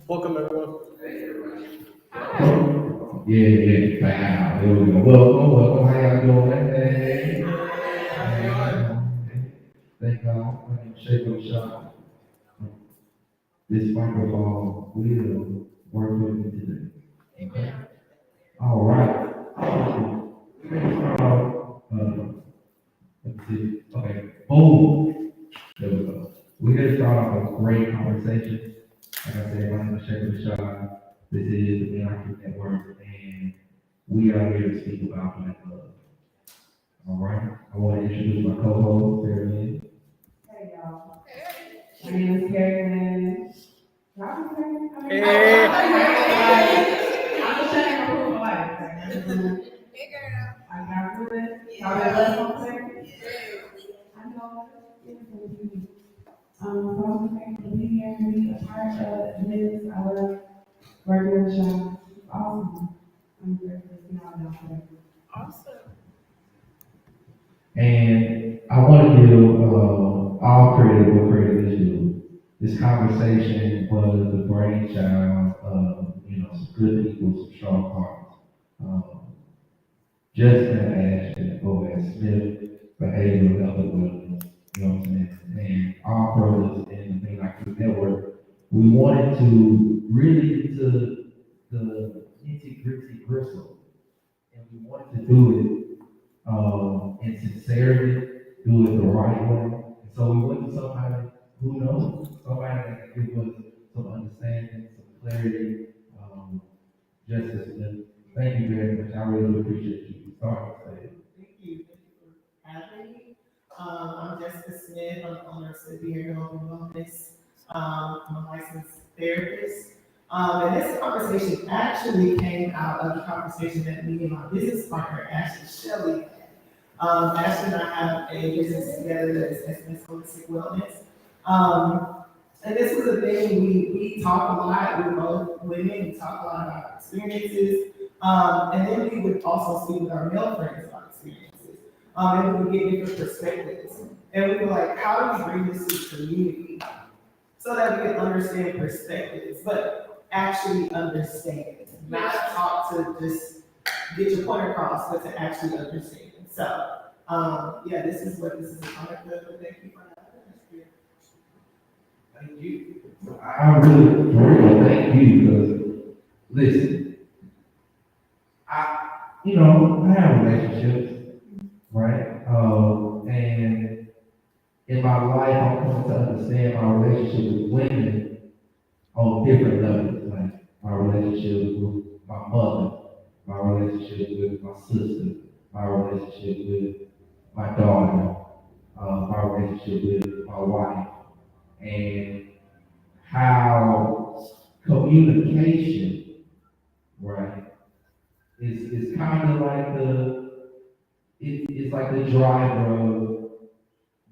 Welcome, everyone. Yeah, wow. There we go. Welcome. How y'all doing? Hey. Thank God. My name is Shaker Shot. This microphone will work with me today. Okay. All right. We're going to start off. Let's see. Okay. Boom. There we go. We're going to start off a great conversation. Like I said, my name is Shaker Shot. This is the Miracle Network, and we are here to speak about black love. All right. I want to introduce my co-host, Sarah Lynn. Hey y'all, my name is Carolyn. Y'all can say it. Hey. I'm just checking my proof of life. Hey girl. I got through it. Y'all been blessed on today? I know it's easy. So I'm thankful to be here and be a part of this. I love working with y'all. It's awesome. I'm grateful to see y'all down today. And I want to give all credit where credit is due. This conversation was the brainchild of some good people, some strong hearts. Justin Ashton, Boaz Smith, behavioral health and wellness. You know what I'm saying? And all brothers in the Thing Like This Network, we wanted to really get to the nitty gritty gristle, and we wanted to do it in sincerity, do it the right way. And so we went to somebody who knows, somebody that can give us some understanding, some clarity. Justice Smith, thank you very much. I really appreciate you starting today. Thank you. Thank you for having me. I'm Jessica Smith. I'm the owner of Severe Health and Wellness. I'm a licensed therapist. And this conversation actually came out of the conversation that me and my business partner, Ashley Shelley, had. Ashley and I have a business together that is SMS Holistic Wellness. And this was a thing we talk a lot. We're both women. We talk a lot about our experiences. And then we would also speak with our male friends about experiences. And we would get different perspectives. And we were like, how do we bring this to the community so that we can understand perspectives, but actually understand, not talk to just get your point across, but to actually understand. So, yeah, this is what this is a product of. Thank you for having us here. Thank you. I really, for real, thank you, because listen, I have relationships, right? And in my life, I'm coming to understand my relationship with women on different levels, like my relationship with my mother, my relationship with my sister, my relationship with my daughter, my relationship with my wife, and how communication, right, is kind of like it's like the driver of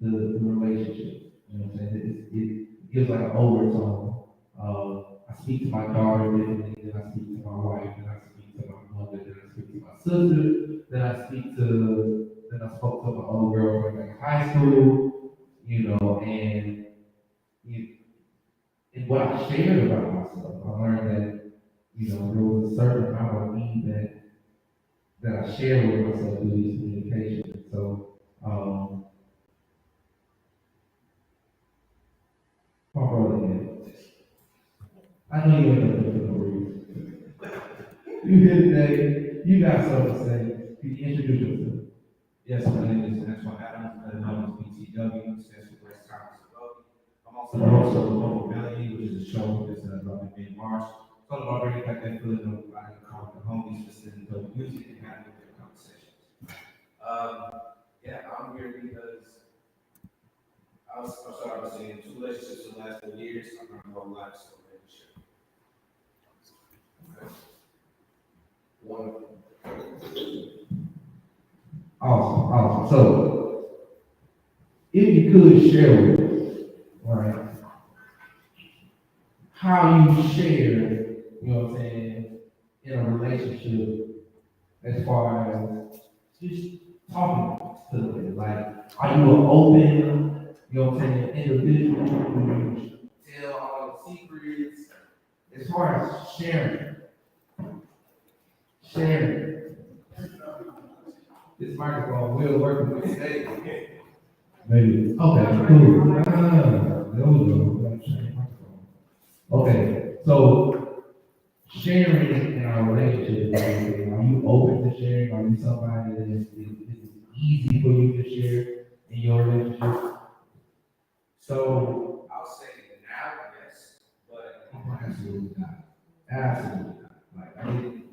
the relationship. You know what I'm saying? It gives like an overtone. I speak to my daughter differently than I speak to my wife, then I speak to my mother, then I speak to my sister, then I spoke to my old girlfriend in high school, and you, and what I shared about myself, I learned that, there was a certain amount of me that I shared with myself through these communications. So, my brother, I know you ain't gonna for no reason. You here today, you got something to say. Can you introduce yourself? Yes, my name is Antoine Adams, better known as BTW, stands for West Thomas Wealthy. I'm also the host of Global Melody, which is a show that's about in March. It's all about bringing back that feeling of I can call the homies, listening to dope music and having good conversations. Yeah, I'm here because I'm sorry, I was in 2 relationships in the last 4 years. I'm not gonna lie, so man, Wonderful. Awesome. So, if you could share with us, right, how you share, you know what I'm saying, in a relationship as far as just talking to them. Like, are you an open, you know what I'm saying, individual who tell all the secrets? As far as sharing. This microphone will work with today. Maybe. Okay, cool. There we go. Okay, so sharing in our relationship, are you open to sharing? Are you somebody that is easy for you to share in your relationship? So I'll say now, yes, but Absolutely not. Absolutely not. Like, I mean,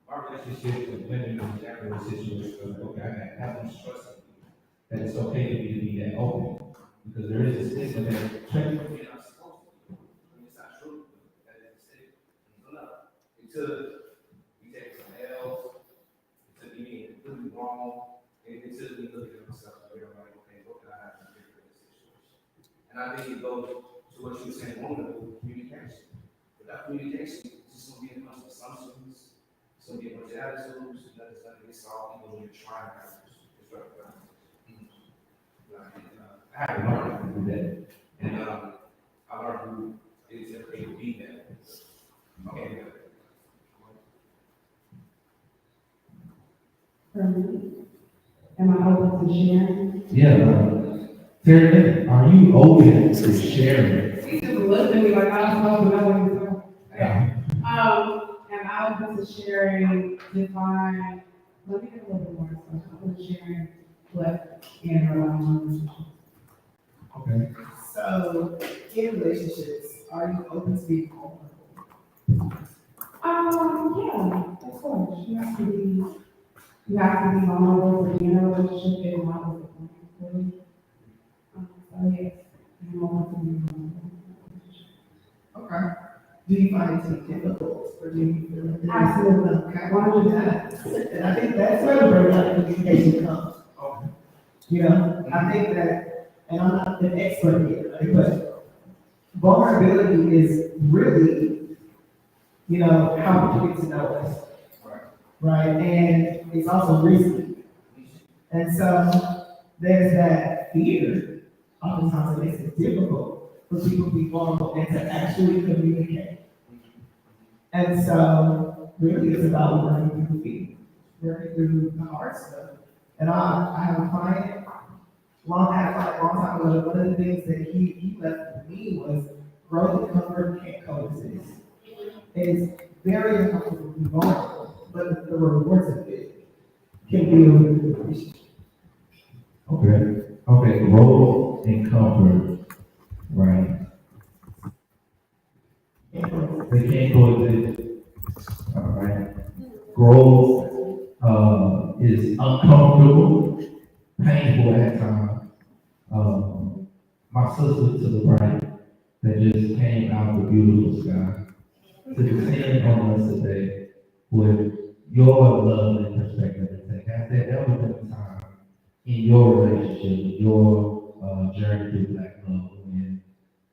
my relationship with women is never a situation of, okay, I got that much trust in you, that it's okay for me to be that open. Because there is a stigma that trust with me, I'm supposed to be. I mean, it's not true. That is a stigma. No. Until we take some L's, until we get completely wrong, and until we look at ourselves, we're like, okay, what can I have to do for this situation? And I think it goes to what you were saying, woman, with communication. Without communication, it's just gonna be a bunch of assumptions, it's gonna be a bunch of attitudes, nothing's gonna get solved, even when you're trying to have this constructive conversation. I had to learn how to do that, and I learned who is okay to be that. Okay. Am I open to sharing? yeah, Terry, are you open to sharing? He just looked at me like I was supposed to know what he was doing. Yeah. Am I open to sharing, define, let me get a little bit more, so I'm open to sharing what in or around my relationship. Okay. So, in relationships, are you open to being vulnerable? Yeah, of course, you have to be vulnerable to be in a relationship and not with a woman. So yes, I'm open to being vulnerable. Okay. Do you find it to be difficult, or do you feel like? Absolutely. Okay, 100%. And I think that's where the very lot of communication comes. Okay. You know, I think that, and I'm not an expert here, right, but vulnerability is really, you know, how people get to know us. Right, and it's also risky. And so there's that fear, oftentimes it makes it difficult for people to be vulnerable and to actually communicate. And so really it's about learning through fear, working through the hard stuff. And I have a client, long time ago, one of the things that he left with me was growth and comfort can't coexist. It's very uncomfortable to be vulnerable, but the rewards of it can be a really good appreciation. Okay, growth and comfort, right? They can't coexist. All right. Growth, is uncomfortable, painful at times. My sister to the right that just came out of the beautiful sky to descend on us today with your love and perspective and take. Has there ever been a time in your relationship, your journey through black love when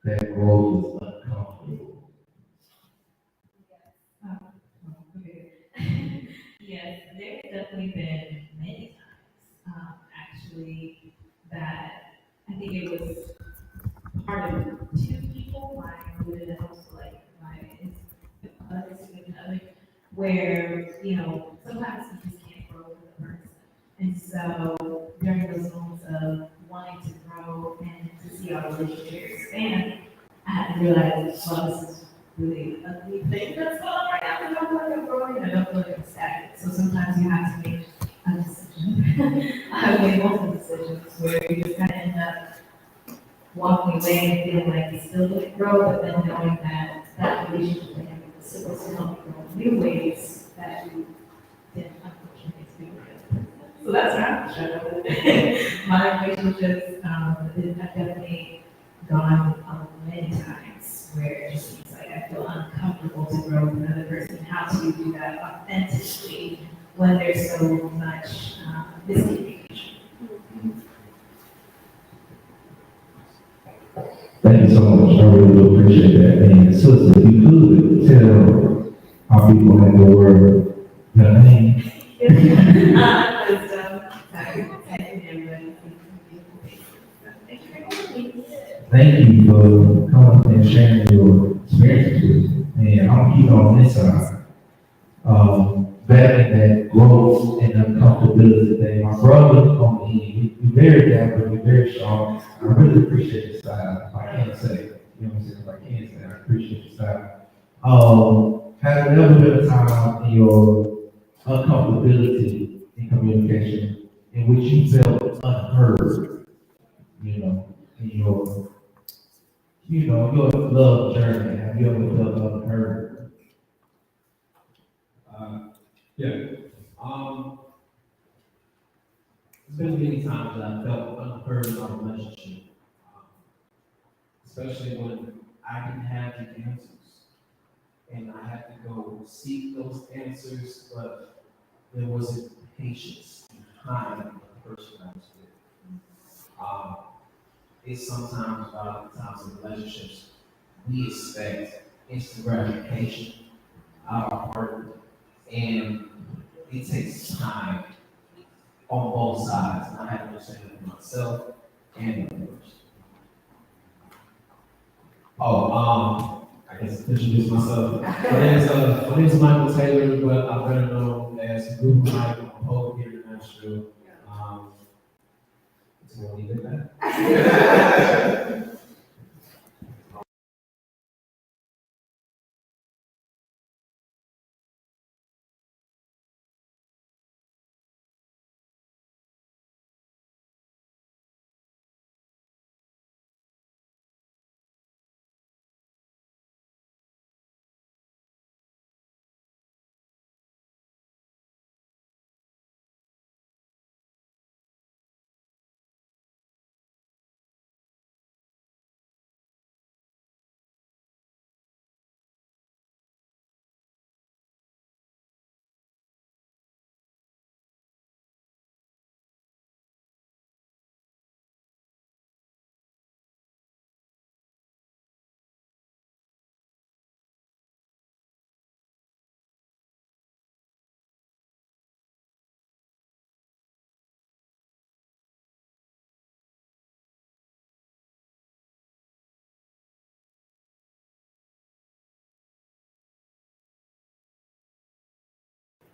that growth was uncomfortable? Yes, there's definitely been many times, actually, that I think it was part of two people, my included, and also like my other significant other, where, you know, sometimes you just can't grow with a person. And so during those moments of wanting to grow and to see our relationship expand, I had to realize, well, this is really ugly thing that's going on right now, because I don't feel like I'm growing and I don't feel like I'm stagnant. So sometimes you have to make a decision. I've made multiple decisions where you just kind of end up walking away and feeling like you still didn't grow, but then knowing that that relationship with him was supposed to help you grow in new ways that you didn't unfortunately experience. So that's what I'm struggling with. My relationships, I've definitely gone many times where it just seems like I feel uncomfortable to grow to do that authentically when there's so much miscommunication. Thank you so much. I really do appreciate that. And sister, if you could tell our people in the world your name. Wisdom, and everybody. Thank you for having me. Thank you for coming and sharing your experiences with me. And I'm keep on this side. Battling that growth and uncomfortability thing. My brother on the end, you're very dapper, you're very strong. I really appreciate your style. If I can't say, you know what I'm saying? If I can't say, I appreciate your style. Has there ever been a time in your uncomfortability in communication in which you felt unheard? You know, in your love journey, have you ever felt unheard? Yeah. There's been many times that I felt unheard in our relationship, especially when I didn't have the answers. And I had to go seek those answers, but there wasn't patience behind the person I was with. It's sometimes, a lot of times in relationships, we expect instant gratification out of our partner, and it takes time on both sides, and I have to understand it for myself and the other person. I guess introduce myself. My name is Michael Taylor, but I'm better known as Group Mike. I'm a poet here in Nashville. So we'll leave it at that.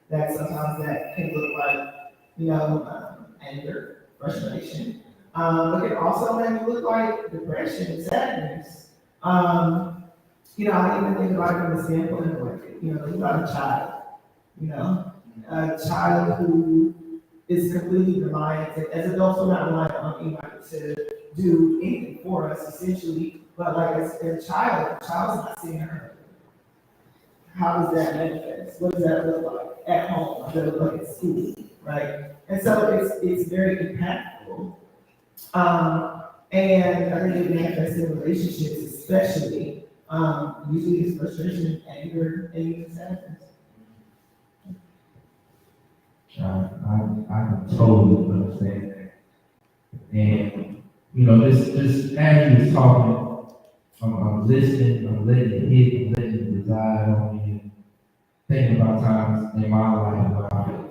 That sometimes that can look like, anger, frustration. But it also may look like depression and sadness. I even think about it from the standpoint of like, think about a child, a child who is completely reliant, and as adults, we're not reliant on anybody to do anything for us essentially, but like as a child, the child's not seeing her. How does that manifest? What does that look like at home? What does that look like at school, right? And so it's very impactful. And I think it manifests in relationships especially. Usually it's frustration, anger, and even sadness. I can totally understand that. And, just as you was talking, I'm listening, I'm letting it hit, I'm letting it reside on me, and thinking about times in my life where I felt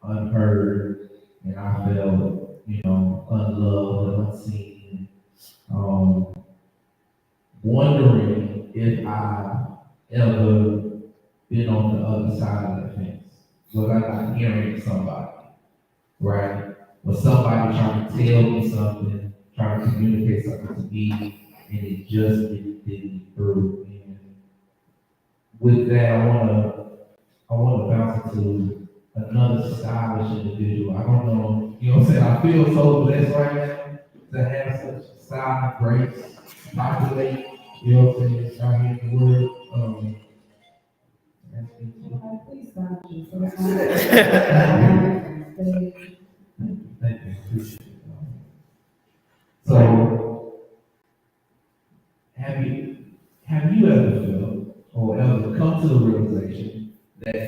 unheard, and I felt, unloved and unseen. Wondering if I ever been on the other side of the fence. Was I not hearing somebody, right? Was somebody trying to tell me something, trying to communicate something to me, and it just didn't through. And with that, I wanna bounce into another stylish individual. I don't know, you know what I'm saying? I feel so blessed right now to have such style and grace populate, you know what I'm saying, out here in the world. Please stop you. Thank you, appreciate it. So, have you ever felt or ever come to the realization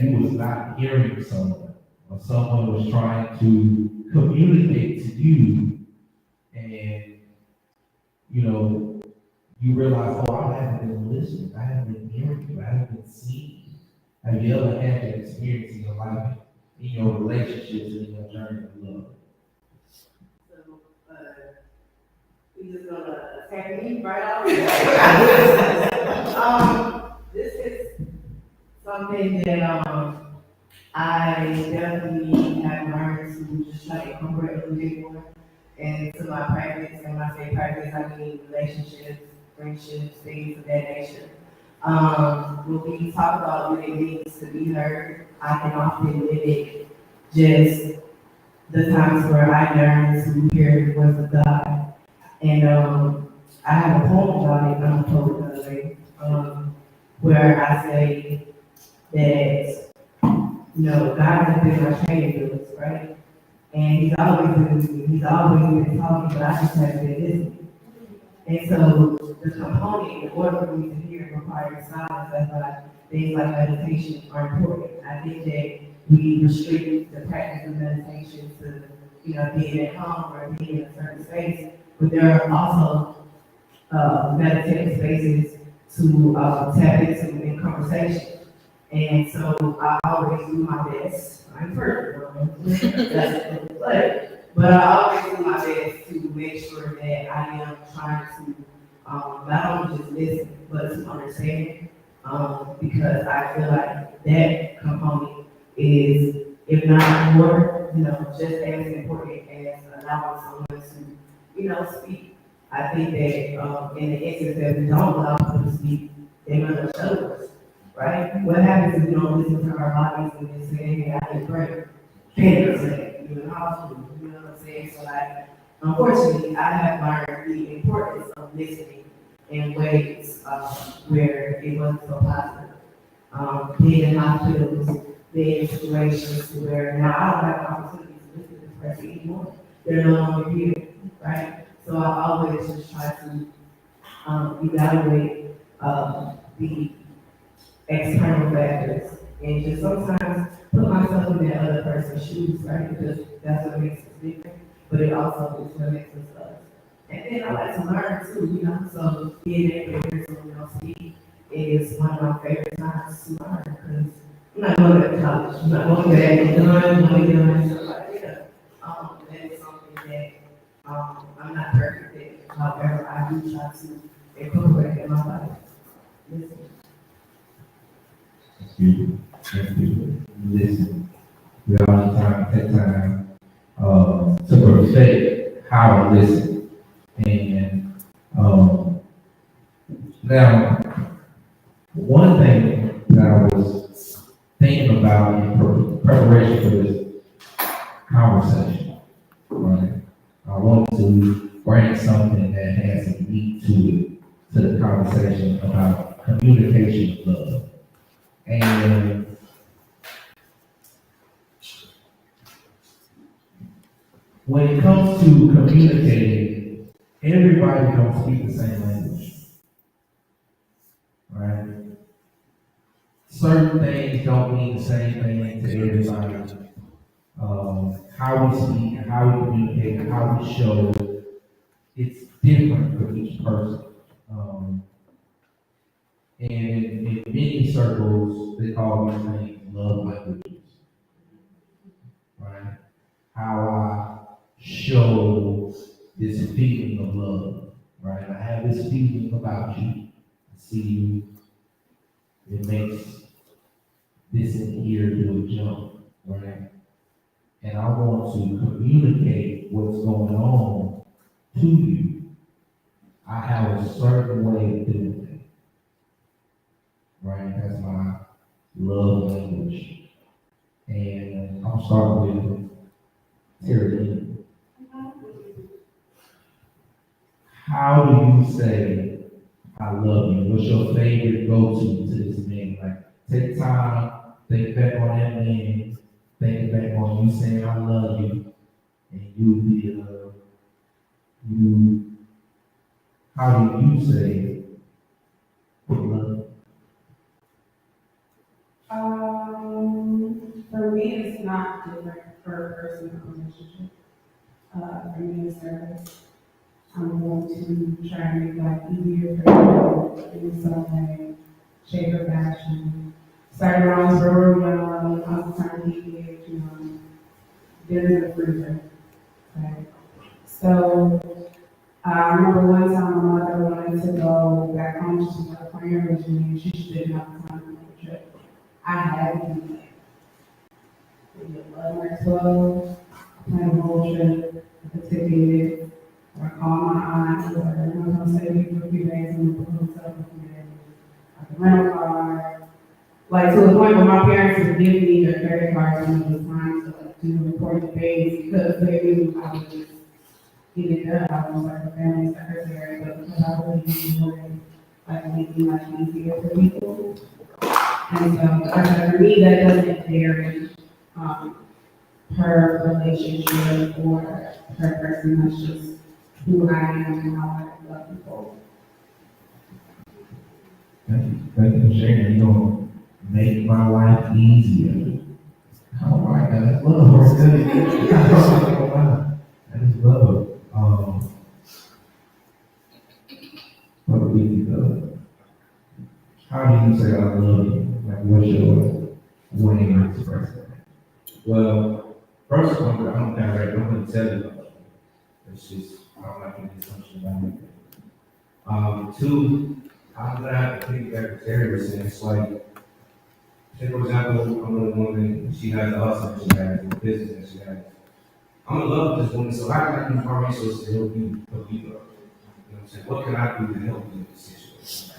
that you was not hearing someone, or someone was trying to communicate to you, and, you know, you realize, oh, I haven't been listening, I haven't been hearing you, I haven't been seeing you. Have you ever had that experience in your life, in your relationships, and in your journey of love? So, we just gonna attack me right off. This is something that, I definitely have learned to just try to incorporate a little bit more into my practice. And when I say practice, I mean relationships, friendships, things of that nature. When we talk about what it means to be heard, I can often mimic just the times where I learned to hear the voice of God. And I have a poem about it, I'm a poet, by the way, where I say that, you know, God has been my training wheels, right? And he's always been with me, he's always been talking, but I just haven't been listening. And so the component, in order for me to hear, requires silence. That's why things like meditation are important. I think that we restrict the practice of meditation to, you know, being at home or being in a certain space, but there are also meditative spaces to tap into in conversation. And so I always do my best. I'm perfect, but I always do my best to make sure that I am trying to not only just listen, but to understand. Because I feel like that component is, if not more, you know, just as important as allowing someone to, you know, speak. I think that in the instance that we don't allow people to speak, they're gonna show us, right? What happens if we don't listen to our bodies and they say, hey, I didn't pray? Parents say, you're in hospital, you know what I'm saying? So like, unfortunately, I have learned the importance of listening in ways where it wasn't so positive. Being in hospitals, being in situations where now I don't have the opportunity to listen to this person anymore. They're no longer here, right? So I always just try to evaluate the external factors and just sometimes put myself in that other person's shoes, right? Because that's what makes us different, but it also is what makes us us. And then I like to learn too, you know, so being able to hear someone else speak is one of my favorite times to learn, because I'm not going to college, I'm not going back and doing, stuff like that. That is something that I'm not perfect at, however, I do try to incorporate in my life. Listen. Listen. We all need time to take time to perfect how to listen. And now, one thing that I was thinking about in preparation for this conversation, right? I want to bring something that has some meat to it, to the conversation about communication of love. And when it comes to communicating, everybody don't speak the same language, right? Certain things don't mean the same thing to everybody. How we speak, how we communicate, how we show, it's different for each person. And in many circles, they call these things love languages, right? How I show this feeling of love, right? I have this feeling about you. I see you. It makes this in here do a jump, right? And I want to communicate what's going on to you. I have a certain way of doing it, right? That's my love language. And I'll start with Terry. How do you say I love you? What's your favorite go-to to this man? Like, take time, think back on that man, think back on you saying I love you, and how do you say love? it's not different per person or relationship. For me to service, I'm going to try and make life easier for people in some way, shape or fashion. Started around sorority, I was trying to keep dinner the freezer. Okay. So, I remember one time my mother wanted to go back home to her friend originally, and she just didn't have time to make the trip. I had to do that. Maybe 11 or 12, planned a whole trip, the ticket, or call my aunt, or I'm gonna stay with you for a few days and we'll hotel for a few days. Like a rental car, like to the point where my parents would give me their credit cards when it was time to like do important things because they knew I would just get it done. I was like a family secretary, but because I really enjoyed like making life easier for people. And so, I said, for me, that doesn't vary, per relationship or per person. That's just who I am and how I love people. Thank you for sharing. You're gonna make my life easier. Oh my God, that's love. That is love. What do we do? How do you say I love you? Like, what's your way of expressing that? Well, first of all, I'm direct. I'm going to tell you. It's just, I don't like any assumption about anything. Two, I'm going to have to think that Terry was saying. It's like, say for example, I'm with a woman, she has a hustle, she has a business, and she has. I'm in love with this woman, so how can I use my resources to help you grow? You know what I'm saying? What can I do to help you in this situation?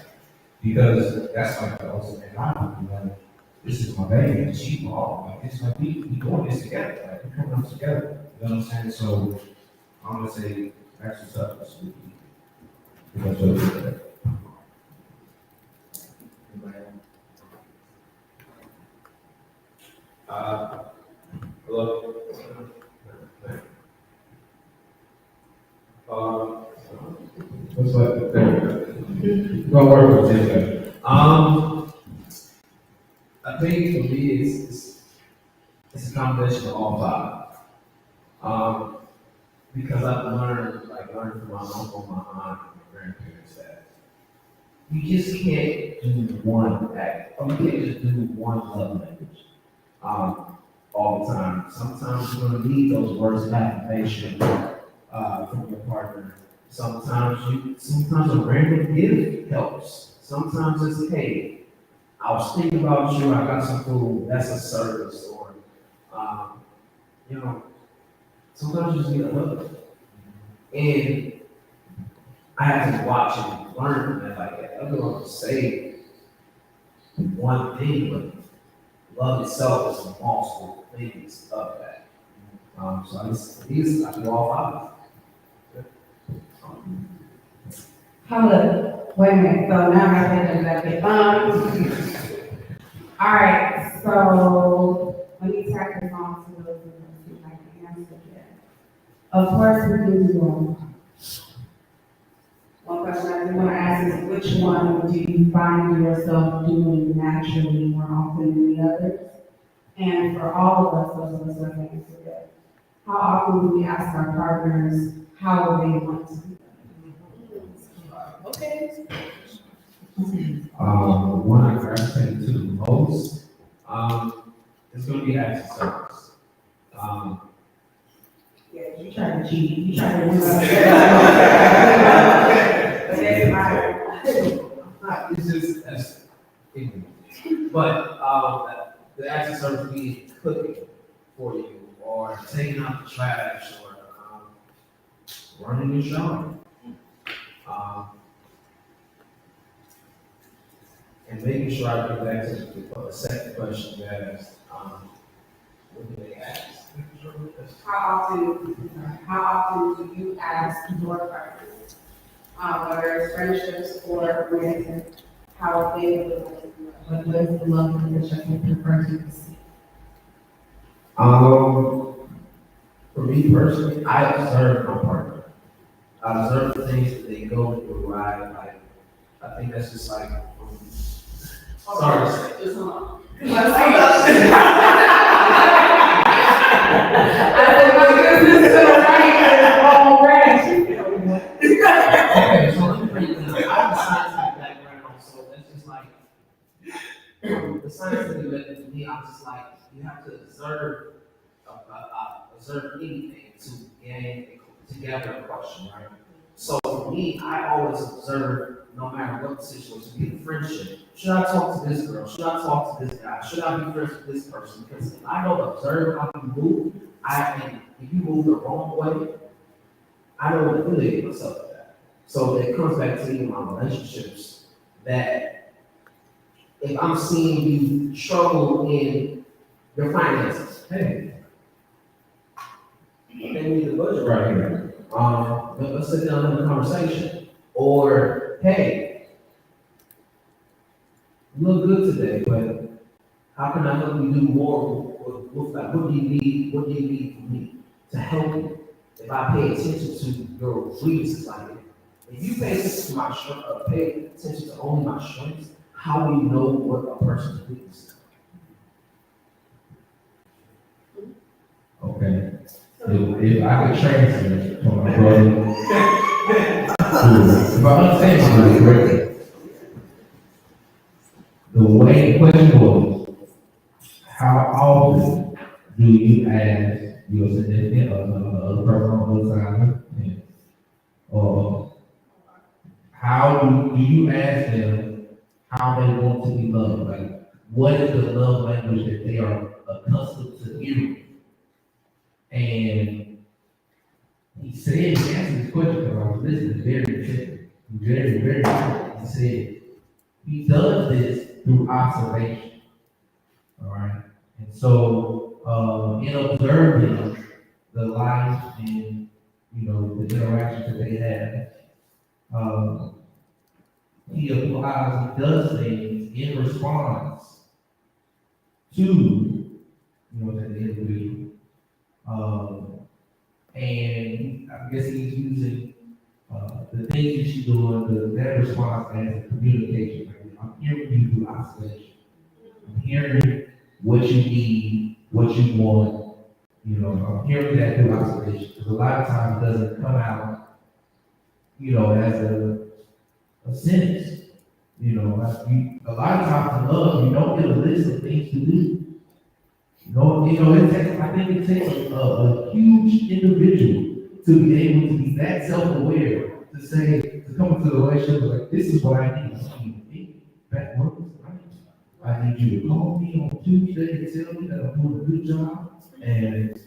Because that's like the ultimate value, you know. This is my baby, and she ball. Like, it's like we doing this together, like we're coming up together. You know what I'm saying? So I'm gonna say actually toughness would be because of that. Hello. What's up? Gonna work with this guy. I think for me, it's a combination of all five. Because I've learned from my uncle, my aunt, and my grandparents that you just can't do one act, or you can't just do one love language, all the time. Sometimes you're gonna need those words of affirmation, from your partner. Sometimes a random gift helps. Sometimes it's, hey, I was thinking about you, I got some food, that's a service, or, you know, sometimes you just need a hug. And I had to watch and learn from that, like, I don't want to say one thing, but love itself is multiple things of that. So I do all five. Hold up, wait a minute, so now I gotta take that back. All right, so let me tack this on to those of us who haven't answered yet. Of course, we can do one. One question I do want to ask is, which one do you find yourself doing naturally more often than the others? And for all of us, those of us who have answered it, how often do we ask our partners how they want to be? Okay. One I gravitate to the most, it's gonna be acts of service. Yeah, you trying to cheat, you trying to do that. It's just, that's ignorant. But, the acts of service be cooking for you, or taking out the trash, or, running your shower. And making sure I get back to the second question you asked, what do they ask? How often do you ask your partners, whether it's friendships or romantic, how they would like to love? What is the love language that you prefer to receive? For me personally, I observe my partner. I observe the things that they go through, right? Like, I think that's just like, sorry. Just hold on. scientifically, to me, I'm just like, you have to observe, observe anything to gather a question, right? So for me, I always observe, no matter what the situation, be it a friendship. Should I talk to this girl? Should I talk to this guy? Should I be friends with this person? Because if I don't observe how you move, and if you move the wrong way, I don't affiliate myself with that. So it comes back to even my relationships, that if I'm seeing you struggle in your finances, hey, they need a budget right here. Let's sit down and have a conversation. Or, hey, you look good today, but how can I help you do more with that? What do you need? What do you need from me to help you? If I pay attention to your weaknesses, like if you pay attention to my strength, pay attention to only my strengths, how do you know what a person's weakness is? Okay. If I could translate for my brother, if I understand you correctly, the way the question was, how often do you ask your significant other person on the other side of the fence, or how do you ask them how they want to be loved? Like, what is the love language that they are accustomed to hearing? And he said, he answered this question because I was listening very intently, very intently. He said, he does this through observation, all right? And so, in observing the life and, the interactions that they have, he does things in response to, the individual. And I guess he's using the things that she's doing, that response as communication. Like, I'm hearing you through observation. I'm hearing what you need, what you want. I'm hearing that through observation. Because a lot of times it doesn't come out, as a sentence. A lot of times in love, you don't get a list of things to do. I think it takes a huge individual to be able to be that self-aware to come into the relationship like, this is what I need. I need back work. I need you to call me on Tuesday and tell me that I'm doing a good job. And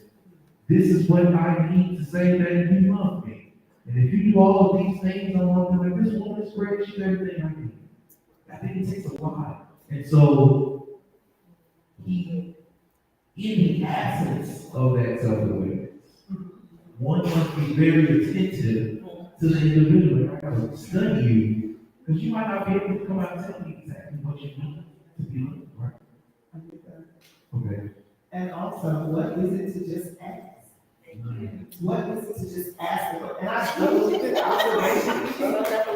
this is what I need to say that you love me. And if you do all of these things, I'm going to be like, this woman is great. She's everything I need. I think it takes a while. And so, in the absence of that self-awareness, one must be very attentive to the individual. I gotta study you, because you might not be able to come out and tell me exactly what you need to be looking right. Okay. And also, what is it to just ask? What is it to just ask? And I do think that observation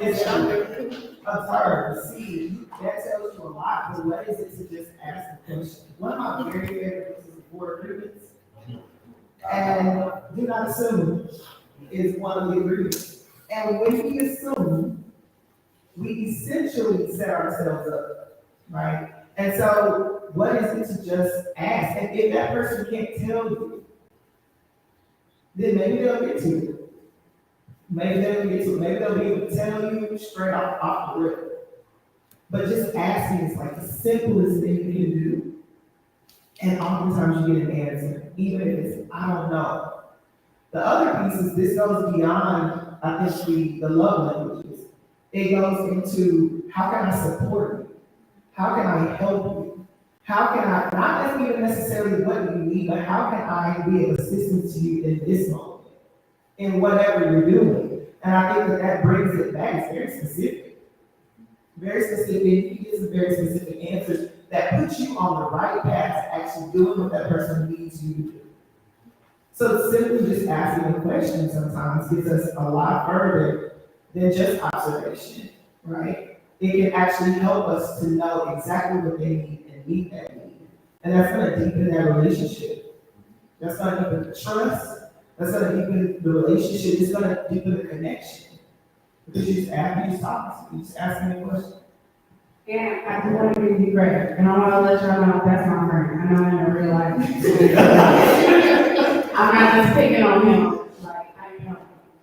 is something observe, see, that tells you a lot, but what is it to just ask the question? One of my very favorite books is The Four Agreements. And do not assume is one of the agreements. And when we assume, we essentially set ourselves up, right? And so, what is it to just ask? And if that person can't tell you, then maybe they'll get to it. Maybe they'll get to it. Maybe they'll be able to tell you straight off the rip. But just asking is like the simplest thing you can do. And oftentimes you get an answer, even if it's, I don't know. The other piece is this goes beyond, I think, the love languages. It goes into how can I support you? How can I help you? How can I, not even necessarily what you need, but how can I be of assistance to you in this moment, in whatever you're doing? And I think that brings it back. It's very specific. Very specific. You get some very specific answers that put you on the right path to actually doing what that person needs you to do. So simply just asking a question sometimes gets us a lot further than just observation, right? It can actually help us to know exactly what they need and meet that need. And that's going to deepen that relationship. That's going to deepen the trust. That's going to deepen the relationship. It's going to deepen the connection. Because you just talking to me, you just asking me a question. And I do want to give you credit, and I want to let y'all know that's my friend. I know him in real life. I'm not just picking on him, like, I know,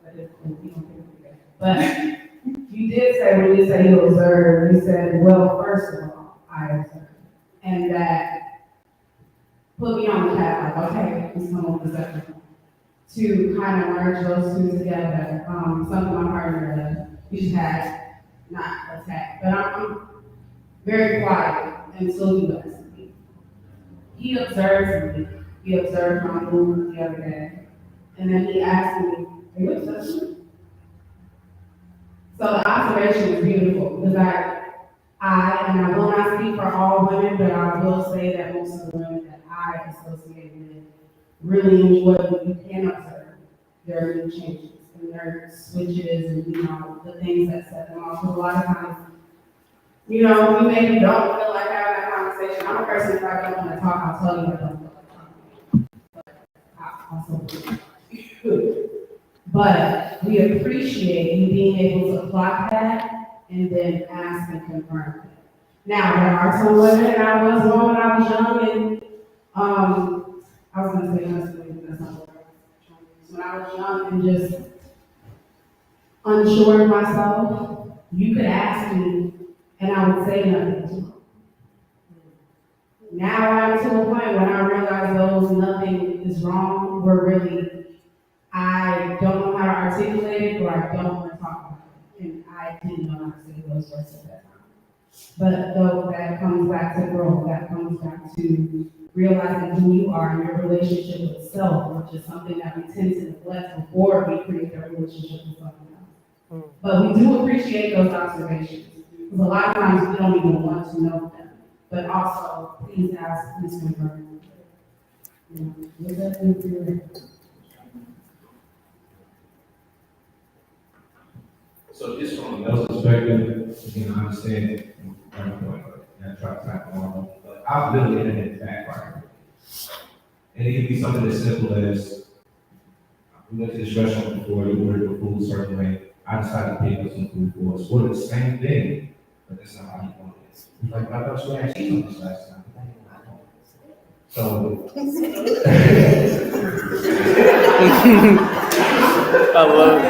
but it's cool, we don't pick on that. But you did say, when you say you observe, you said, well, first of all, I observe. And that put me on the path, like, okay, let's come up with that. To kind of merge those two together, something my partner, we had not attacked, but I'm very quiet until he lets me. He observes me. He observed my movement the other day. And then he asked me, are you obsessed? So the observation is beautiful because and I will not speak for all women, but I will say that most of the women that I associate with really enjoy when you can observe their new changes and their switches and, the things that set them off. Because a lot of times, you maybe don't feel like having that conversation. I'm a person, if I don't want to talk, I'll tell you I don't feel like talking. But I also But we appreciate you being able to apply that and then ask and confirm it. Now, there are some women, and I was one when I was young, and I was going to say husband, but that's not what I was. When I was young and just unsure of myself, you could ask me, and I would say nothing. Now I'm to a point when I realize those nothing is wrong, were really, I don't know how to articulate it, or I don't want to talk about it. And I didn't know how to say those words at that time. But though that comes back to growth, that comes back to realizing who you are in your relationship with self, which is something that we tend to neglect before we create a relationship with someone else. But we do appreciate those observations. Because a lot of times we don't even want to know them. But also, please ask, please confirm. With that, thank you. So just from a male's perspective, again, I understand your point, and I try to tackle on, but I've literally had it backfire. And it can be something as simple as, we went to this restaurant before, you ordered the food a certain way, I decided to pick up some food for us, ordered the same thing, but that's not how you want it. He's like, I thought you had cheese on this last time. So. I love it.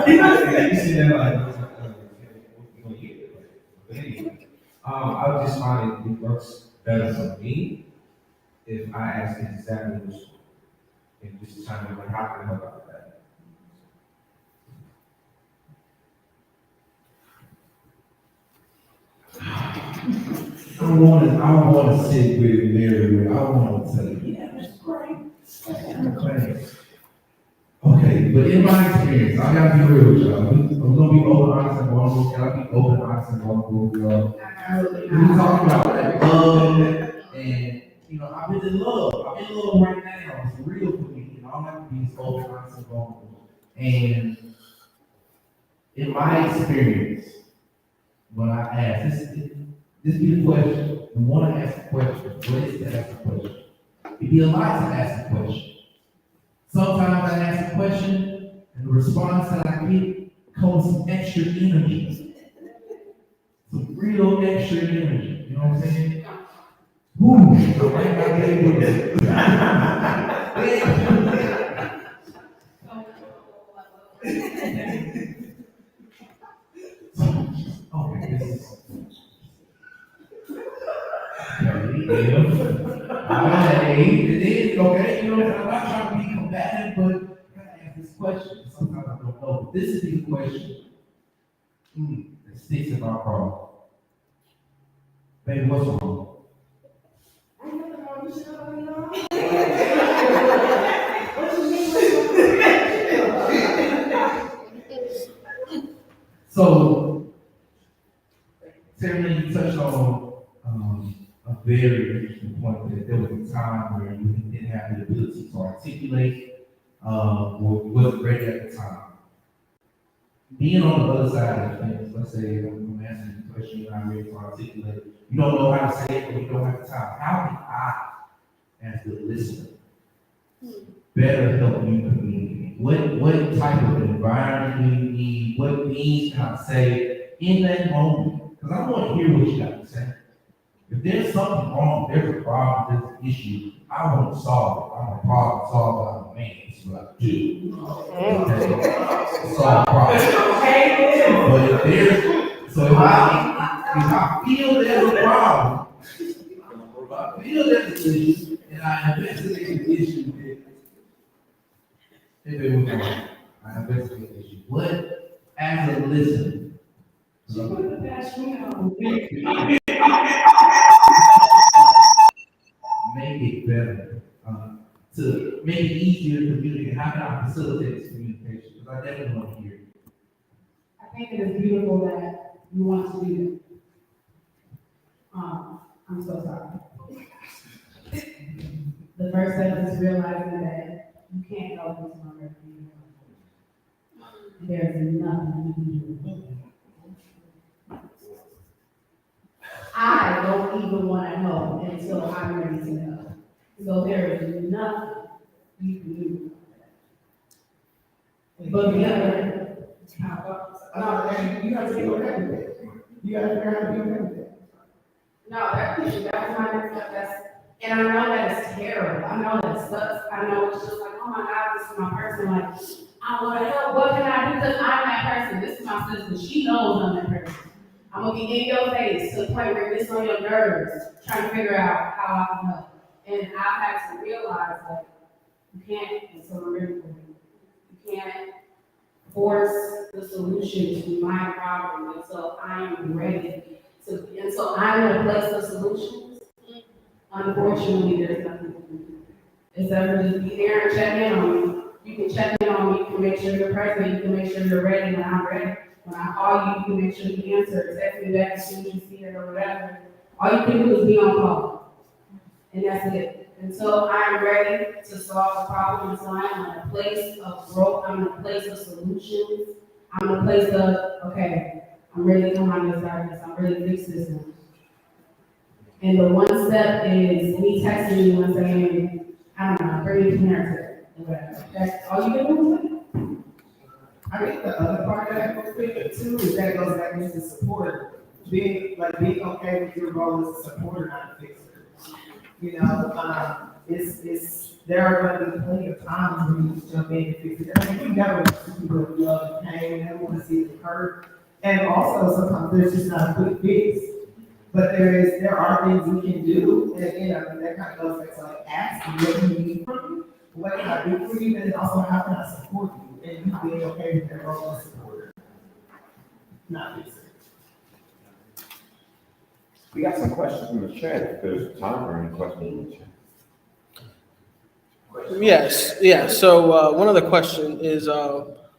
You see that like, I would just find it works better for me if I ask exactly which one. And just trying to like, how can I help out with that? I want to sit with Mary. I want to say, yeah, that's great. Okay, but in my experience, I gotta be real with y'all. I'm gonna be open, honest, and vulnerable. Can I be open, honest, and vulnerable with y'all? We talk about love, and I've been in love. I'm in love right now. It's real for me. I'm have to be open, honest, and vulnerable. And in my experience, when I ask, this be the question. We want to ask a question. What is to ask a question? It'd be a lot to ask a question. Sometimes I ask a question, and the response that I get comes some extra energy. Some real extra energy. You know what I'm saying? Woo! Right now, they do it. Okay, this is. It is okay. I'm not trying to be combative, but I gotta ask this question. Sometimes I don't know. This is the question that sticks in my craw. Baby, what's wrong? So, Sarah, you touched on a very interesting point that there was a time where you didn't have the ability to articulate, or you wasn't ready at the time. Being on the other side of the fence, let's say I'm answering the question, you're not ready to articulate, you don't know how to say it, or you don't have the time. How can I, as the listener, better help you communicate? what type of environment do you need? What things can I say in that moment? Because I want to hear what you got to say. If there's something wrong, there's a problem, there's an issue, I want to solve it. I'm a problem solver, I'm a man, that's what I do. Okay? Solve problems. But if there's, so if I feel there's a problem, if I feel there's an issue, and I investigate the issue, if it was wrong, I investigate the issue. What, as a listener, make it better, to make it easier to communicate? How can I facilitate this communication? Because I definitely want to hear it. I think it is beautiful that you want to do that. I'm so sorry. The first step is realizing that you can't go into my refuge. There's nothing you can do. I don't even want to know until I'm ready to know. So there is nothing you can do. But the other, And you have to be okay with it. You gotta figure out how to be okay with it. no, that was my next step. And I know that it's terrible. I know that it sucks. I know it's just like, oh my God, this is my person. Like, I want to help. What can I do? Because I'm that person. This is my sister. She knows I'm that person. I'm gonna be in your face to the point where it's on your nerves, trying to figure out how I can help. And I've had to realize that you can't, and so I'm really important. You can't force the solution to my problem until I am ready to, until I'm in a place of solutions. Unfortunately, there's nothing you can do. Except for just be there and check in on me. You can check in on me, you can make sure you're present, you can make sure you're ready when I'm ready. When I call you, you can make sure you answer, text me back as soon as you see it or whatever. All you can do is be on call. And that's it. Until I'm ready to solve the problem, until I'm in a place of growth, I'm in a place of solutions. I'm in a place of, okay, I'm ready to come out of this darkness, I'm ready to fix this now. And the one step is me texting you and saying, I don't know, bring your parents or whatever. That's all you can do. I think the other part of that goes with it too, is that goes back into support. Being okay with your role as a supporter, not a fixer. You know, there are going to be plenty of times when you jump in and fix it. I mean, you never want to see people love and pain, you never want to see it hurt. And also, sometimes there's just not a quick fix. But there are things we can do, and you know, that kind of goes back to like asking what do you need from me, what can I do for you, and then also how can I support you, and you being okay with that role as supporter, not fixer. We got some questions in the chat, if there's time for any questions in the chat. Yes, yeah. So one other question is,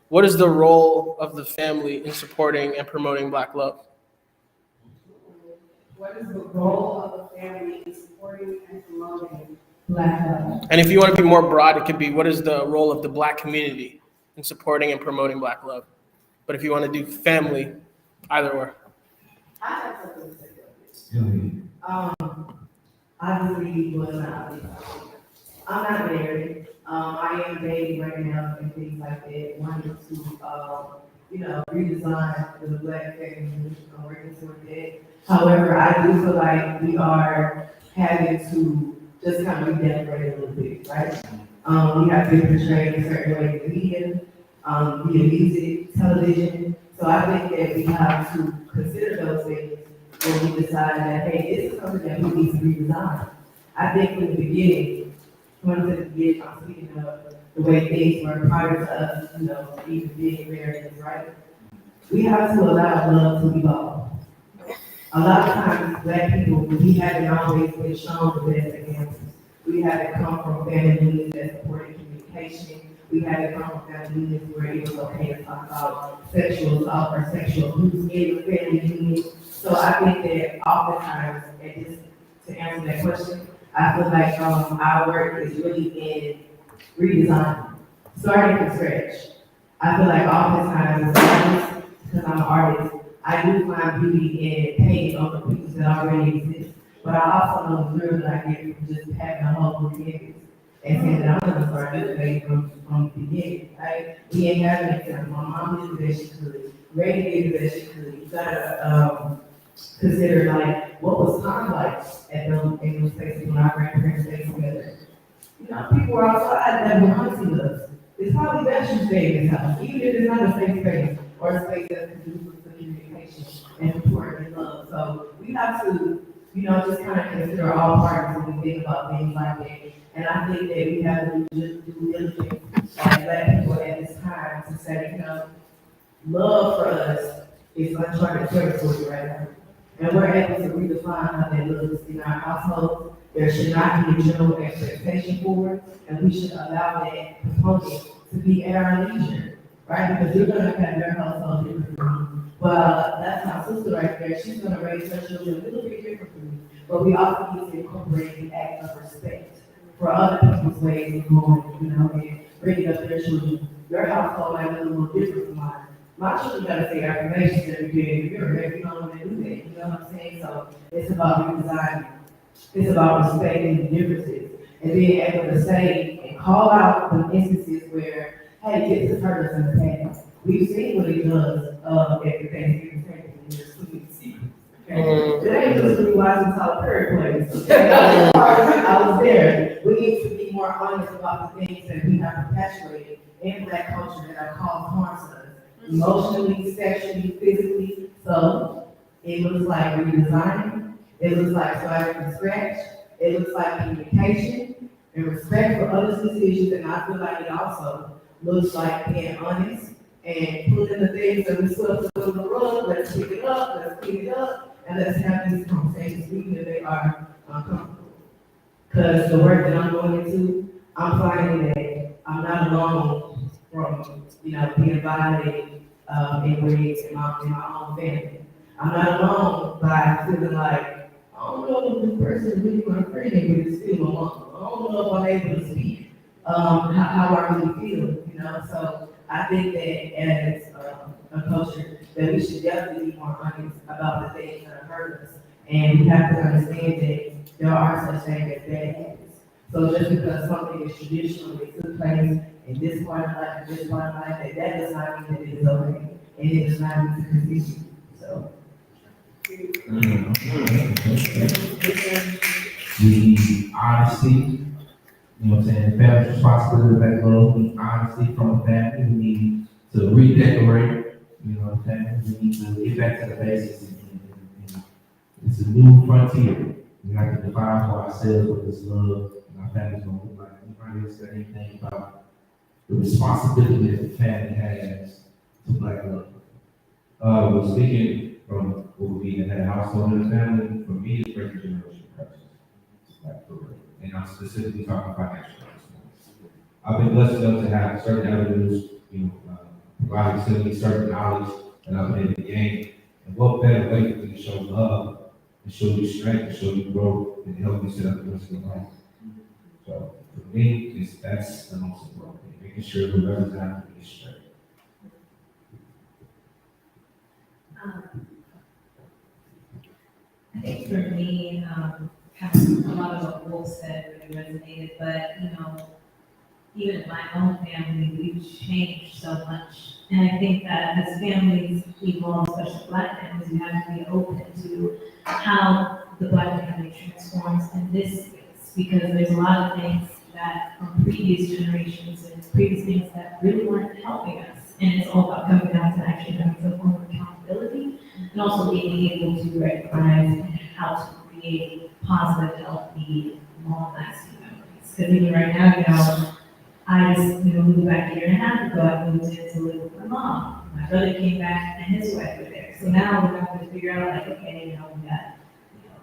what is the role of the family in supporting and promoting Black love? What is the role of the family in supporting and promoting Black love? And if you want to be more broad, it could be, what is the role of the Black community in supporting and promoting Black love? But if you want to do family, either or. I have something to say about this. Obviously, I'm not married. I am dating right now and things like that. Wanting to, redesign the Black family. I'm working toward that. However, I do feel like we are having to just kind of redecorate a little bit, right? We have been portrayed a certain way in the media, via music, television. So I think that we have to consider those things when we decide that, hey, this is something that we need to redesign. I think from the beginning, I'm speaking of the way things were prior to us, even being Americans, right? We have to allow love to evolve. A lot of times, Black people, we haven't always been shown the best examples. We haven't come from family units that supported communication. We haven't come from family units where it was okay to talk about sexual assault or sexual abuse in the family unit. So I think that oftentimes, and just to answer that question, I feel like our work is really in redesign, starting from scratch. I feel like oftentimes, as artists, because I'm an artist, I do find beauty in painting on the pieces that already exist. But I also know the thrill that I get from just having a whole new canvas. and saying that I'm gonna start educating from the beginning, right? We ain't having it, because my mom did the best she could, Ray did the best she could, you gotta, consider like, what was time like at those, in those places when our grandparents stayed together. You know, people were outside that were hunting with us. It's probably best you stay in this house, even if it's not a safe space, or a space that's conducive to communication and support and love. So we have to, you know, just kind of consider all parties when we think about things like that. And I think that we have to do due diligence as Black people at this time to say, you know, love for us is uncharted territory right now. And we're able to redefine how that looks in our household. There should not be a general expectation for it, and we should allow that component to be at our leisure, right? Because you're gonna have your household different from me. Well, that's my sister right there. She's gonna raise her children a little bit different from me. But we also need to incorporate the act of respect for other people's ways of going, you know, and bringing up their children. Your household might be a little different from mine. My children gotta say affirmations every day, if you're ready, you know when they do that, you know what I'm saying? So it's about redesigning, it's about respecting the differences, and being able to say and call out the instances where, hey, this has hurt us in the past. We've seen what it does, at the Thanksgiving table, when you're speaking secrets. Okay? It ain't just we watching Tyler Perry plays, okay? I was there. We need to be more honest about the things that we have perpetuated in Black culture that are caused harm to us. Emotionally, sexually, physically, so it looks like redesigning, it looks like starting from scratch, it looks like communication and respect for others' decisions, and I feel like it also looks like being honest and putting the things that we swept under the rug, let's pick it up, let's clean it up, and let's have these conversations, even if they are uncomfortable. Because the work that I'm going into, I'm finding that I'm not alone from, you know, being violated in ways in my own family. I'm not alone by feeling like, I don't know if this person is really my friend, but it's still a mom. I don't know if I'm able to speak how I really feel, you know. So I think that as a culture, that we should definitely be more honest about the things that hurt us. And we have to understand that there are such things as bad habits. So just because something is traditional, it took place in this part of life, and this part of life, that does not mean that it is okay, and it does not need to continue, so. We need honesty, you know what I'm saying, family responsibility, back love, we need honesty from the family, we need to redecorate, you know what I'm saying, we need to get back to the basics. And it's a new frontier, we have to define for ourselves what this love and our family's gonna look like. Anybody else got anything about the responsibility that the family has to Black love? We're speaking from what would be in that household and the family, for me, it's breaking generation curses. Like, for real. And I'm specifically talking financial curses. I've been blessed enough to have certain avenues, you know, providing to me certain knowledge that I've been able to gain. And what better way for me to show love and show you strength and show you growth and help you set up the rest of your life. So for me, that's the most important thing, making sure whoever's out there is straight. I think for me, a lot of what Wolf said really resonated, but, you know, even in my own family, we've changed so much. And I think that as families evolve, especially Black families, we have to be open to how the Black family transforms in this space, because there's a lot of things that from previous generations and previous things that really weren't helping us. And it's all about coming down to actually having some form of accountability and also being able to recognize how to create positive, healthy, long-lasting memories. Because even right now, you know, I just, you know, moved back a year and a half ago. I moved in to live with my mom. My brother came back and his wife were there. So now we're having to figure out, like, okay, you know, we got, you know,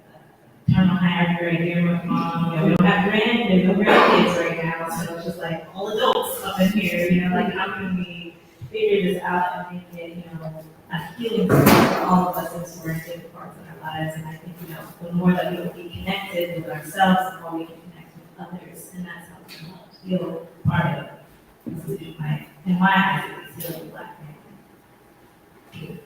the maternal hierarchy right here with mom. You know, we don't have there's no grandkids right now. So it's just like all adults up in here, you know, like how can we figure this out and make it, you know, a healing for all of us as we're in different parts of our lives. And I think, you know, the more that we will be connected with ourselves, the more we can connect with others. And that's how we can help heal part of the solution, right? In my eyes, it's healing Black family.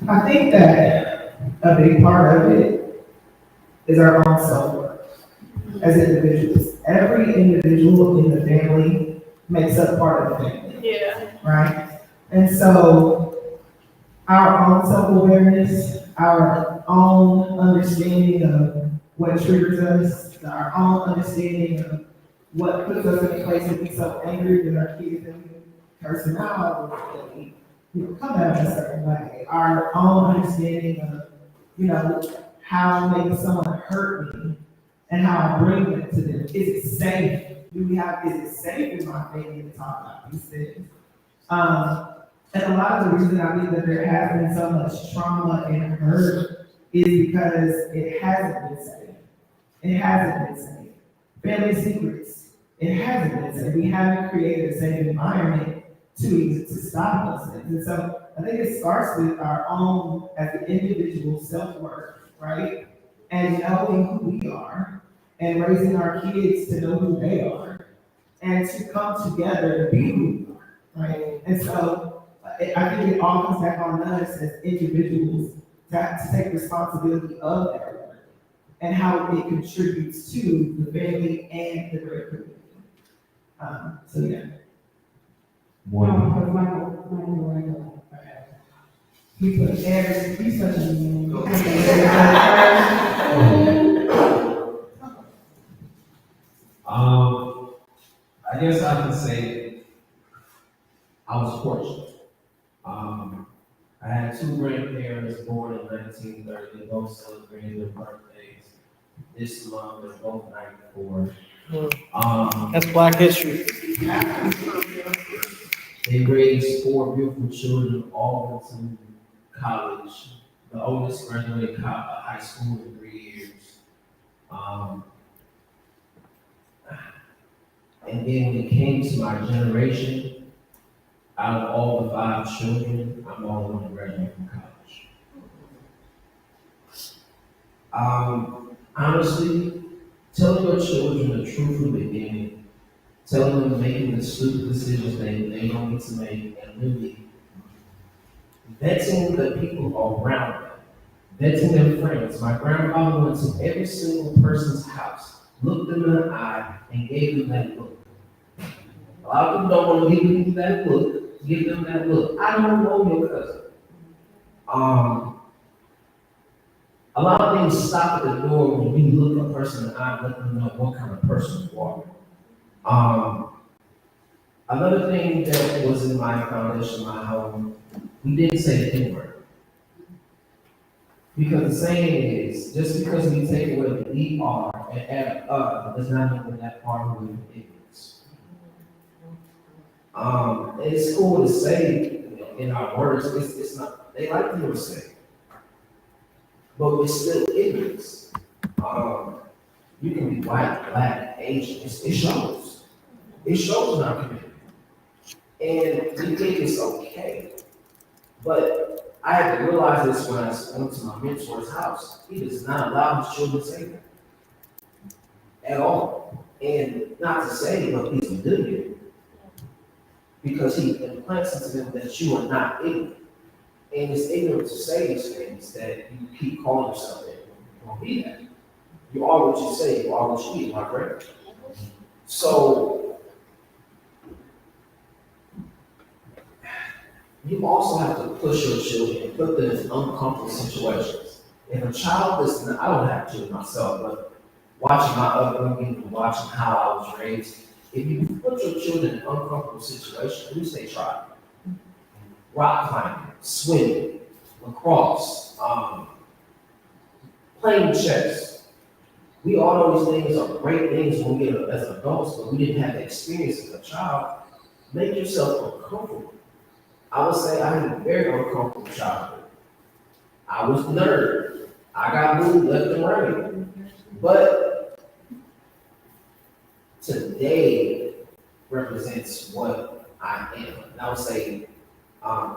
I think that a big part of it is our own self-worth. as individuals. Every individual in the family makes up part of the family. Yeah. Right? And so our own self-awareness, our own understanding of what triggers us, our own understanding of what puts us in a place to be so angry with our kids and we curse them out, or we, come out in a certain way. Our own understanding of, how maybe someone hurt me and how I bring them to them. Is it safe? Is it safe in my family to talk about these things? And a lot of the reason I believe that there has been so much trauma and hurt is because it hasn't been safe. It hasn't been safe. Family secrets, it hasn't been safe. We haven't created a safe environment to stop those things. And so I think it starts with our own, as an individual, self-worth, right? And knowing who we are and raising our kids to know who they are and to come together to be who we are, right? And so I think it all comes back on us as individuals to take responsibility of that work and how it contributes to the family and the greater community. So yeah. One, Because Michael right now. He put he's such a man. I guess I can say I was fortunate. I had two grandparents born in 1930. They both celebrated their birthdays this month. They're both 94. That's Black History. They raised four beautiful children, all went to college. The oldest graduated high school in 3 years. And then when it came to my generation, out of all the 5 children, I'm the only one to graduate from college. Honestly, telling your children the truth from the beginning, telling them making the stupid decisions they don't need to make, and really vetting the people around them, vetting their friends. My grandfather went to every single person's house, looked them in the eye, and gave them that look. A lot of people don't want to give people that look, give them that look. I don't know your cousin. A lot of things stop at the door when you look a person in the eye and let them know what kind of person you are. Another thing that was in my foundation, my home, we didn't say the N-word. Because the saying is, just because we take away the ER and add does not mean we're that far away from ignorance. It's cool to say in our words, it's not, they like to hear us say, but we're still ignorance. You can be white, black, Asian, it shows. It shows in our community. And we think it's okay. But I had to realize this when I went to my mentor's house. He does not allow his children to say that. At all. And not to say, but he's doing it. Because he implants into them that you are not ignorant. And it's ignorant to say these things that you keep calling yourself that. You won't be that. You are what you say, you are what you eat, my friend. So you also have to push your children and put them in uncomfortable situations. If a child is, I don't have children myself, but watching my upbringing and watching how I was raised, if you put your children in uncomfortable situations, at least they try. Rock climbing, swimming, lacrosse, playing chess. We all know these things are great things when we get as adults, but we didn't have the experience as a child. Make yourself uncomfortable. I would say I had a very uncomfortable childhood. I was a nerd. I got bullied left and right. But today represents what I am. And I would say,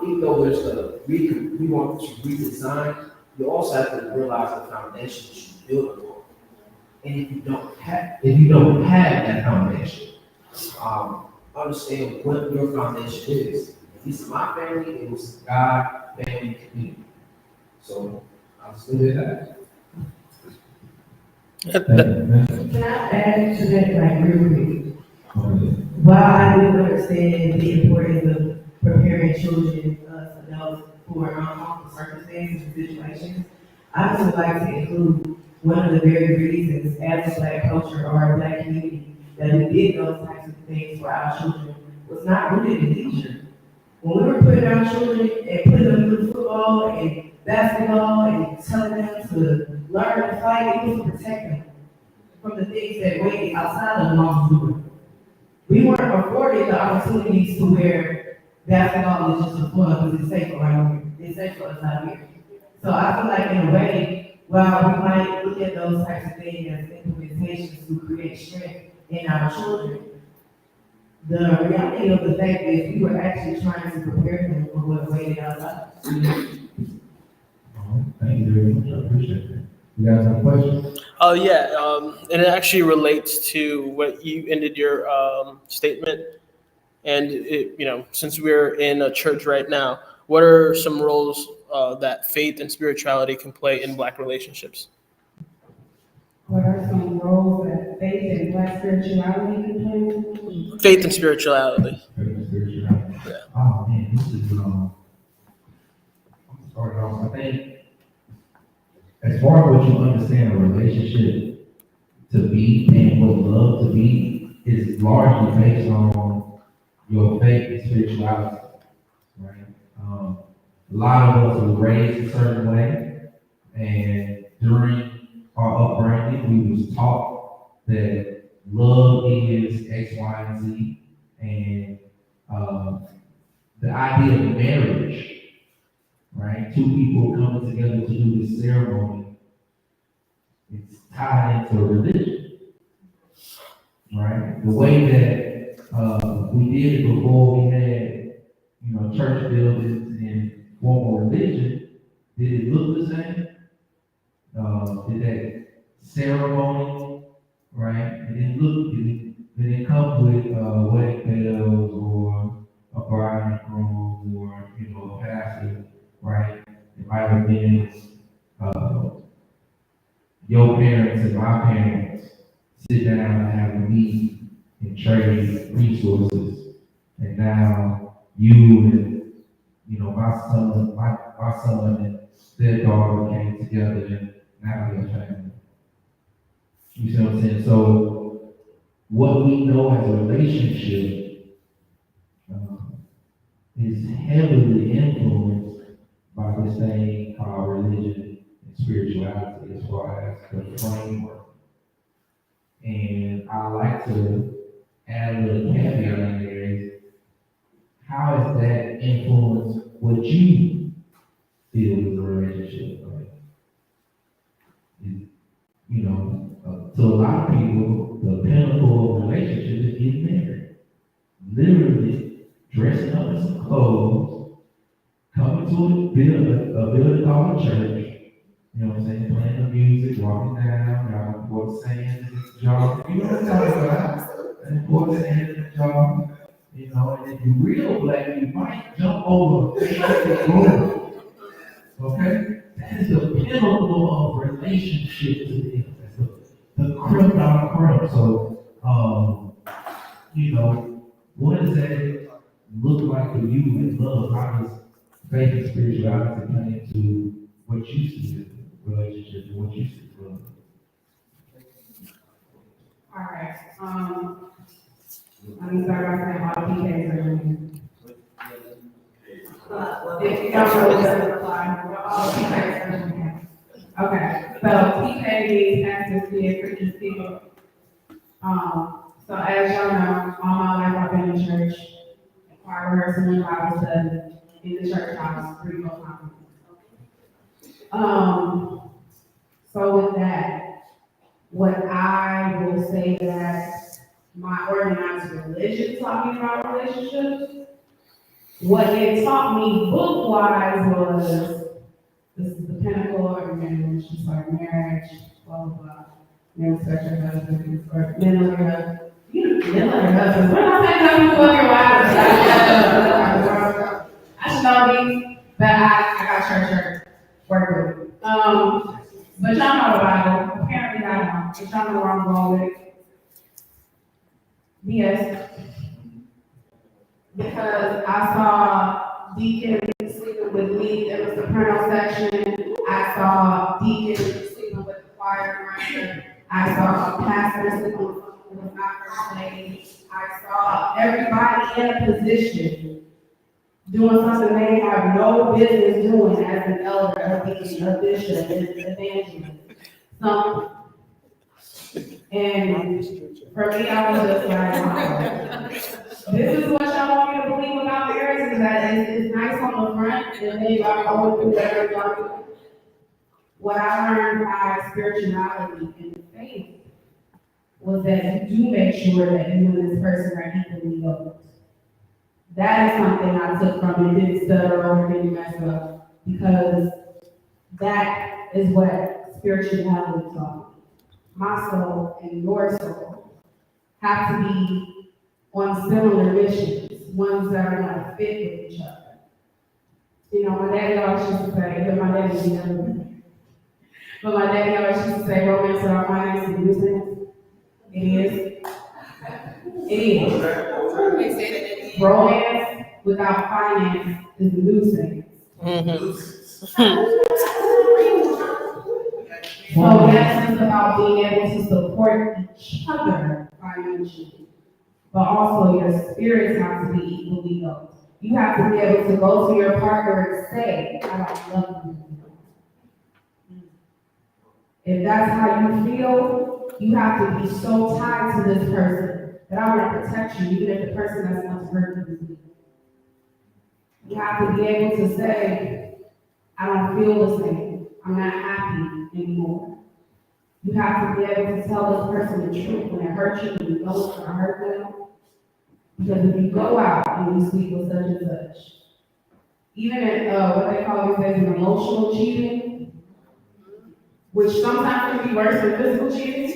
even though there's we want to redesign, you also have to realize the foundation that you build upon. And if you don't have that foundation, understand what your foundation is. At least in my family, it was God, family, community. So I'll just leave it at that. Can I add to that, like, real quick? Okay. While I do understand the importance of preparing children, adults for uncommon circumstances and situations, I also like to include one of the very reasons as a Black culture or a Black community that we did those types of things for our children was not rooted in leisure. When we were putting our children and putting them through football and basketball and telling them to learn to fight, it was to protect them from the things that waited outside of the mom's door. We weren't afforded the opportunities to where basketball is just a fun because it's safe around here. It's safe for us out here. So I feel like in a way, while we might look at those types of things as implementations to create strength in our children, the reality of the fact is we were actually trying to prepare them for what waited outside. Thank you very much, I appreciate that. You guys have questions? Oh, yeah, and it actually relates to what you ended your statement. And, since we're in a church right now, what are some roles that faith and spirituality can play in Black relationships? What are some roles that faith and Black spirituality can play? Faith and spirituality. Yeah. Oh, man, this is, I'm starting off, I think, as far as what you understand a relationship to be and what love to be is largely based on your faith and spirituality, right? A lot of us were raised a certain way, and during our upbringing, we was taught that love is X, Y, and Z, and the idea of marriage, right? Two people coming together to do this ceremony, it's tied into religion, right? The way that we did it before we had, church buildings and formal religion, did it look the same? Did that ceremony, right? It didn't come with wedding bells or a bride and groom or, a pastor, right? It might have been your parents and my parents sit down and have a meeting and trade resources. And now you and, my son and their daughter came together and now they're family. You see what I'm saying? So what we know as a relationship is heavily influenced by this thing called religion and spirituality as far as the framework. And I like to add a little caveat in there is, how has that influenced what you feel is a relationship? Right? To a lot of people, the pinnacle of relationship is getting married. Literally dressing up in some clothes, coming to a building called a church, you know what I'm saying, playing the music, walking down, y'all pour the sand in the jar, you know what I'm talking about? And pour the sand in the jar, and if you're real Black, you might jump over a fancy room. Okay? That is the pinnacle of relationship to them. That's the creme de la creme. So, what does that look like for you in love? How does faith and spirituality play into what you see as a relationship and what you see as love? All right, let me start by saying all PKs are in. If you don't know, it doesn't apply, all PKs are in. Okay, so PK means atmosphere, frequency. So as y'all know, all my life I've been in church, choir rehearsal, and Bible study, in the church house, 3 4 times. So with that, what I will say that my organized religion taught me about relationships, what it taught me book-wise was, this is the pinnacle of marriage, just like marriage, blah, blah, blah. Men search your husband, or men look at husband. Men look at husbands. We're not saying no fucking wives. I should know these, but I got church work with. But y'all know the Bible. Apparently I don't. But y'all know where I'm going with it. Yes. Because I saw Deacon sleeping with me in the soprano section. I saw Deacon sleeping with the choir director. I saw a pastor sleeping with my first lady. I saw everybody in a position doing something they have no business doing as an elder, a deacon, a bishop, an evangelist. And for me, I was just like, wow. This is what y'all want me to believe about marriage, is that it's nice on the front, and then y'all go through whatever y'all do. What I learned by spirituality and faith was that you do make sure that you and this person are equally yoked. That is something I took from it, didn't stutter or didn't mess up, because that is what spirituality taught me. My soul and your soul have to be on similar missions, ones that are gonna fit with each other. You know, my daddy always used to say, but my daddy didn't never be. But my daddy always used to say, romance without finance is nuisance. It is. It is. Romance without finance is nuisance. So yes, it's about being able to support each other financially, but also your spirits have to be equally yoked. You have to be able to go to your partner and say, I don't love you anymore. If that's how you feel, you have to be so tied to this person that I want to protect you, even if the person that's going to hurt you. You have to be able to say, I don't feel the same. I'm not happy anymore. You have to be able to tell this person the truth when it hurts you, when you know it's going to hurt them. Because if you go out and you sleep with such and such, even at what they call these days an emotional cheating, which sometimes can be worse than physical cheating,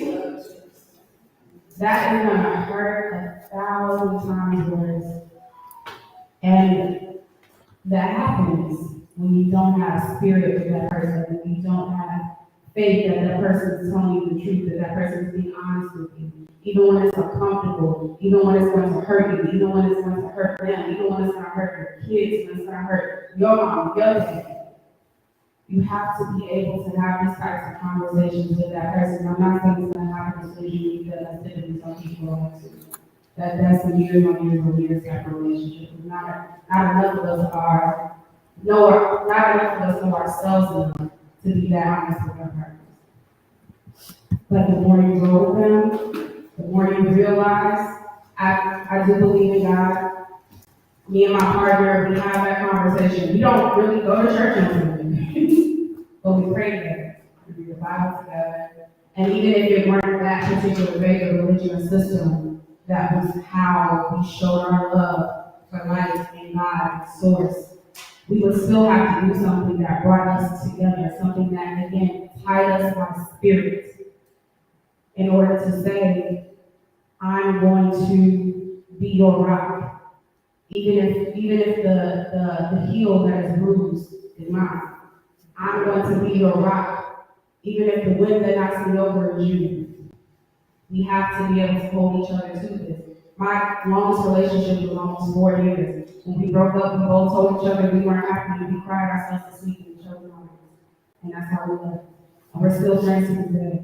that is going to hurt 1,000 times worse. And that happens when you don't have spirit with that person, when you don't have faith that that person is telling you the truth, that that person is being honest with you, even when it's uncomfortable, even when it's going to hurt you, even when it's going to hurt them, even when it's going to hurt your kids, when it's going to hurt your mom, your dad. You have to be able to have these types of conversations with that person. I'm not saying it's going to happen as soon as you because that's typically some people don't do. That's a years on years on years type of relationship. Not enough of us not enough of us know ourselves enough to be that honest with our partners. But the more you grow with them, the more you realize, I do believe in God. Me and my partner, we have that conversation. We don't really go to church anymore, but we pray together. We read the Bible together. And even if it weren't that particular faith or religion or system, that was how we showed our love for life and God, source. We would still have to do something that brought us together, something that, again, tied us by spirit in order to say, I'm going to be your rock. Even if the heel that is bruised is mine, I'm going to be your rock. Even if the wind that knocks me over is you. We have to be able to hold each other to this. My longest relationship was almost 4 years. When we broke up, we both told each other we weren't happy, and we cried ourselves to sleep in each other's arms. And that's how we left. And we're still friends to this day.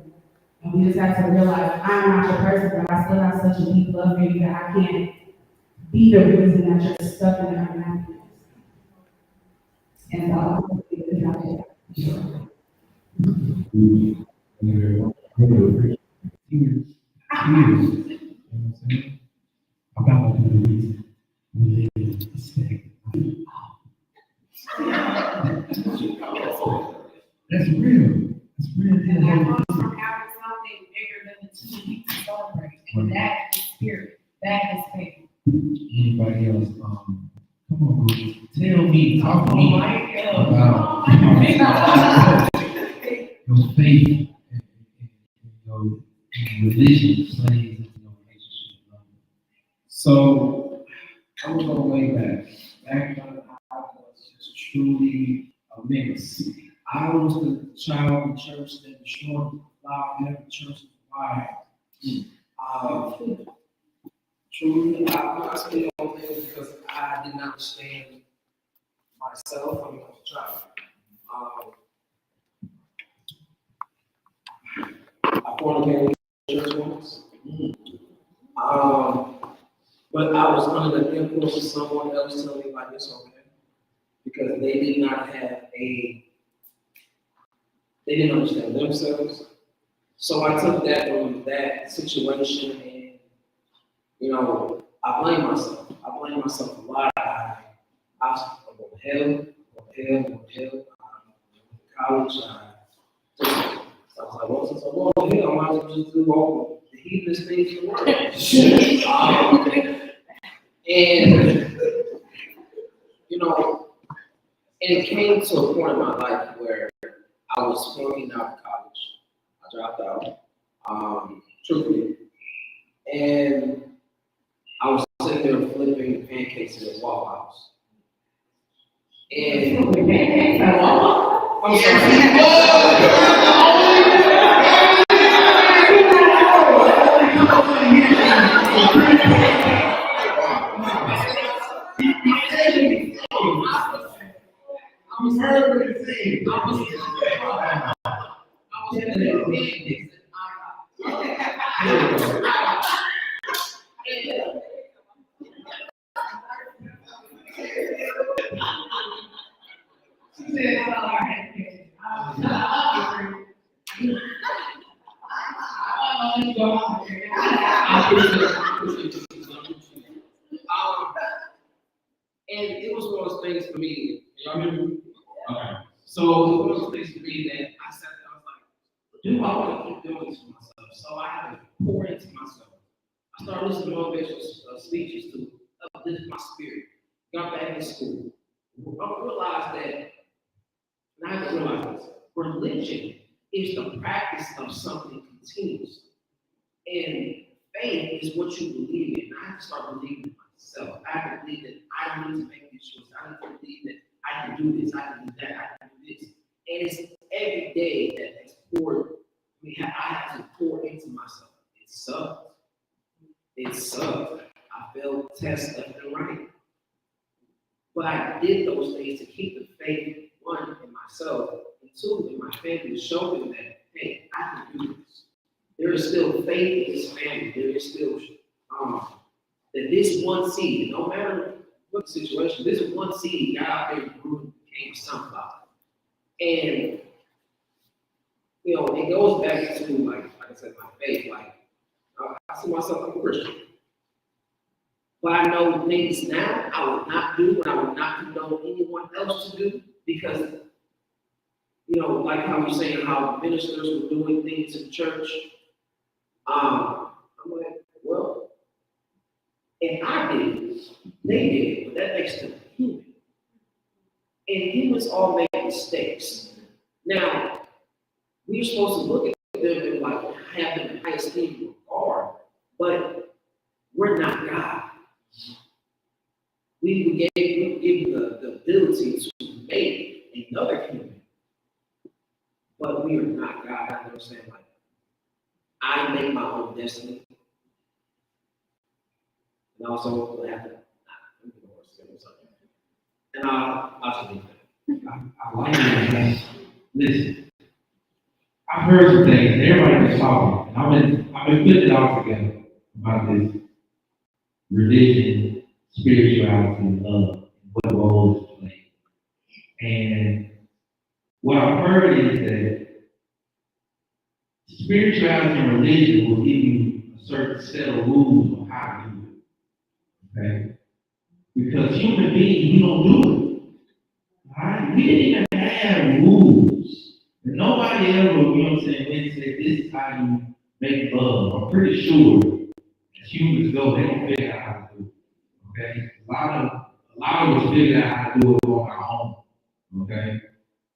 And we just have to realize I'm not your person, but I still have such a deep love for you that I can't be the reason that you're stuck in that unhappiness. And so, about the reason we live in respect. That's real. That's real. and that comes from having something bigger than the two weeks to celebrate. And that is spirit. That is faith. Anybody else? Come on, bro. Tell me, talk to me about your faith and your religion plays into your relationship. So I'm gonna go way back. Back when I was just truly a mess. I was the child in church that destroyed the flower, every church Alright. Truly, I speak on things because I did not understand myself when I was a child. I fornicated church once. But I was under the influence of someone else telling me like it's okay. Because they did not have they didn't understand themselves. So I took that from that situation and, you know, I blame myself. I blame myself a lot. I was going to hell. College, I was like, well, since I'm going to hell, I might as well just do all the heathenish things in the world. And, you know, and it came to a point in my life where I was flunking out of college. I dropped out, truthfully. And I was sitting there flipping pancakes at a Waffle House. And I'm and it was one of those things for me. Y'all remember? Okay. So it was one of those things for me that I sat there, I was like, do I want to keep doing this for myself? So I had to pour into myself. I started listening to motivational speeches to uplift my spirit. Got back in school. I realized that, and I had to realize this, religion is the practice of something continuously. And faith is what you believe in. I have to start believing in myself. I have to believe that I don't need to make these choices. I have to believe that I can do this, I can do that, I can do this. And it's every day that it's poured. I have to pour into myself. It sucked. It sucked. I failed tests left and right. But I did those things to keep the faith, one, in myself, and two, in my family, to show them that, hey, I can do this. There is still faith in this family. There is still that this one seed, no matter what the situation, this one seed got out there and grew and became a sunflower. And, you know, it goes back to, like I said, my faith. Like, I see myself as a Christian. But I know things now I would not do, and I would not condone anyone else to do, because, you know, like how you're saying how ministers were doing things in church. I'm like, well, if I did it, they did it, but that makes them human. And humans all make mistakes. Now, we're supposed to look at them and like have them in high esteem regard, but we're not God. We gave the ability to make another human, but we are not God. I understand, like, I make my own destiny. And also, I have to, and I'll just leave it. I like it. Listen, I've heard some things, everybody was talking, and I've been putting it all together about this religion, spirituality, and love, and what role it's playing. And what I've heard is that spirituality and religion will give you a certain set of rules on how to do it. Okay? Because human beings, we don't do it. All right? We didn't even have rules. And nobody ever, you know what I'm saying, went and said, this is how you make love. I'm pretty sure as humans go, they don't figure out how to do it. Okay? A lot of us figure out how to do it on our own. Okay?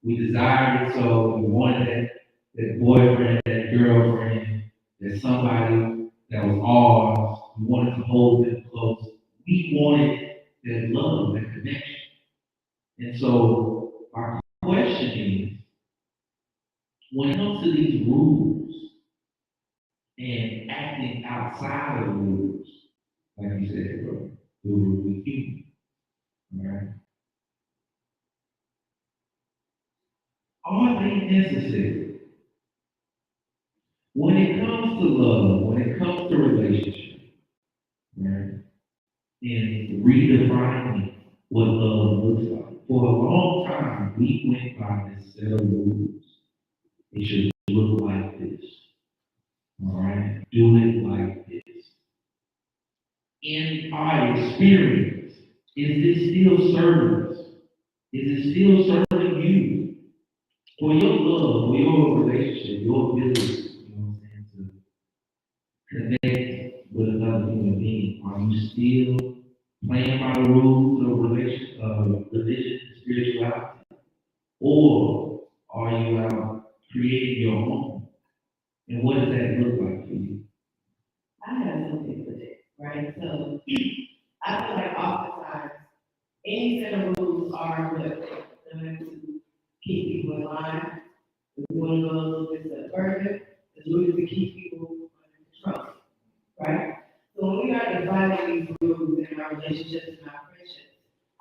We desired it, so we wanted that boyfriend, that girlfriend, that somebody that was ours. We wanted to hold them close. We wanted that love, that connection. And so our question is, when it comes to these rules, acting outside of the rules, like you said, bro, the rules we keep, alright? Are they necessary? When it comes to love, when it comes to relationship, right? And redefining what love looks like. For a long time, we went by this set of rules. It should look like this. All right? Do it like this. In our experience, is this still serving us? Is it still serving you? For your love, for your relationship, your ability, you know what I'm saying, to connect with another human being, are you still playing by the rules of religion, spirituality? Or are you out creating your own? And what does that look like for you? I have something for that, right? So I feel like oftentimes any set of rules are what done to keep people in line. If we want to go a little bit further, it's really to keep people under control, right? So when we are defining these rules in our relationships and our friendships,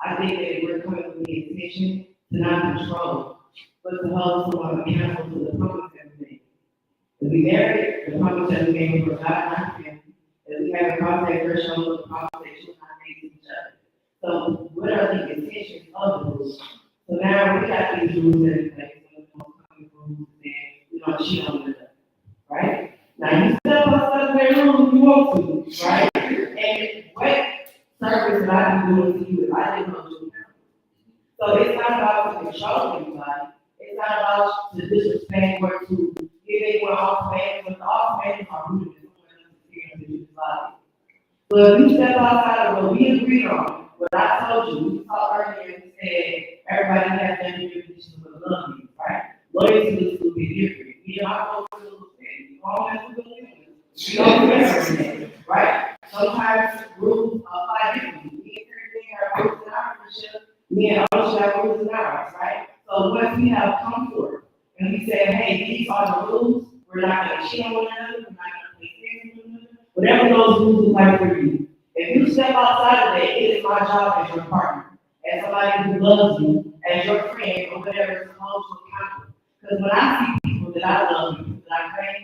I think that we're coming with the intention to not control, but to hold someone accountable to the promise that we make. If we marry, the promise that we made for God and our family, that we have a cross that threshold of the promise that you and I made to each other. So what are the intentions of the rules? So now we got these rules that in place, so we don't come with rules and we don't cheat on each other, right? Now you step outside of that rule if you want to, right? And what service would I be doing to you if I didn't hold you accountable? So it's not about to control anybody. It's not about to disrespect or to give anyone off command, but all commands are rooted in someone else's experience in his life. But if you step outside of what we agreed on, what I told you, we talked earlier and said everybody has their definition of love, right? Loyalty is a little bit different. You know, I go through a little bit. You all have to believe in it. We don't do everything, right? Sometimes rules apply differently. We have rules in our friendship. Me and others have rules in ours, right? So once we have come forth and we say, hey, these are the rules, we're not going to cheat on one another, we're not going to play games with one another, whatever those rules look like for you. If you step outside of that, it is my job as your partner, as somebody who loves you, as your friend, or whatever, to hold you accountable. Because when I see people that I love, people that I pray,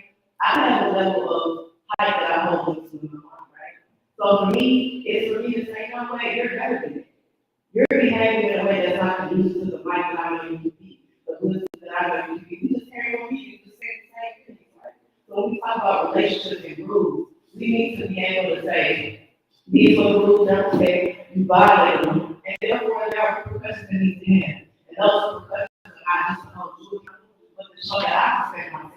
I have a level of height that I hold them to in my mind, right? So for me, it's for me to say, no way, you're better than me. You're behaving in a way that's not conducive to the life that I know you to be, the wisdom that I know you to be. We just carry on being the same thing, right? So when we talk about relationships and rules, we need to be able to say, these are the rules that we say, you violate them, and therefore there are repercussions that need to end. And those repercussions are not just to hold you accountable, but to show that I respect myself.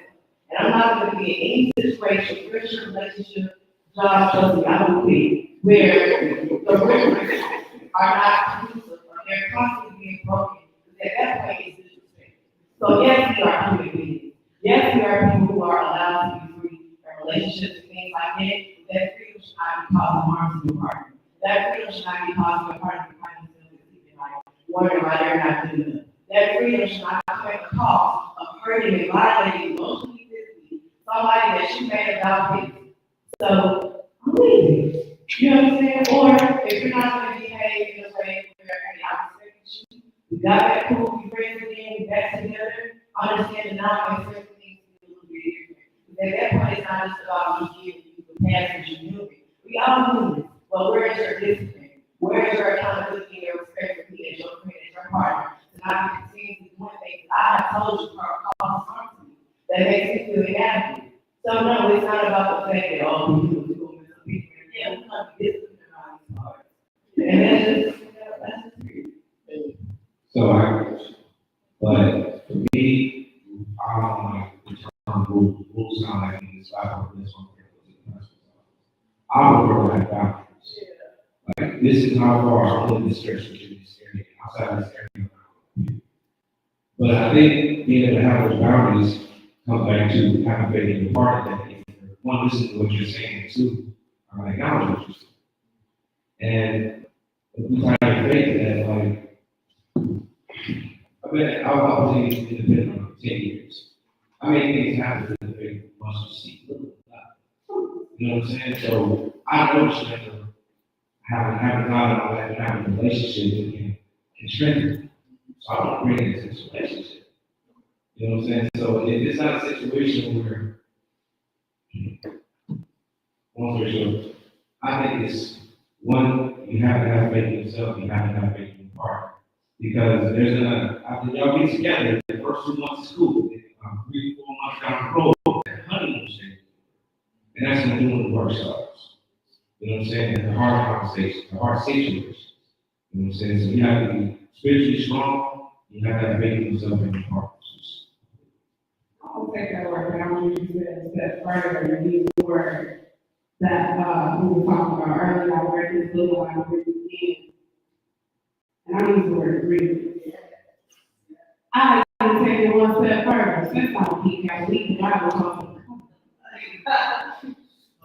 And I'm not going to be in any situation, friendship, relationship, job, trust, I don't think, where the rules are not conducive, or they're constantly being broken, because at that point it's disrespect. So yes, we are human beings. Yes, we are people who are allowed to be free in relationships and things like that. But that freedom should not be causing harm to your partner. That freedom should not be causing your partner to find themselves sleeping like wondering why they're not doing it. That freedom should not come at the cost of hurting and violating emotionally, physically, somebody that you made about it. So I'm leaving. You know what I'm saying? Or if you're not going to behave in a way where, hey, I respect you, we got that cool, we friends again, we back together, understand that now my friends things a little bit different. Because at that point, it's not just about me giving you the past that you knew me. We all knew this, but where is your discipline? Where is your accountability and your respect for me as your friend, as your partner, to not be continuously doing things that I have told you for cause harm to me, that makes me feel inadequate. So no, it's not about the fact that all we do is go with some people. Yeah, we want to be disciplined around these parts. And that's just weird. So but for me, I don't like the term rules. Rules sound like it's like this one. I prefer like boundaries. Like this is how far I'm in this stretch in this area, outside this area. But I think being able to have those boundaries comes back to activating the part that if one listen to what you're saying too, or acknowledge what you're saying. And if we try to fake that, like, I was independent for 10 years. I mean, things happen in the faith once you see. You You know what I'm saying? So I know strength having God in my life and having a relationship with him can strengthen. So I want to bring it into this relationship. You know what I'm saying? So if it's not a situation where, long story short, I think it's one, you have to have faith in yourself, you have to have faith in your partner. Because there's after y'all get together, the first 2 months of school, 3, 4 months down the road, that honeymoon stage. And that's when doing the work starts. You know what I'm saying? And the hard conversations, the hard situations. You know what I'm saying? So you have to be spiritually strong, you have to have faith in yourself and your partners. I'll take that word, but I'm going to use it a step further and use the word that we were talking about earlier. I read this book and I read it again. And I use the word agreement. I can take it one step further. Since I'm peak, I believe the Bible calls it.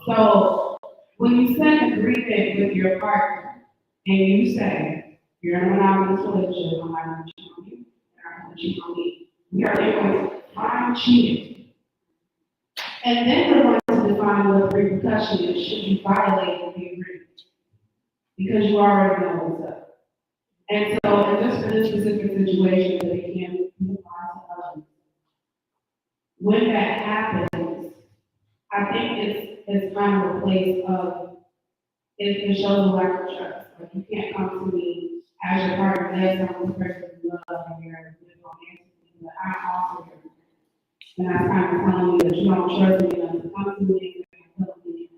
So when you set an agreement with your partner and you say, you're in a monogamous relationship, I'm not going to cheat on you, I'm not going to cheat on me. We are going to find cheating. And then we're going to define what the repercussion is should you violate the agreement. Because you already know what's up. And so, and just for this specific situation, that it can apply to others. When that happens, I think it's kind of a place of, it shows a lack of trust. Like, you can't come to me as your partner, yes, I'm this person you love, and you're romantic, but I'm also your partner. And I'm kind of telling you that you don't trust me enough to come to me and tell me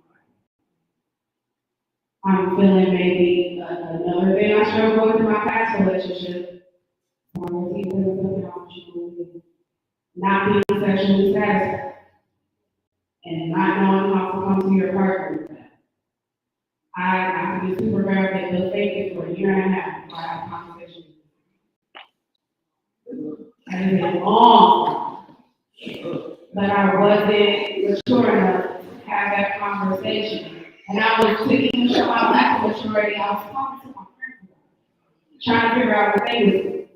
I'm feeling maybe another thing I struggle with in my past relationship. Not being sexually satisfied and not knowing how to come to your partner with that. I can be super graphic, but fake it for a year and a half before I have a conversation. And it's been long, but I wasn't mature enough to have that conversation. And I was thinking to show my lack of maturity. I was talking to my friends, trying to figure out what they was doing.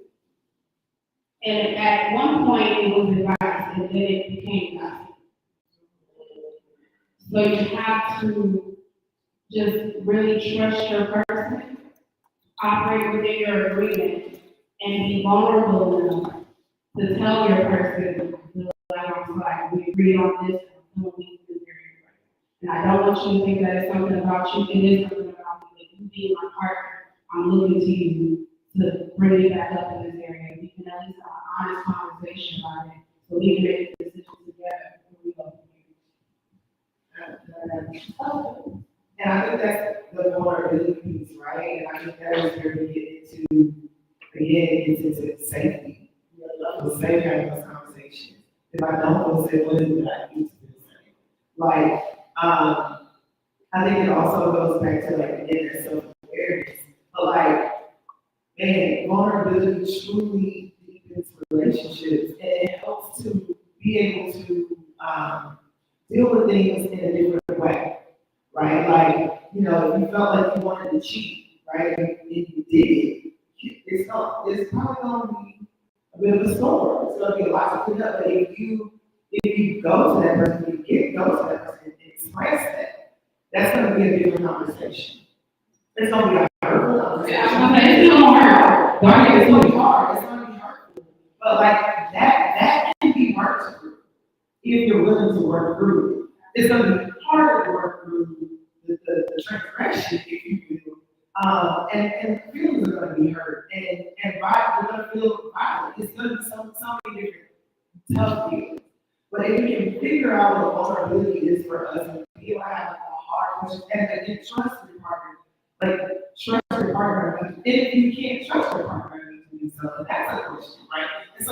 And at one point, it was advice, and then it became gossip. So you have to just really trust your person, operate within your agreement, and be vulnerable enough to tell your person, like, we agreed on this, and we can do it. And I don't want you to think that it's something about you, it is something about me. If you be my partner, I'm looking to you to bring it back up in this area. We can at least have an honest conversation about it, so we can make a decision together before we go. And I think that's the vulnerability piece, right? And I think that is where we get into, again, it gets into safety. The same having this conversation. If I don't want to say, what is it that I need to do? Like, I think it also goes back to like the inner self-awareness. But like, man, vulnerability truly deepens relationships, and it helps to be able to deal with things in a different way, right? Like, you know, if you felt like you wanted to cheat, right, and you did, it's probably going to be a bit of a storm. It's going to be a lot to clean up. But if you go to that person, go to that person and express that, that's going to be a different conversation. It's going to be a hurtful conversation. It's going to hurt. It's going to be hard. It's going to be hurtful. But like that can be worked through if you're willing to work through it. It's going to be hard to work through the transgression, if you will. And feelings are going to be hurt, and we're going to feel violent. It's going to be so many different tough feelings. But if we can figure out what vulnerability is for us, and feel I have a hard question, and then trust your partner, like trust your partner. And if you can't trust your partner, you can do something. That's a question, right? And so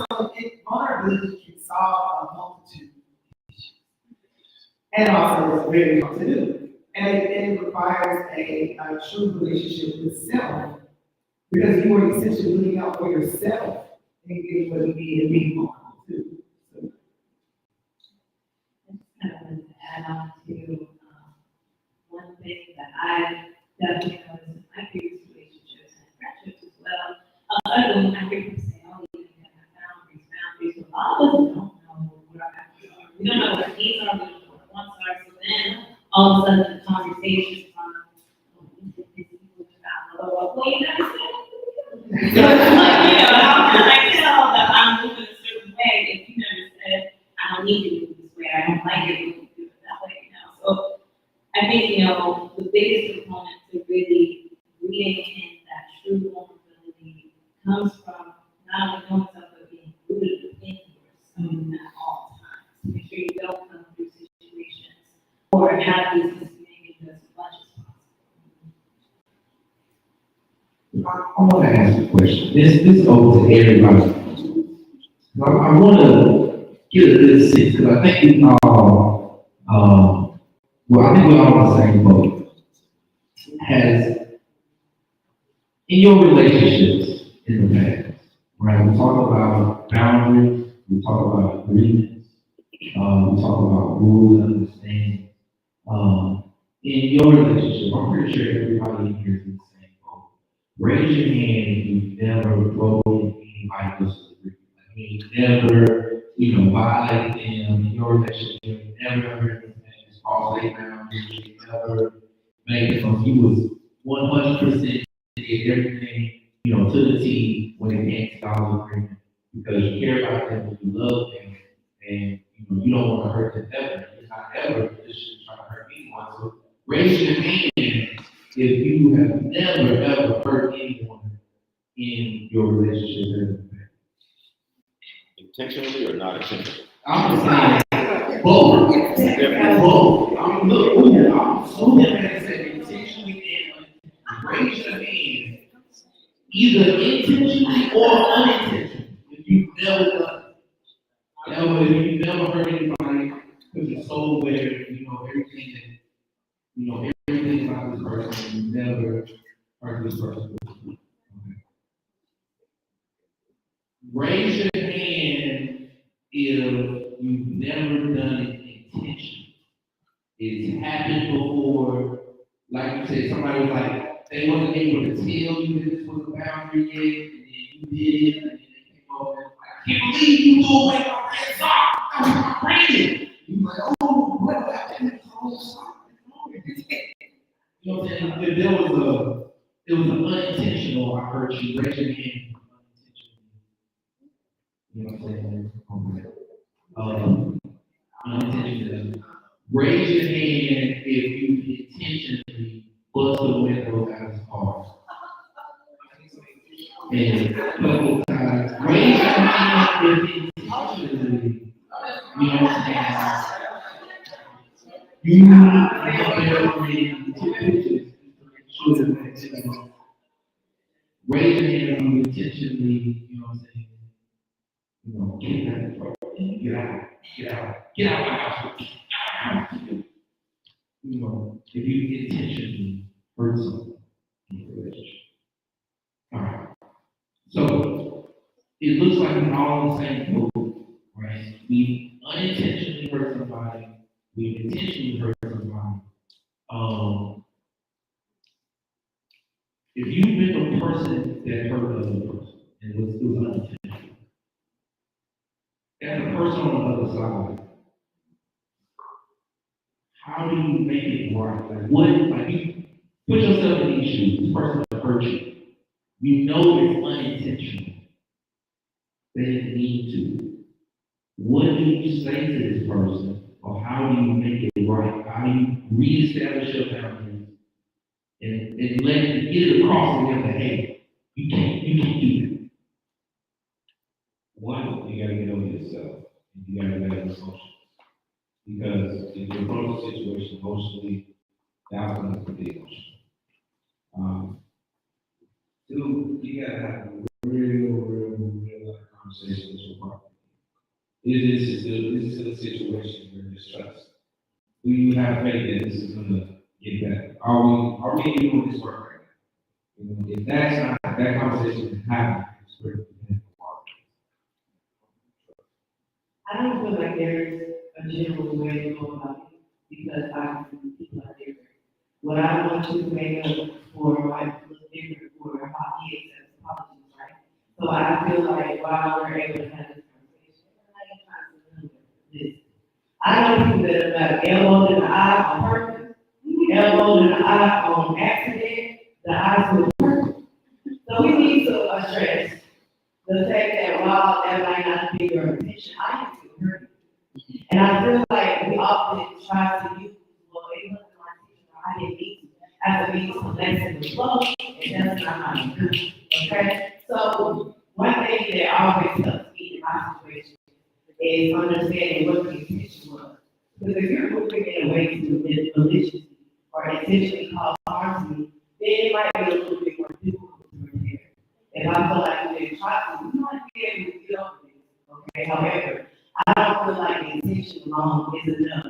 vulnerability can solve a multitude of issues, and also it's very hard to do. And it requires a true relationship with self, because you are essentially looking out for yourself and getting what you need and being vulnerable too. So. Kind of to add on to one thing that I definitely noticed in my previous relationships and friendships as well. Other than I hear people say, oh, you can have boundaries, but all of us don't know what our boundaries are. We don't know what our needs are, we don't know what our wants are. So then all of a sudden the conversations well, you never said. So it's like, how can I tell that I'm moving a certain way if you never said, I don't need to move this way, I don't like it, we can do it that way. So I think, the biggest component to really reading in that true vulnerability comes from not only knowing stuff, but being rooted within yourself at all times. Make sure you don't come through situations or have these miscommunications as much as possible. I want to ask a question. This goes to everybody. I want to get a good sense because I think we all, I think we're all on the same boat. In your relationships in the past, right? We talk about boundaries, we talk about agreements, we talk about rules and understanding. In your relationship, I'm pretty sure everybody in here is in the same boat. Raise your hand if you've never broken anybody else's agreement. Like you never, violated them in your relationship. You never heard anything as cross their boundaries. You never made it from you was 100% did everything, to the T when it came to y'all's agreement because you care about them, you love them, and you don't want to hurt them ever. You're not ever in a position to try to hurt anyone. So raise your hand if you have never ever hurt anyone in your relationship. Intentionally or not intentionally? I'm just saying both. Both. I'm so mad at that intentionally and raise your hand. Either intentionally or unintentionally. If you've never done it. If you've never hurt anybody because you're so aware, everything that, everything about this person, you never hurt this person. Okay. Raise your hand if you've never done it intentionally. It's happened before, like you said, somebody was like, they wasn't able to tell you that this was a boundary yet, and then you did it, and then they came over and I can't believe you blew away my red sock. I was raining. You were like, oh, what happened? You know what I'm saying? It was an unintentional, I heard you raise your hand unintentionally. You know what I'm saying? Unintentionally. Raise your hand if you intentionally bust the window out of his car. And a couple times. Raise your hand if intentionally, you know what I'm saying? You need two pictures to make sure that raise your hand if you intentionally, you know what I'm saying? Get out of the car. Get out of my house. If you intentionally hurt someone in a relationship. All right. So it looks like we're all in the same boat, right? We unintentionally hurt somebody. We intentionally hurt somebody. If you've been the person that hurt another person, and it was unintentional, as a person on the other side, how do you make it right? You put yourself in these shoes, this person that hurt you. You know it's unintentional. They didn't mean to. What do you say to this person? Or how do you make it right? How do you reestablish your boundaries and get it across to them that, hey, you can't do that. One, you gotta get over yourself. You gotta manage emotions. Because if you approach the situation emotionally, the outcome is gonna be emotional. Two, you gotta have a real conversation with your partner. Is this still a situation where there's trust? Do you have faith that this is gonna get better? Are we doing this work right now? If that's not, that conversation is happening, it's critical. I don't feel like there's a general way to go about it because people are different. What I want you to make up for might look different for how he accepts apologies, right? So I feel like while we're able to have this conversation, I don't think that about elbow in the eye on purpose, elbow in the eye on accident, the eyes will hurt. So we need to address the fact that while that might not be your intention, I am still hurting. And I feel like we often try to use, well, it wasn't my intention, or I didn't need to, as a means to lessen the flow, and that's not how you do it, okay? So, one thing that always helps me in my situation is understanding what the intention was. Because if you're moving in a way to maliciously or intentionally cause harm to me, then it might be a little bit more difficult to repair. If I feel like you didn't try to, you might be able to get over this, okay? However, I don't feel like the intention alone is enough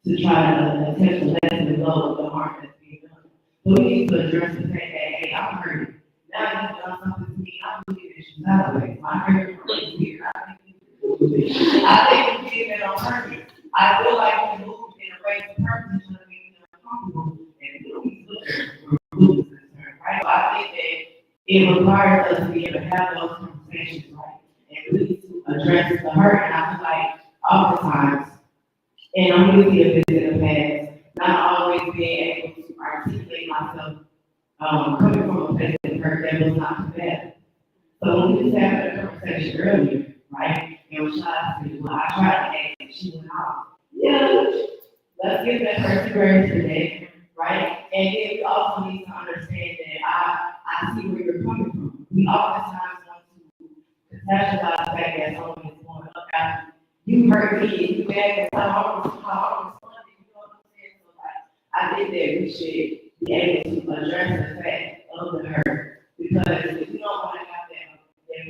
to try to attempt to lessen the blow of the harm that's being done. So we need to address the fact that, hey, I'm hurting. Now you've done something to me, I'm looking at you sideways. My hurt is here. I think you did that on purpose. I feel like you moved in a way to purpose to make me uncomfortable and right? So I think that it requires us to be able to have those conversations, right? And really to address the hurt. And I feel like oftentimes, and I'm guilty of this in the past, not always being able to articulate myself, coming from a place of hurt that was not too bad. So when we just had a conversation earlier, right? And when Shai said, well, I tried to ask and she went off. Yeah, let's give that person grace today, right? And then we also need to understand that I see where you're coming from. We oftentimes want to catastrophize the fact that someone is going up after you hurt me and you mad at how I responded, you know what I'm saying? So like, I think that we should be able to address the fact of the hurt, because if we don't want to have that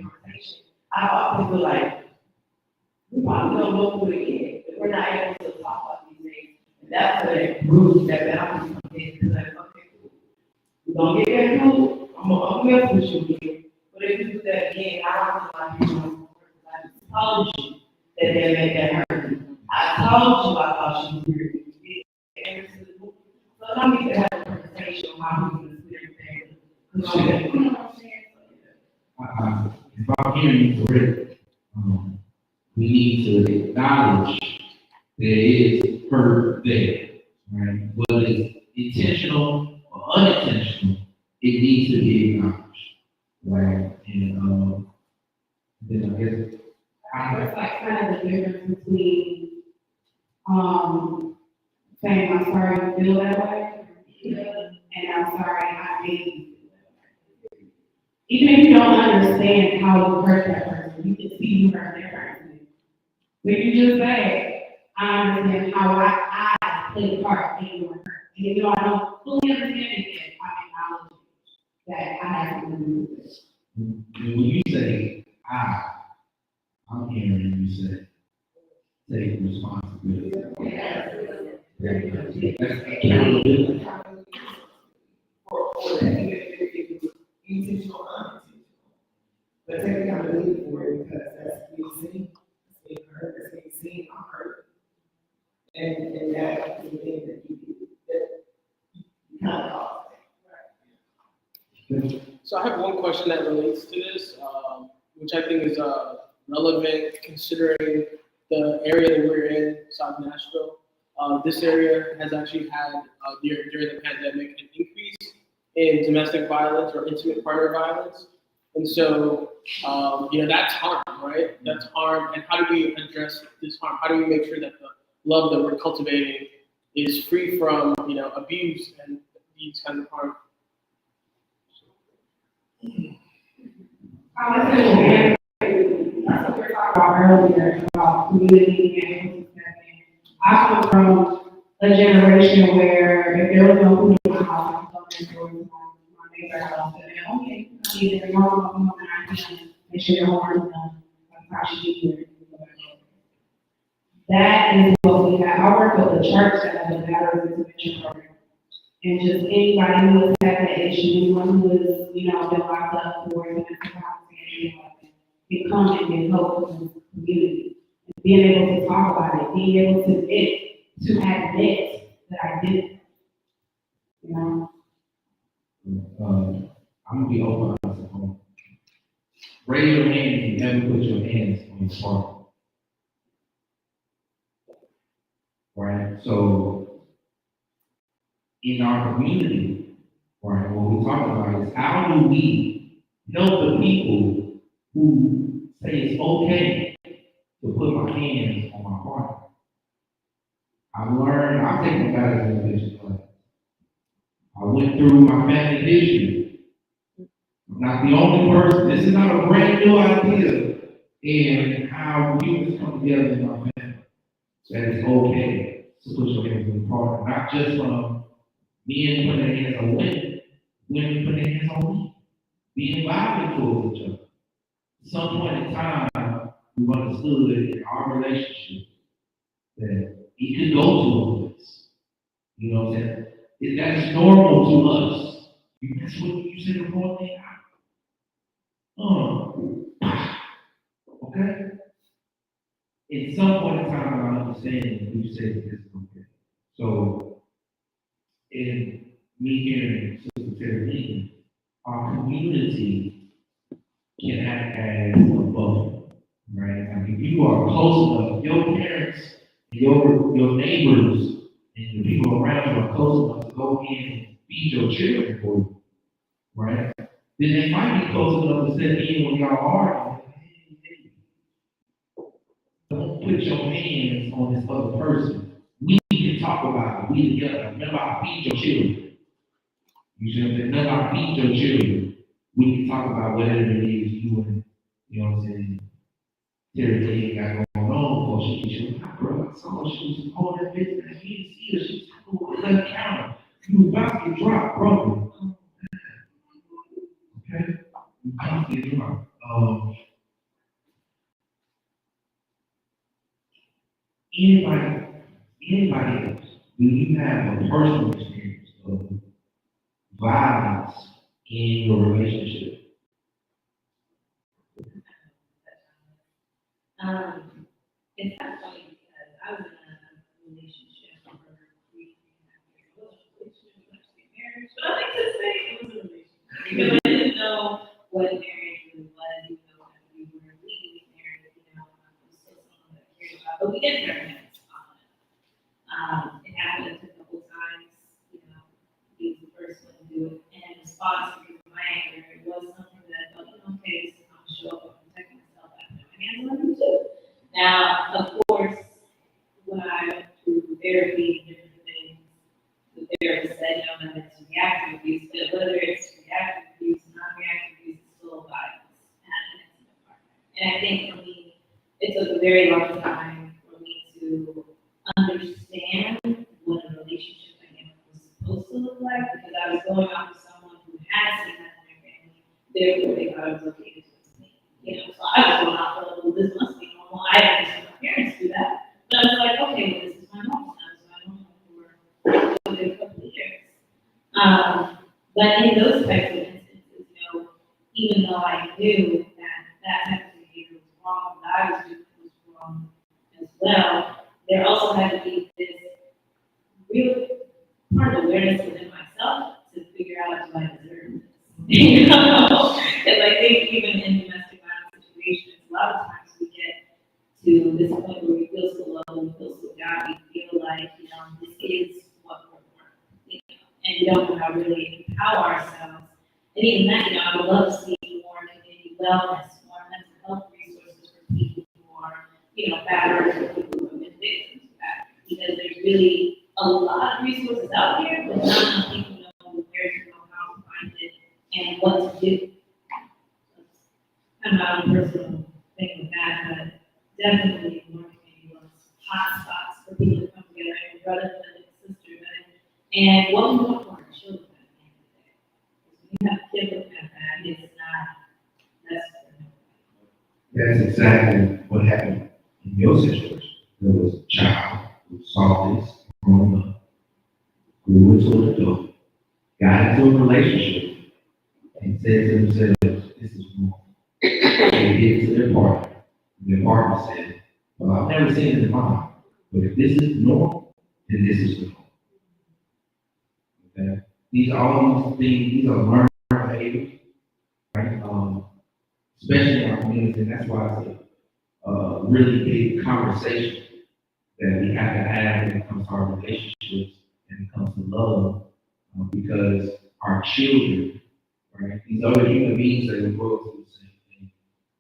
conversation, I often feel like we probably don't go through it again if we're not able to talk about these things. And that's where rules that boundaries come in, because like, okay, cool. We're gonna get that cool. I'm gonna mess with you again. But if you do that again, I don't feel like you're going to I just told you that they made that hurt you. I told you I thought she was weird. So I need to have a conversation on how we can consider things. You know what I'm saying? If I'm hearing you correctly, we need to acknowledge there is hurt there, right? Whether it's intentional or unintentional, it needs to be acknowledged, right? And then I guess It's like kind of the difference between, saying I'm sorry you feel that way, and I'm sorry I made you feel that way. Even if you don't understand how you hurt that person, you can see you hurt that person. When you just say, I understand how I played a part in your hurt. And even though I don't fully understand it yet, I acknowledge that I have to do this. and when you say I'm hearing you say take responsibility. That's accountability. For that, even if it was intentional or unintentional. But take accountability for it, because that's being seen, that's being heard, that's being seen, I'm hurt. And that is the thing that you kind of off. So I have one question that relates to this, which I think is relevant considering the area that we're in, South Nashville. This area has actually had, during the pandemic, an increase in domestic violence or intimate partner violence. And so, that's harm, right? That's harm. And how do we address this harm? How do we make sure that the love that we're cultivating is free from, abuse and these kinds of harm? That's what we were talking about earlier, about community and I come from a generation where if there was no food in my house, I was going to my neighbor's house, and okay, I need to go home, and I can make sure your homework is done. That's how she did it. That is what we have. I work with the church that has a battery intervention program. And just anybody who has had that issue, anyone who is, been locked up for domestic violence, anything like that, can come and get help in the community. And being able to talk about it, being able to admit that I did it. I'm gonna be open on this one. Raise your hand if you never put your hands on your heart. Right, so in our community, right? What we talk about is how do we help the people who say it's okay to put my hands on my partner. I've taken a guidance education class. I went through my family history. I'm not the only person. This is not a brand new idea in how humans come together in our family. That it's okay to put your hands on your partner, not just from men putting their hands on women, women putting their hands on me, being violent towards each other. At some point in time, we understood in our relationship that it could go to a place. You know what I'm saying? That's normal to us. That's what you said the wrong thing out. Okay? At some point in time, I understand you said this is okay. So, in me hearing Sister Terry Lincoln, our community can act as a buffer, right? I mean, you are close enough, your parents, your neighbors, and the people around you are close enough to go in and feed your children for you, right? Then they might be close enough to step in when y'all are. Hey, don't put your hands on this other person. We can talk about it. We together. Remember, I feed your children. You see what I'm saying? Remember, I feed your children. We can talk about whatever it is you and, you know what I'm saying, Terry Lee got going on. Before she was like, bro, I saw she was on that business. You didn't see her. She was on the left counter. You was about to get dropped, bro. Okay? You about to get dropped. Anybody else, do you have a personal experience of violence in your relationship? It's not funny because I was in a relationship for 3.5 years. It wasn't a relationship, it was actually a marriage. But I like to say it was a relationship because I didn't know what marriage really was, even though we were legally married, it was still someone that I cared about. But we didn't have marriage. It happened a couple times, he was the first one to do it. And in response to my anger, it was something that I felt, okay, so I'm going to show up and protect myself. I put my hands on him too. Now, of course, when I went through therapy and different things, the therapist said, that it's reactive abuse, but whether it's reactive abuse, non-reactive abuse, it's still violence. And I think for me, it took a very long time for me to understand what a relationship dynamic was supposed to look like, because I was going off with someone who had seen that in their family, therefore they thought it was okay to do it to me. So I was going off of, well, this must be normal. I haven't seen my parents do that. But I was like, okay, well, this is my normal. That was my normal for a couple of years. But in those types of instances, even though I knew that type of behavior was wrong, what I was doing was wrong as well, there also had to be this real part of awareness within myself to figure out, do I deserve this? Because I think even in domestic violence situations, a lot of times we get to this point where we feel so low, we feel so down, we feel like, this is what we're worth, and we don't know how to really empower ourselves. And even that, I would love to see more community wellness, more mental health resources for people who are, battered, or people who have been victims of that. Because there's really a lot of resources out there, but not enough people know where to go, how to find it, and what to do. I'm not a personal thing with that, but definitely more community wellness, hot spots for people to come together, and brothers and sisters, and what we want for our children at the end of the day. When you have kids looking at that, it's not necessary. That's exactly what happened in your situation. There was a child who saw this growing up, grew into an adult, got into a relationship, and said to themselves, this is wrong. They get to their partner. Their partner said, well, I've never seen it in mine, but if this is normal, then this is normal. Okay? These are all these things, these are learned behaviors, right? Especially in our community, and that's why it's a really big conversation that we have to have when it comes to our relationships and it comes to love because our children, right, these other human beings that will grow through the same thing,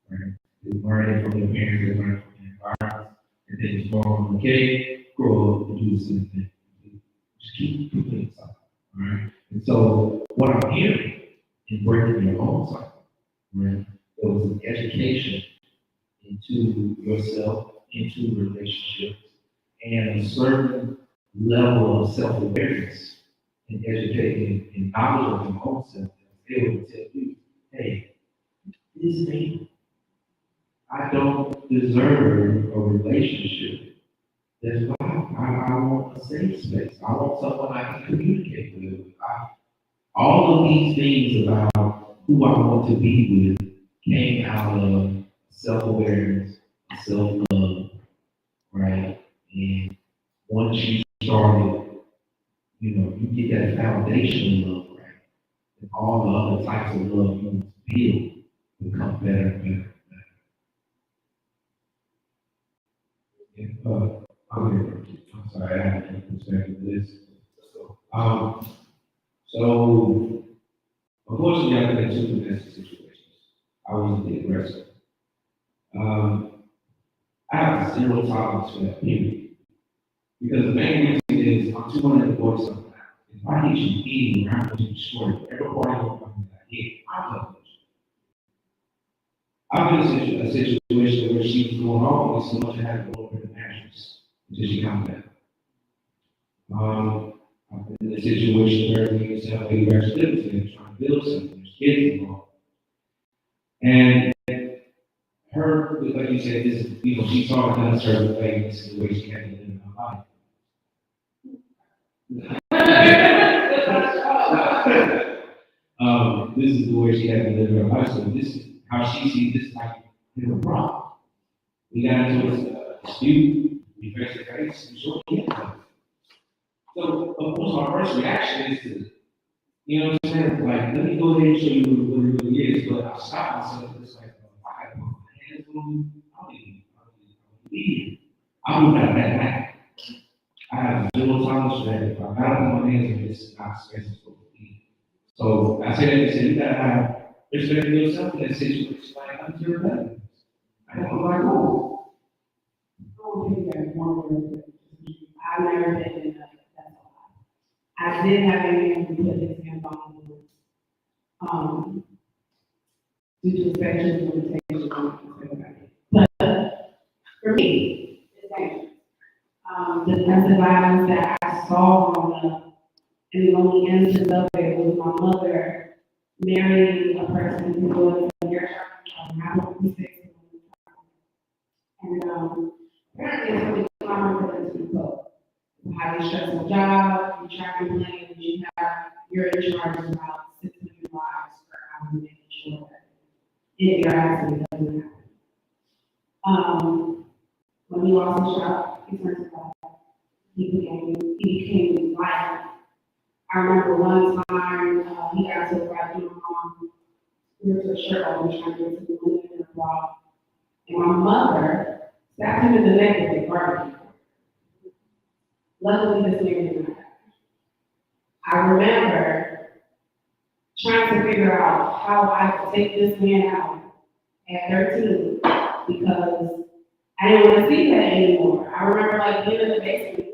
right? They learn it from their parents, they learn it from their environment, and then it's normal, okay, grow up and do the same thing. Just keep doing something, all right? And so what I'm hearing in breaking your own cycle, right, there was an education into yourself, into relationships, and a certain level of self-awareness in educating and knowledge of your own self that's able to tell you, hey, this is me. I don't deserve a relationship that's loud. I want a safe space. I want someone I can communicate with. All of these things about who I want to be with came out of self-awareness, self-love, right? And once you started, you get that foundation of love, right? And all the other types of love you build become better and better and better. I'm sorry, I have a perspective of this. So unfortunately, I've been in two domestic situations. I was the aggressor. I have zero tolerance for that, period. Because the main reason is I'm 240 something pounds. If I hit you eating, I'm going to destroy you. Everybody will come that hit. I'm going to I've been in a situation where she was going off with so much I had to go over the mattress until she comes back. I've been in a situation where we used to have a residence and trying to build something, there's kids involved. And her, like you said, this, she taught us a certain way, this is the way she had to live in her life. This is the way she had to live her life, so this is how she sees this like a problem. We got into a dispute, we face to face, we sure can't. So, of course, my first reaction is to, what I'm saying, like, let me go ahead and show you what it really is, but I stop myself, it's like, I put my hands on you, I'll leave. I move out of that back. I have zero tolerance for that. If I gotta put my hands on this, it's not space for me. So I said, you gotta have respect for yourself in that situation, like, I'm your better. I don't know, like, oh. I don't think there's one word. I've never been in that. I did have a man who put his hands on me, due to sexual limitations. But for me, it's dangerous. The domestic violence that I saw growing up, and the only instance of it was my mother marrying a person who was a year younger, and apparently it's really common for them to be both. You have a stressful job, you track and plan, you're in charge of about 600 lives per hour, making sure that if your accident doesn't happen. When he lost his job, he turned to God. He became violent. I remember one time he got to the right mom. We were to a shirt off and trying to get to the women in the block. And my mother stabbed him in the neck with a barbecue. Luckily, this man did not die. I remember trying to figure out how I could take this man out at 13 because I didn't want to see that anymore. I remember being in the basement,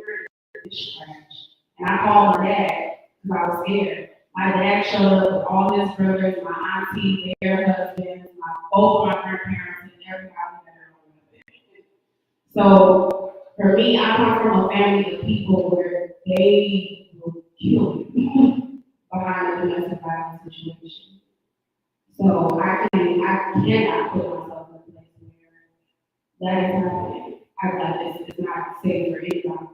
dish trash, and I called my dad because I was scared. My dad showed up with all his brothers, my auntie, their husbands, both my grandparents, and everybody that I remember. So for me, I come from a family of people where they will kill you behind a domestic violence situation. So I cannot put myself in a place where that is happening. It's not safe for anybody.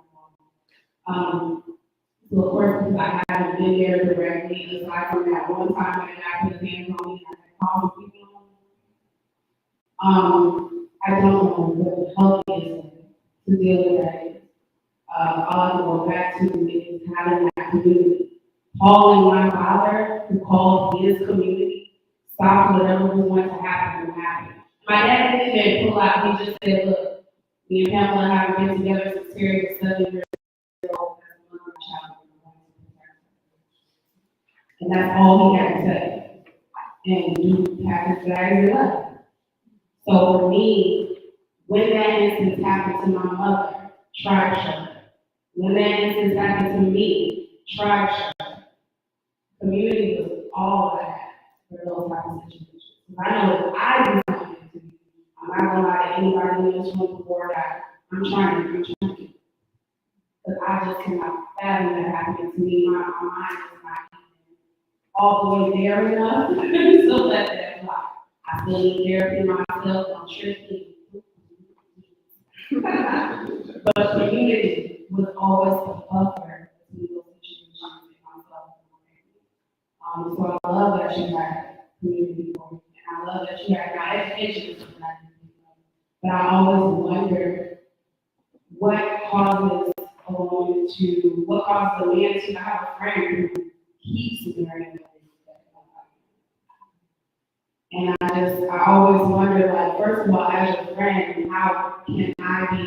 So of course, because I haven't been there directly, aside from that one time that I put his hands on me and I called people I don't know what the healthiest way to deal with that is. All I can go back to is having that community. Calling my father, who called his community, stop whatever was going to happen from happening. My dad didn't even pull out, he just said, look, me and Pamela haven't been together since Terry was 7 years old. And that's all he had to say. And you have to drag it up. So for me, when that instance happened to my mother, tribe shut. When that instance happened to me, tribe shut. Community was all I had for those type of situations. I know if I do something to you, I'm not gonna lie to anybody in this room before that. I'm trying. Because I just cannot fathom that happening to me. My mind is not all the way there enough so that fly. I still need therapy myself, I'm tripping. But community was always a buffer to those situations in myself. So I love that you had community for me, and I love that you had my education. But I always wonder what causes what causes a man to have a friend who keeps marrying them. And I always wonder, like, first of all, as your friend, how can I be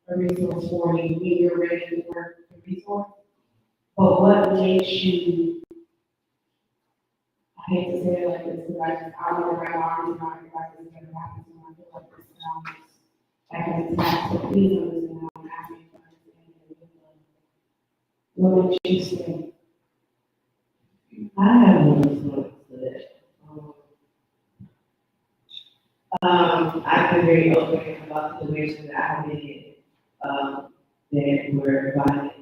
a resource for you when you're ready to work a resource? But what makes you, I hate to say it like this, because I want to wrap my arms around it like this never happened to me. I feel like this sounds like an attack, so please understand I'm asking for understanding. What makes you stay? I have no response to that. I've been very open about situations that I've been in, that were violent,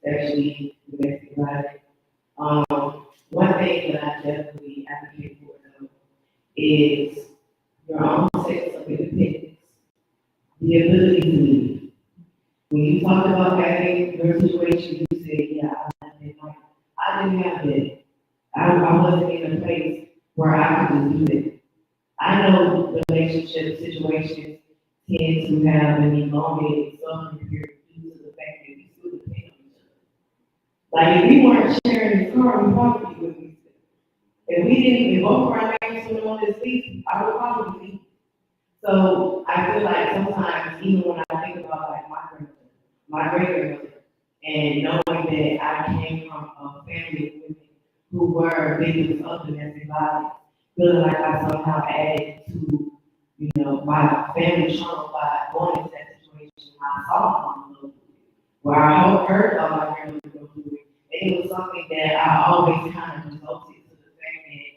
especially domestic violence. One thing that I definitely advocate for though is your own sense of independence, the ability to leave. When you talked about having your situation, you said, yeah, I didn't have that. I wasn't in a place where I could just do it. I know relationship situations tend to have an elongated suffering period due to the fact that we still depend on each other. Like if we weren't sharing the car, we probably wouldn't be still. If we didn't, if both of our names were on this seat, I would probably be. So I feel like sometimes, even when I think about like my great grandmother, and knowing that I came from a family of women who were victims of domestic violence, feeling like I somehow added to, my family trauma by going into that situation. I saw my mom go through it, where I heard about my grandmother go through it. And it was something that I always kind of resulted to the fact that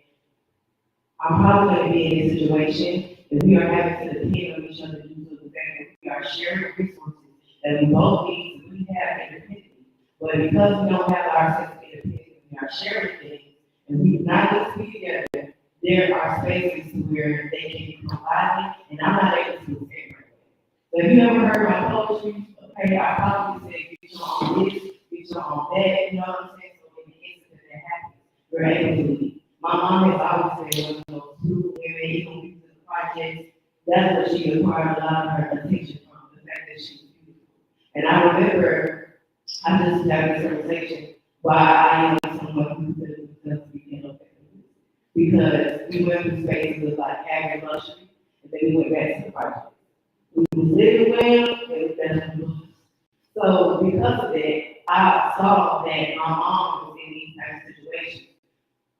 I'm probably going to be in a situation that we are having to depend on each other due to the fact that we are sharing resources that we both need to really have independently. But because we don't have our sense of independence, we are sharing things, and we do not need to be together, there are spaces where they can become violent, and I'm not able to escape right away. So if you ever heard my poetry, okay, I probably said, get your own this, get your own that, you know what I'm saying? So in the instance that happens, we're able to leave. My mom has always said, two women, even to the projects, that's what she acquired a lot of her attention from, the fact that she was beautiful. And I remember, I just had this conversation why I am someone who doesn't begin up because we went through spaces of like having luxury, and then we went back to the project. We was living well, and it was better than us. So because of that, I saw that my mom was in these types of situations.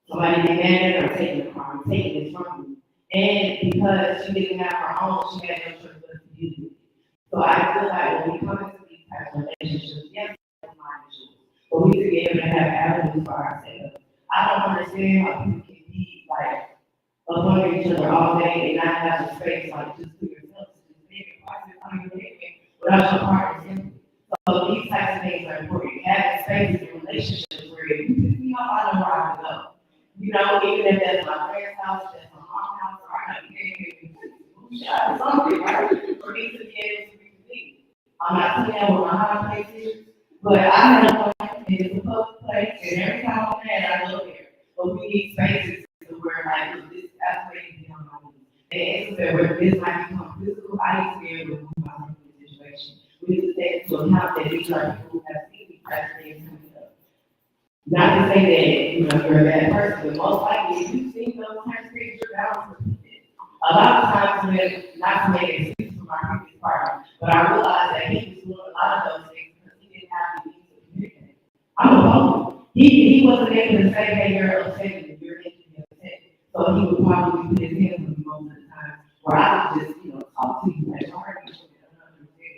Somebody get mad at her, taking the car, taking it from me. And because she didn't have her own, she had no choice but to deal with it. So I feel like when we come into these types of relationships, yes, it's my issues, but we should be able to have avenues for ourselves. I don't understand how people can be like up under each other all day and not have the space like just for yourself to just make it process on your living without your partner simply. So these types of things are important. Having spaces in relationships where if you pick me up, I know where I can go. Even if that's my friend's house, that's my mom's house, or I know you can't something, right? For me to be able to be complete. I'm not saying what my high place is, but I know it's a public place, and every time I'm mad, I go there. But we need spaces to where like this that's where you be on my knees. And it's that where this might become physical, I need to be able to move myself in the situation. We need to take into account that these are people who have seen these types of things coming up. Not to say that, you're a bad person, but most likely if you've seen those types of things, you're bound to repeat it. A lot of times not to make excuses for my previous partner, but I realized that he was doing a lot of those things because he didn't have the means to communicate. I'm a woman. He wasn't able to say, hey, you're that's hard to understand,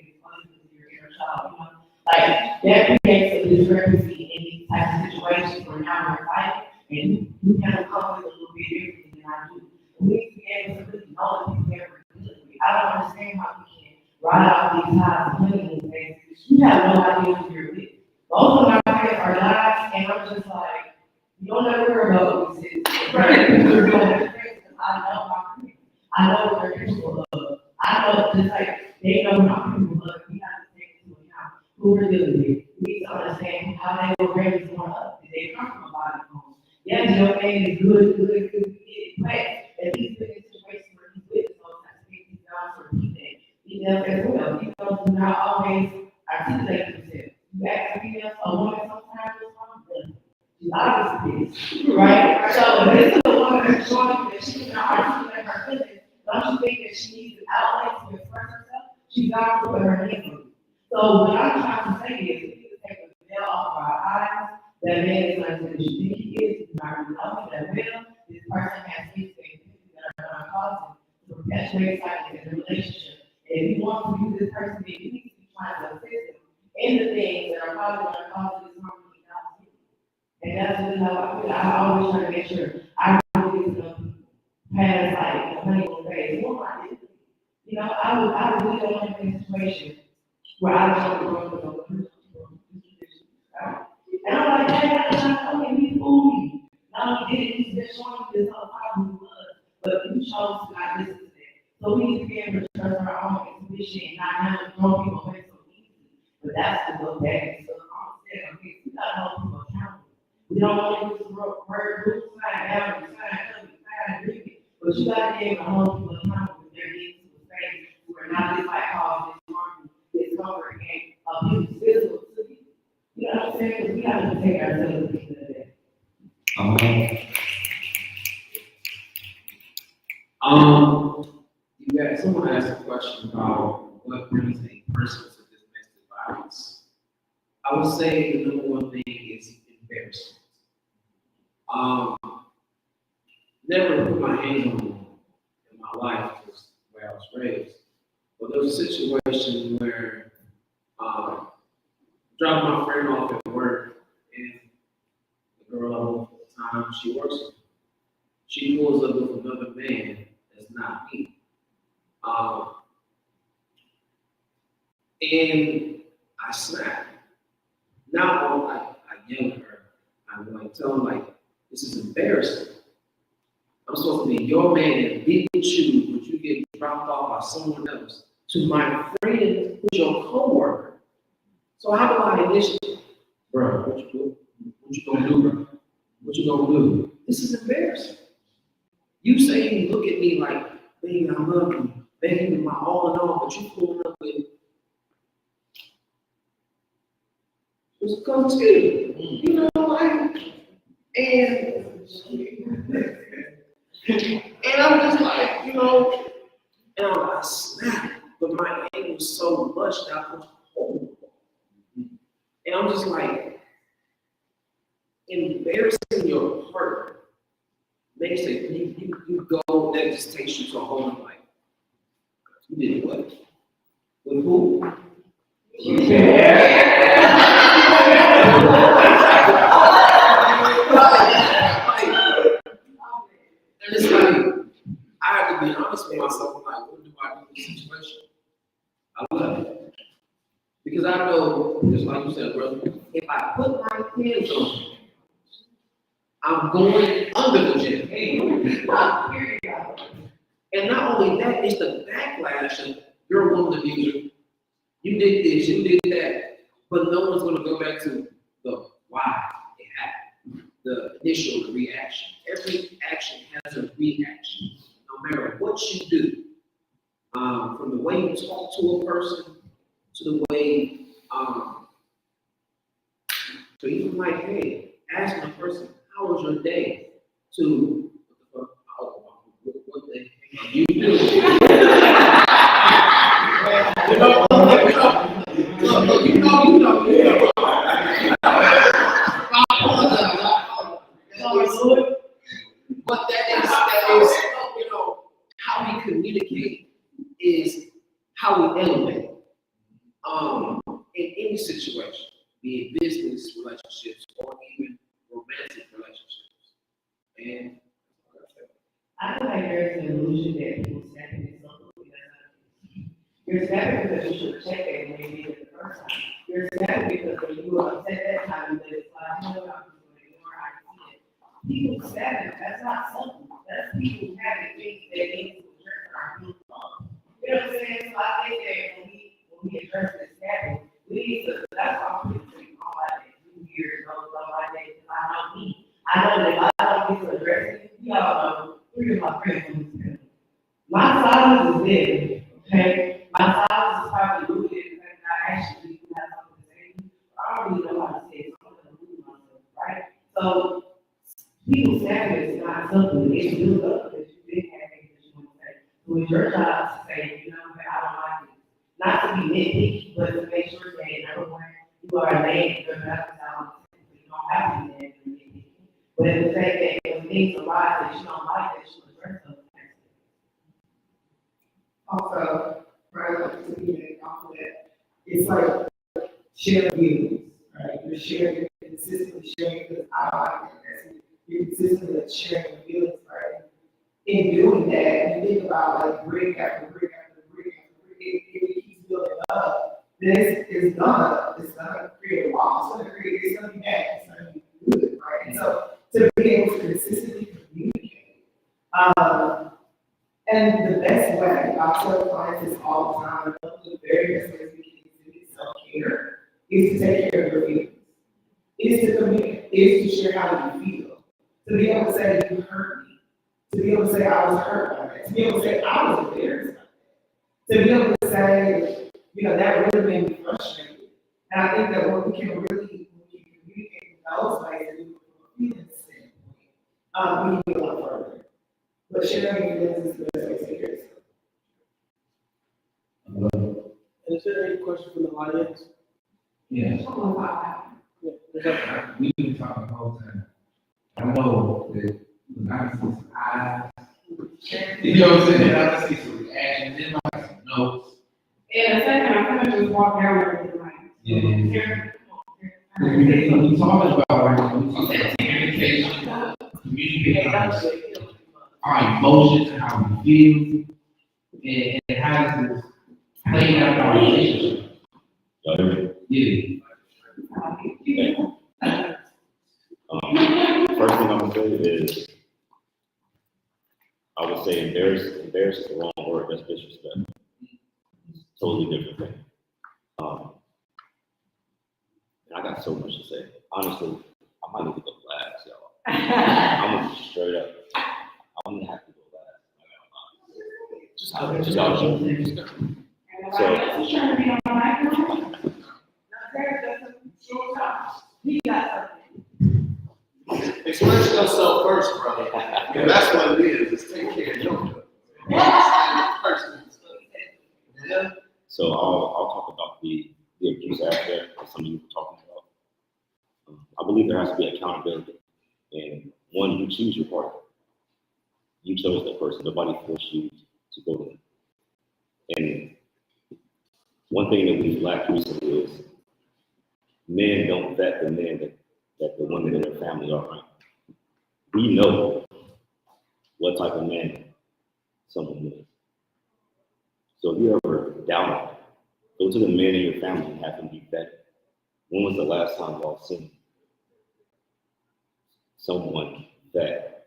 it's funny because you're your inner child, you know? Like, that creates a discrepancy in these types of situations where now we're fighting, and you kind of come with a little bit differently than I do. We need to be able to really know that people never good. I don't understand how we can ride out these times of honeymoon phase. You have no idea who you're with. Both of my parents are guys, and I'm just like, you don't ever hear about these things. Right? I know my parents. I know what they're capable of. I know just like they know how people look. We have to take into account who we're dealing with. We need to understand how they were raised growing up. Did they come from a body of homes? Yes, your man is good, but if he's been in situations where he's with those types of things, he's not for repeat females as well. Females do not always articulate themselves. You ask a female, a woman sometimes is wrong, but she's obviously, right? So if this is a woman that's showing you that she cannot articulate her feelings, don't you think that she needs an outlet to express herself? She's got to put her hands on you. So what I'm trying to say is, we need to take the veil off of our eyes. That man is not as good as you think he is. He's not really loving that will. This person has things that are going to cause him to perpetuate cycles in the relationship. And if you want to use this person, then you need to be trying to assist him in the things that are probably going to cause this harmony not to you. And that's really how I feel. I always try to make sure I really get them past like the honeymoon phase. What am I doing? You know, I really don't want to be in a situation where I don't know the person. And I'm like, hey, I'm not okay, he fooled me. Not only did it, he's been showing me this whole time who he was, but you chose to not listen to that. So we need to be able to trust our own intuition and not have to throw people away so easily. But that's the book that is so I'm saying, we gotta hold people accountable. We don't want to use the word group sign, boundary sign, agreement. But you gotta be able to hold people accountable if they're getting to a space where now this might cause this harm, discomfort, and abuse physical to you. You know what I'm saying? Because we have to take ourselves to the day. You got someone asked a question about what brings a person to domestic violence. I would say the number one thing is embarrassment. Never put my hands on them in my life because where I was raised. But there was a situation where dropped my friend off at work, and the girl I worked at the time, she works with me. She pulls up with another man that's not me. And I snapped. Now I yell at her. I'm like, tell her, like, this is embarrassing. I'm supposed to be your man and beat you, but you get dropped off by someone else to my friend who's your coworker. So how do I initiate? Bro, what you do? What you gonna do, bro? What you gonna do? This is embarrassing. You say you look at me like, baby, I love you, baby, my all in all, but you pulling up with it's because you know, like, and I'm just like, you know, and I snapped, but my anger was so much that I was holding. And I'm just like, embarrassing your partner makes it, you go, that just takes you to a whole new life. You did what? With who? And it's like, I have to be honest with myself. I'm like, what do I do in this situation? I love it. Because I know, just like you said, brother, if I put my hands on you, I'm going under the jail. And not only that, it's the backlash of you're a woman abuser. You did this, you did that. But no one's going to go back to the why it happened, the initial reaction. Every action has a reaction, no matter what you do. From the way you talk to a person, to the way, so even like, hey, asking a person, how was your day? To, what the heck you do? You know. But that is, you know, how we communicate is how we elevate, in any situation, be it business relationships or even romantic relationships. And I feel like there's an illusion that people snapping is something because you're snapping because you should check it when you did it the first time. You're snapping because when you were upset that time, you let it slide. You know, I'm just going to ignore how you see it. People snapping, that's not something. That's people having things that need to address our mental health. You know what I'm saying? So I think that when we address this snapping, we need to, that's why I'm putting all my days, 2 years, all my days, because I know me. I know that if I don't get to address it, y'all know. 3 of my friends on this panel. My silence is there, okay? My silence is probably rooted in the fact that I actually do have something to say. I don't really know how to say it, so I'm gonna lose myself, right? So, people snapping is not something, it's built up because you did have things that you want to say. So it's your job to say, you know, I don't like it. Not to be nitpicky, but to make sure that, number one, you are laying your mouth down, you don't have to be nitpicky. But the fact that when things arise that you don't like, that you address them. Also, right, like to be off of that, it's like sharing feelings, right? You're sharing, consistently sharing, because I don't like that. You're consistently sharing feelings, right? In doing that, you think about like brick after brick after brick after brick, if it keeps building up, this is gonna create a wall, it's gonna be bad, it's gonna be good, right? And so to be able to consistently communicate, and the best way, I tell clients this all the time, one of the very best ways we can exhibit self-care is to take care of your feelings, is to communicate, is to share how you feel, to be able to say you hurt me, to be able to say I was hurt by that, to be able to say I was embarrassed by that, to be able to say, you know, that really made me frustrated. And I think that when we can communicate in those ways, and do it from a feeling standpoint, we can go a lot further. But sharing feelings is the best way to take care of yourself. Is there any question from the audience? Yeah. We've been talking the whole time. I know that I can see some eyes. You know what I'm saying? I can see some reactions, then I have some notes. In a second, I'm gonna just walk down with the mic. Yeah. Here, come on. We talking about right now, we talking about communicating our emotions and how we feel, and how does this play out in our relationship? Yeah. First thing I'm gonna say is, I would say embarrass is the wrong word, that's disrespect. Totally different thing. And I got so much to say. Honestly, I might need to go last, y'all. I'm gonna be straight up. I'm gonna have to go last. Just out of Everybody else is trying to be on the mic now. He got something. express yourself first, brother. Yeah, that's what it is take care of yourself. Yeah. So I'll talk about the abuse aspect that some of you were talking about. I believe there has to be accountability. And one, you choose your partner. You chose that person. Nobody forced you to go to them. And one thing that we've lacked recently is men don't vet the men that the women in their family are, right? We know what type of man someone is. So if you ever doubt it, go to the men in your family and have them be vetted. When was the last time y'all seen someone that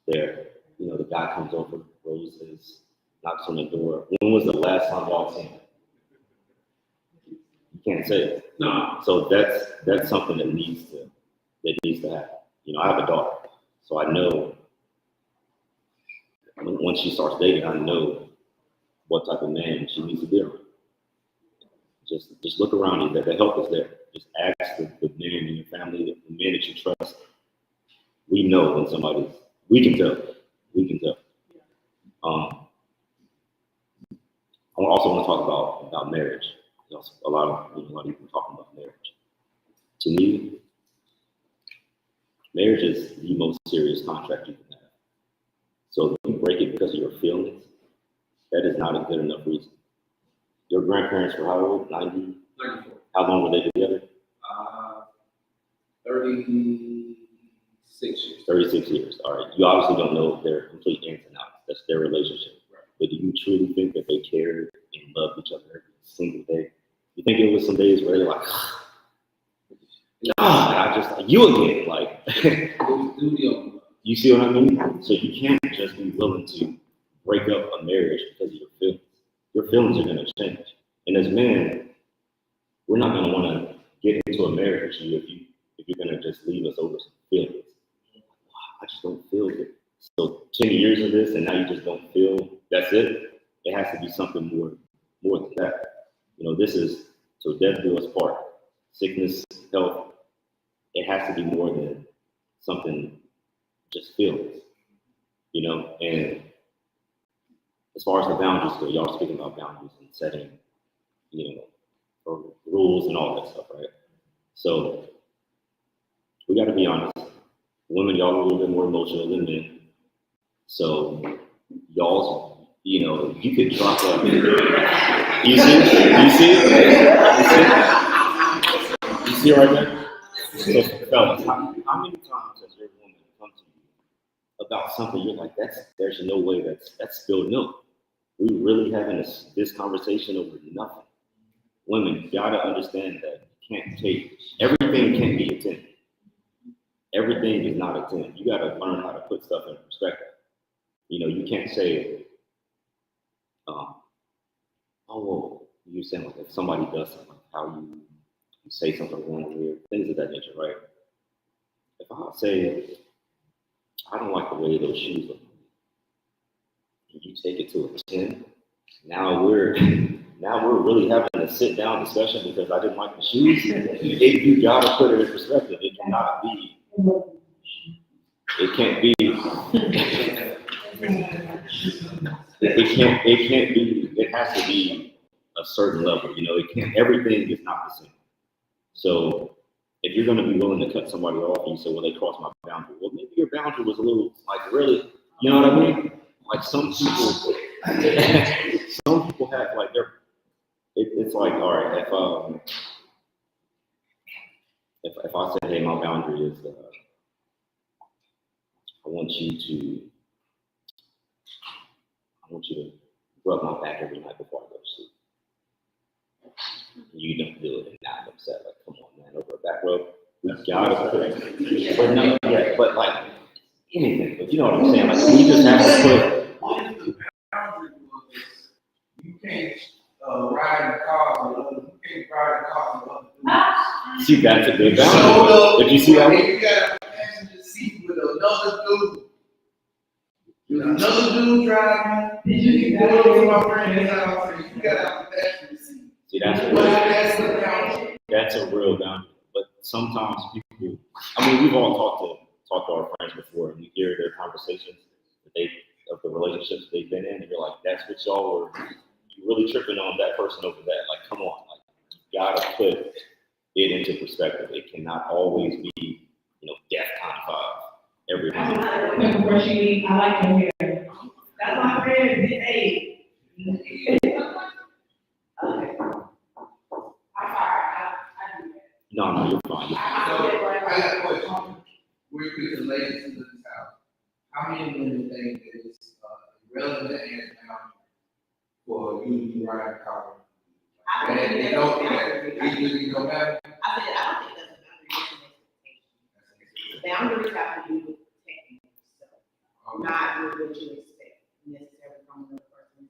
the guy comes over, roses, knocks on the door? When was the last time y'all seen it? You can't say it. No. So that's something that needs to happen. I have a daughter, so I know once she starts dating, I know what type of man she needs to be around. Just look around you. The help is there. Just ask the men in your family, the men that you trust. We know when we can tell. I also want to talk about marriage. A lot of people talking about marriage. To me, marriage is the most serious contract you can have. So if you break it because of your feelings, that is not a good enough reason. Your grandparents were how old? 90? 94. How long were they together? 36 years. 36 years. All right. You obviously don't know their complete ins and outs. That's their relationship. Right. But do you truly think that they cared and loved each other every single day? You think it was some days where they're like, God, I just, you again, like, you see what I mean? So you can't just be willing to break up a marriage because of your feelings. Your feelings are going to change. And as men, we're not going to want to get into a marriage with you if you're going to just leave us over some feelings. I just don't feel good. So 10 years of this and now you just don't feel, that's it. It has to be something more than that. You know, this is till death do us part. Sickness, health. It has to be more than something just feelings. You know, and as far as the boundaries go, y'all speaking about boundaries and setting, you know, rules and all that stuff, right? So we got to be honest. Women, y'all are a little bit more emotional than men. So y'all's, you know, you could drop a. You see right there? So, fellas, how many times has your woman come to you about something you're like, there's no way that's spilled milk. We really having this conversation over nothing. Women, you gotta understand that you can't take, everything can't be a 10. Everything is not a 10. You gotta learn how to put stuff in perspective. You know, you can't say, oh, well, you're saying like if somebody does something, like how you say something wrong here, things of that nature, right? If I say, I don't like the way those shoes look, and you take it to a 10, now we're really having a sit down discussion because I didn't like the shoes. You gotta put it in perspective. It cannot be. It can't be. It can't be. It has to be a certain level. You know, it can't. Everything is not the same. So if you're going to be willing to cut somebody off, and you say, "Well, they crossed my boundary." Well, maybe your boundary was a little like really. You know what I mean? Like some people have like their. It's like, all right, if I say, hey, my boundary is, I want you to rub my back every night before I go to sleep. You don't do it, and now I'm upset. Like, come on, man, over a back rub. We gotta put it. But no, yeah, but like anything. But you know what I'm saying? Like, we just have to put. You can't ride in cars with other. You can't ride in cars with other dudes. See, that's a big boundary. If you see that, you got a passenger seat with another dude. With another dude driving. You go to my friend's house and you got a passenger seat. see, that's a real boundary. But sometimes people, I mean, we've all talked to our friends before, and we hear their conversations of the relationships they've been in, and you're like, that's what y'all were. You're really tripping on that person over that. Like, come on, like you gotta put it into perspective. It cannot always be, you know, DEFCON 5 every time. I like your hair. That's my friend, Big A. Okay. I'm sorry, I do that. No, you're fine. So, I got a question. We're related to this house. How many women think that it's relevant and boundary for you to ride a car? And it don't matter. It really don't matter. I said, I don't think that's a boundary, it's an expectation. Boundaries have to do with protecting yourself, not with what you expect necessarily from another person.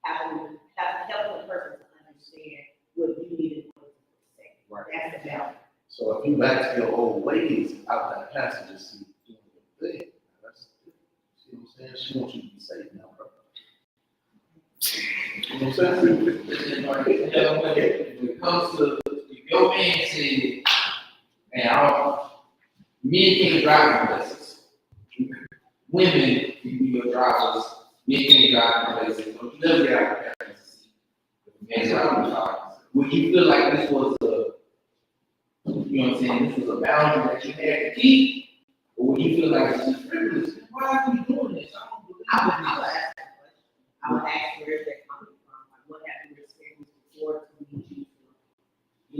Having help the person to understand what you need in order to protect. Right. That's the boundary. So if you back to your old ways out that passenger seat, doing your thing, that's, see what I'm saying? She wants you to be safe now, bro. You know what I'm saying? When it comes to, if your man said, man, men can't drive places. Women can be your drivers. Men can't drive places. Don't you never get out of the passenger seat. Men driving cars. Would you feel like this was a, you know what I'm saying, this was a boundary that you had to keep? Or would you feel like it's just frivolous? Why are we doing this? I don't believe I would ask that question. I would ask where is that coming from? Like, what have you experienced before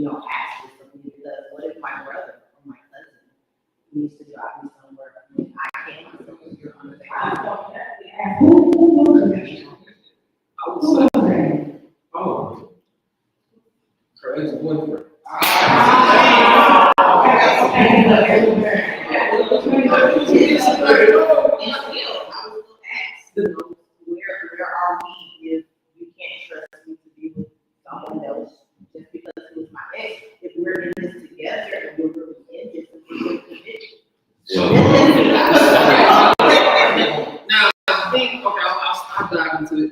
don't ask this of me, because what if my brother or my cousin needs to drive me somewhere, and I can't myself, you're under the. Who was it? I would say, oh, her ex-boyfriend. Where are we if you can't trust me to be with someone else just because it was my ex? If we're in this together and we're really in this, we're Now, I think, okay, I'll dive into it.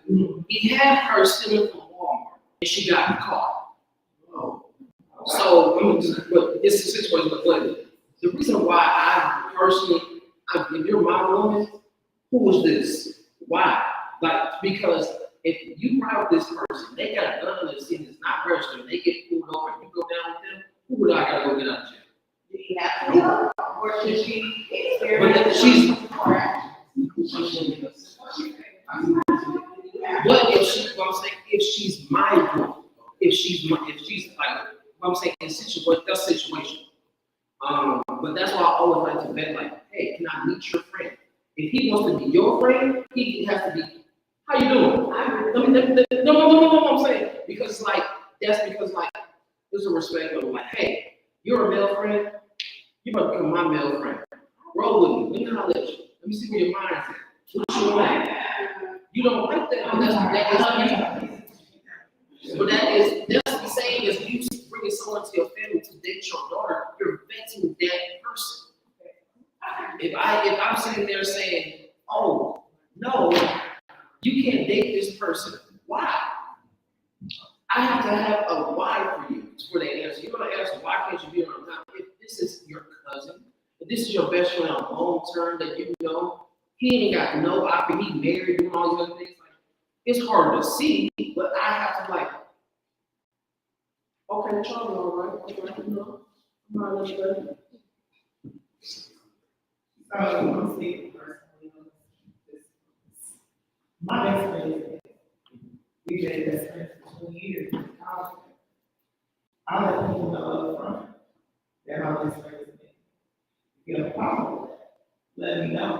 He had her stealing from Walmart, and she got caught. So, but this is a situation, but the reason why I personally, if you're my woman, who was this? Why? Like, because if you route this person, they got a gun in the scene, it's not registered, they get pulled over, and you go down with them, who would I gotta go get out of jail? Do you have to know? Or should she But experience? But if she, what I'm saying, if she's my woman, if she's like, what I'm saying, in that situation. But that's why I always like to bet, like, hey, can I meet your friend? If he wants to be your friend, he has to be, how you doing? No, I'm saying, because like, that's because like, there's a respect of like, hey, you're a male friend, you better become my male friend. Roll with me, let me holler at you. Let me see where your mind's at. What you want? You don't like that, but that's the same as you bringing someone to your family to date your daughter, you're vetting that person. If I'm sitting there saying, oh, no, you can't date this person. Why? I have to have a why for you for that answer. You're gonna answer, why can't you be around now? If this is your cousin, if this is your best friend on long term that you know, he ain't got no option, he married, doing all these other things. Like, it's hard to see, but I have to like, okay, Charlie, all right, you know, I'm not much better. I'm speaking personally. My best friend is, we've been best friends for 20 years. I let people know up front that my best friend is me. If you have a problem with that, let me know.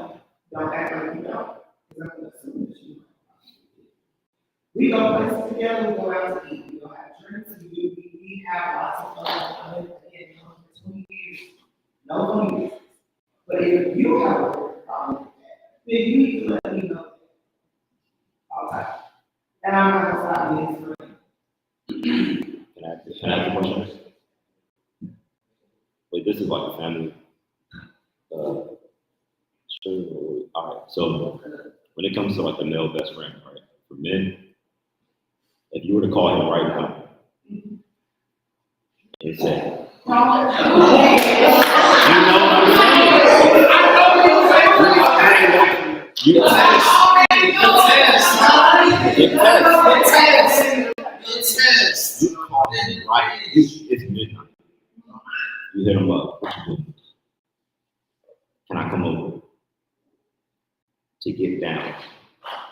Don't act like you don't, because I'm gonna assume that you know. We go places together, we go out to eat, we go have drinks, we have lots of fun. I've been in for 20 years, no funny. But if you have a problem with that, then you need to let me know. All right. And I'm not gonna stop being his friend. Can I ask a question? Wait, this is like a family, stream. All right, so when it comes to like the male best friend, right, for men, if you were to call him right now and say, you know what I'm saying? You call him right. It's midnight. You hit him up. What you doing? Can I come over to get down?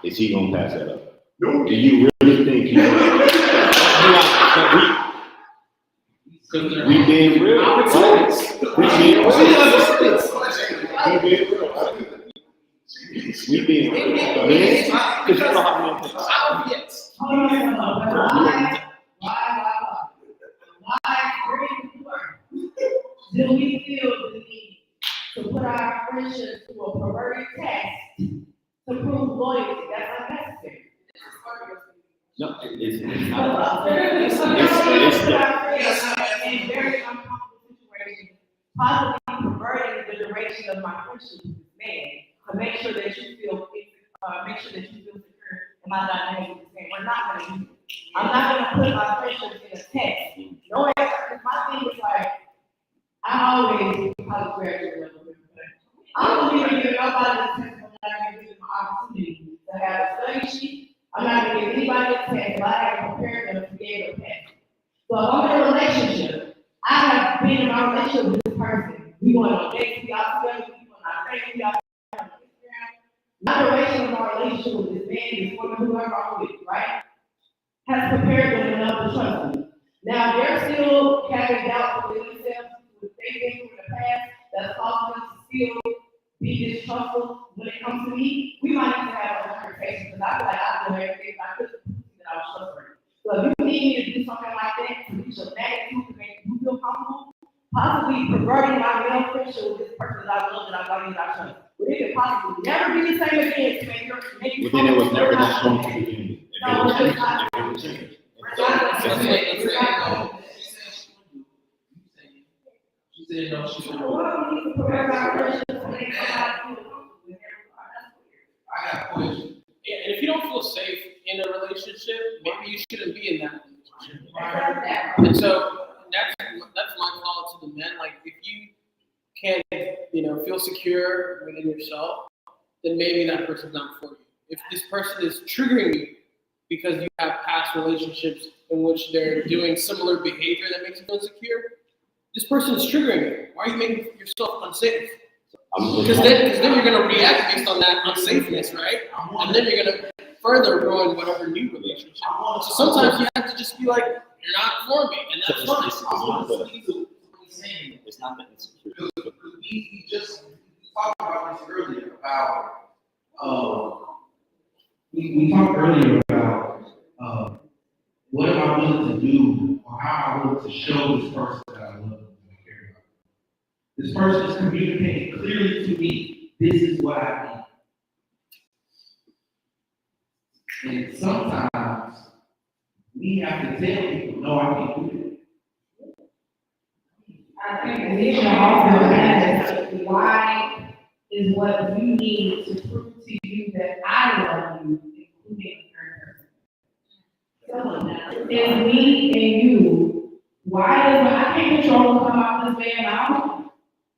Is he gonna pass that up? No. Do you really think he's we being real? Right? We being real. We being real. Because you know how many things. Do we feel the need to put our friendship to a perverted test to prove loyalty? That's unnecessary. No, it's not. It's In very uncomfortable situations, possibly perverting the duration of my friendship with this man to make sure that you feel secure in my dynamic with this man. We're not gonna use it. I'm not gonna put my friendship in a test. No, my thing is like, I always apologize. I don't even give nobody a test. I'm not gonna give them an opportunity to have a study sheet. I'm not gonna give anybody a test, but I have to prepare them to be able to pass. So if I'm in a relationship, I have been in my relationship with this person. We going on dates, we out together, we going on dates, we out on Instagram. My duration of my relationship with this man is for whoever I'm with, right? Has prepared them enough to trust me. Now, they're still having doubt within themselves, what they've been through in the past, that's causing them to still be distrustful when it comes to me. We might need to have a conversation, because I feel like I know everything I could that I was trustworthy. So if you need me to do something like that, to reach a magnitude to make you feel comfortable, possibly perverting my male friendship with this person that I love, that I value, that I trust. But it could possibly never be the same again to make you Within it was never comfortable. that strong to begin with. If No, it was it's changed, not. if it was changed. She said no, she said Well, no. we need to pervert our friendship to make somebody feel comfortable with everybody. I got a question. Yeah, and if you don't feel safe in a relationship, maybe you shouldn't be in that relationship. And so that's my call to the men. Like, if you can't, feel secure within yourself, then maybe that person's not for you. If this person is triggering you because you have past relationships in which they're doing similar behavior that makes you feel insecure, this person is triggering you. Why are you making yourself unsafe? Because then you're going to react based on that unsafeness, right? And then you're going to further ruin whatever new relationship. So sometimes you have to just be like, you're not for me, and that's fine. It's not that insecure. We just talked about this earlier about, We talked earlier about, what am I willing to do, or how I want to show this person that I love them and I care about. This person is communicating clearly to me, this is what I need. And sometimes, we have to tell people, no, I can't do that. I think the issue also is why is what you need to prove to you that I love you, including the current person. It's me and you. Why does I can't control what come out of this man's mouth?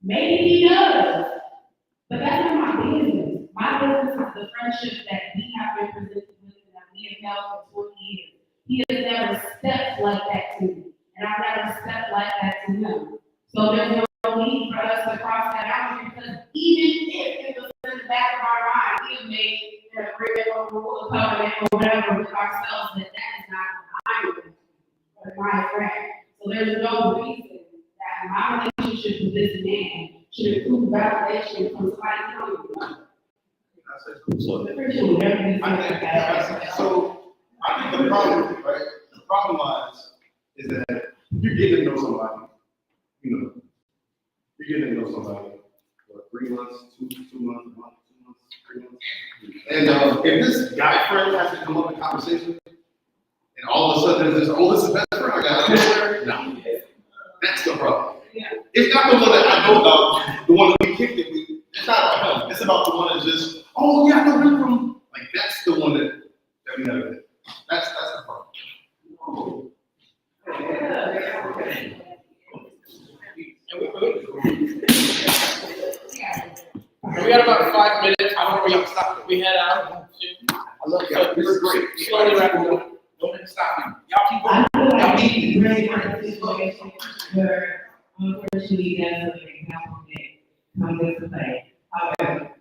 Maybe he does, but that's not my business. My business is the friendship that we have been presented with and that we have held for 20 years. He has never stepped like that to me, and I've never stepped like that to him. So there's no need for us to cross that boundary, because even if it was in the back of our mind, we have made an agreement or rule of covenant or whatever with ourselves that is not my business or my friend. So there's no reason that my relationship with this man should include validation from somebody else. So, The friendship will never be like that. so, I think the problem, right, the problem lies is that you're getting to know somebody, you're getting to know somebody, what, 3 months, 2 months, a month, 2 months, 3 months. And if this guy friend has to come up in conversation, and all of a sudden there's this, oh, this is best friend, I got to no. That's the problem. Yeah. It's not the one that I know about, the one that we kicked it with. It's not about him. It's about the one that's just, oh yeah, I know him from, like, that's the one that we never did. That's the problem. We got about 5 minutes before we head out. I love y'all. This is great. Slowly wrapping up. Don't stop me. Y'all keep I going. feel like it's a really hard situation where, unfortunately, that's an example that comes into play. However,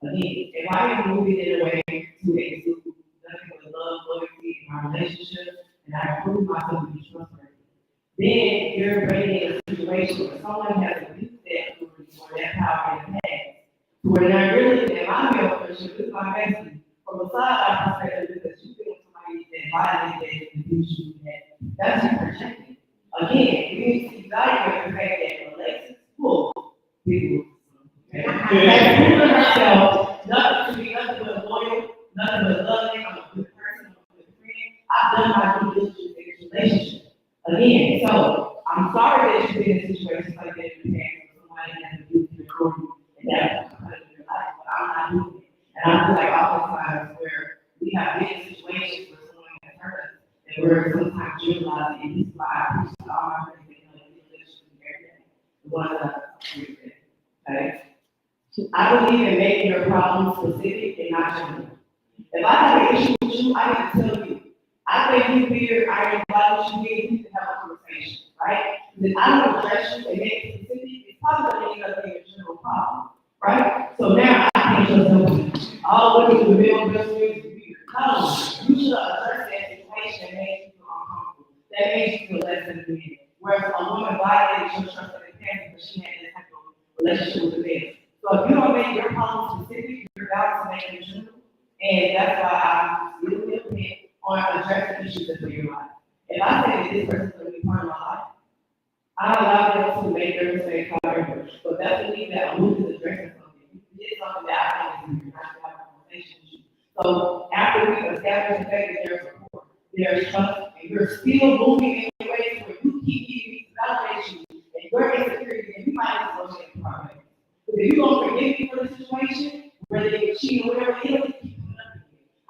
again, if I am moving in a way to exude nothing but love, loyalty in my relationship, and I prove myself to be trustworthy, then you're bringing a situation where someone has abused that authority or that power in the past, where they're really, in my male friendship, this is my bestie, from a side perspective, because you feel somebody that violated that abuse you, that's you protecting. Again, we need to evaluate the fact that Alexis full people. Has proven herself nothing to be nothing but loyal, nothing but loving, I'm a good person, I'm a good friend. I've done my due diligence in this relationship. Again, so I'm sorry that you've been in situations like that in the past where somebody has abused your authority and that's part of your life, but I'm not doing it. And I feel like oftentimes where we have been in situations where someone has hurt us, and we're sometimes generalizing, and this is why I appreciate all my friends that know the relationship every day. The ones that I agree with, okay? I believe in making your problem specific and not general. If I have an issue with you, I need to tell you. I think you here, I invite what you here, we can have a conversation, right? If I don't address you and make it specific, it's probably going to end up being a general problem, right? So now I can't just know all women who build best friends is weird. No, you should address that situation and make you feel uncomfortable. that makes you feel less than a man. Whereas a woman violated your trust in the past because she had this type of relationship with the man. So if you don't make your problem specific, you're about to make it general. And that's why I'm still looking on addressing issues that's in your life. If I say that this person's gonna be part of my life, I allow them to make their mistake however, but that doesn't mean that I'm losing addressing something. You did something that I think is not to have a conversation with you. So after we establish the fact that there's support, there's trust, and you're still moving in ways where you keep giving me validation and your insecurity, and you might as well get progress. Because if you're gonna forgive me for the situation, whether you cheat or whatever it is, keep it up again.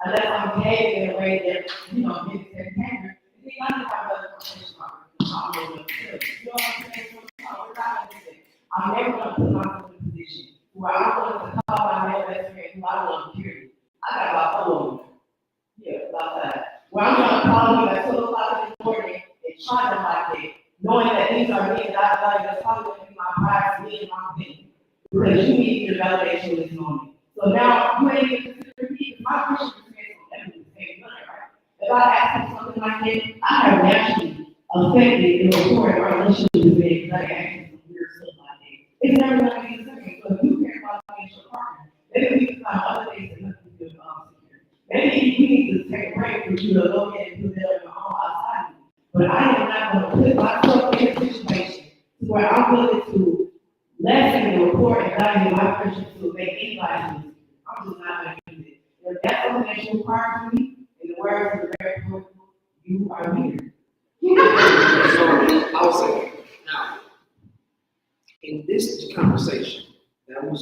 Unless I'm behaving in a way that, you know, makes it anger, then I can have another conversation about it. I'm never gonna do it. You know what I'm saying? We're not gonna do it. I'm never gonna put myself in a position where I'm going to call my male best friend who I love, period. I got about 4 of them. Yeah, about that. Where I'm gonna call him at 2 o'clock in the morning and try them like that, knowing that these are men that I value, that's probably gonna be my pride, me and my opinion. Because you need your validation in this moment. So now you ain't even considering me, because my Christian experience will never be the same, right? If I ask you something like that, I have naturally affected and reported our relationship with me, because I asked you some weird stuff like that. It's never gonna be the same. So if you care about being your partner, maybe we can find other things that help you feel secure. Maybe we need to take a break for you to go ahead and do that on your own outside of you. But I am not gonna put myself in a situation where I'm willing to lessen the report and value my friendship to make anybody lose. I'm just not gonna do it. If that's something that you require from me, in the words of the very book, you are weird. So I would say, now, in this conversation, that was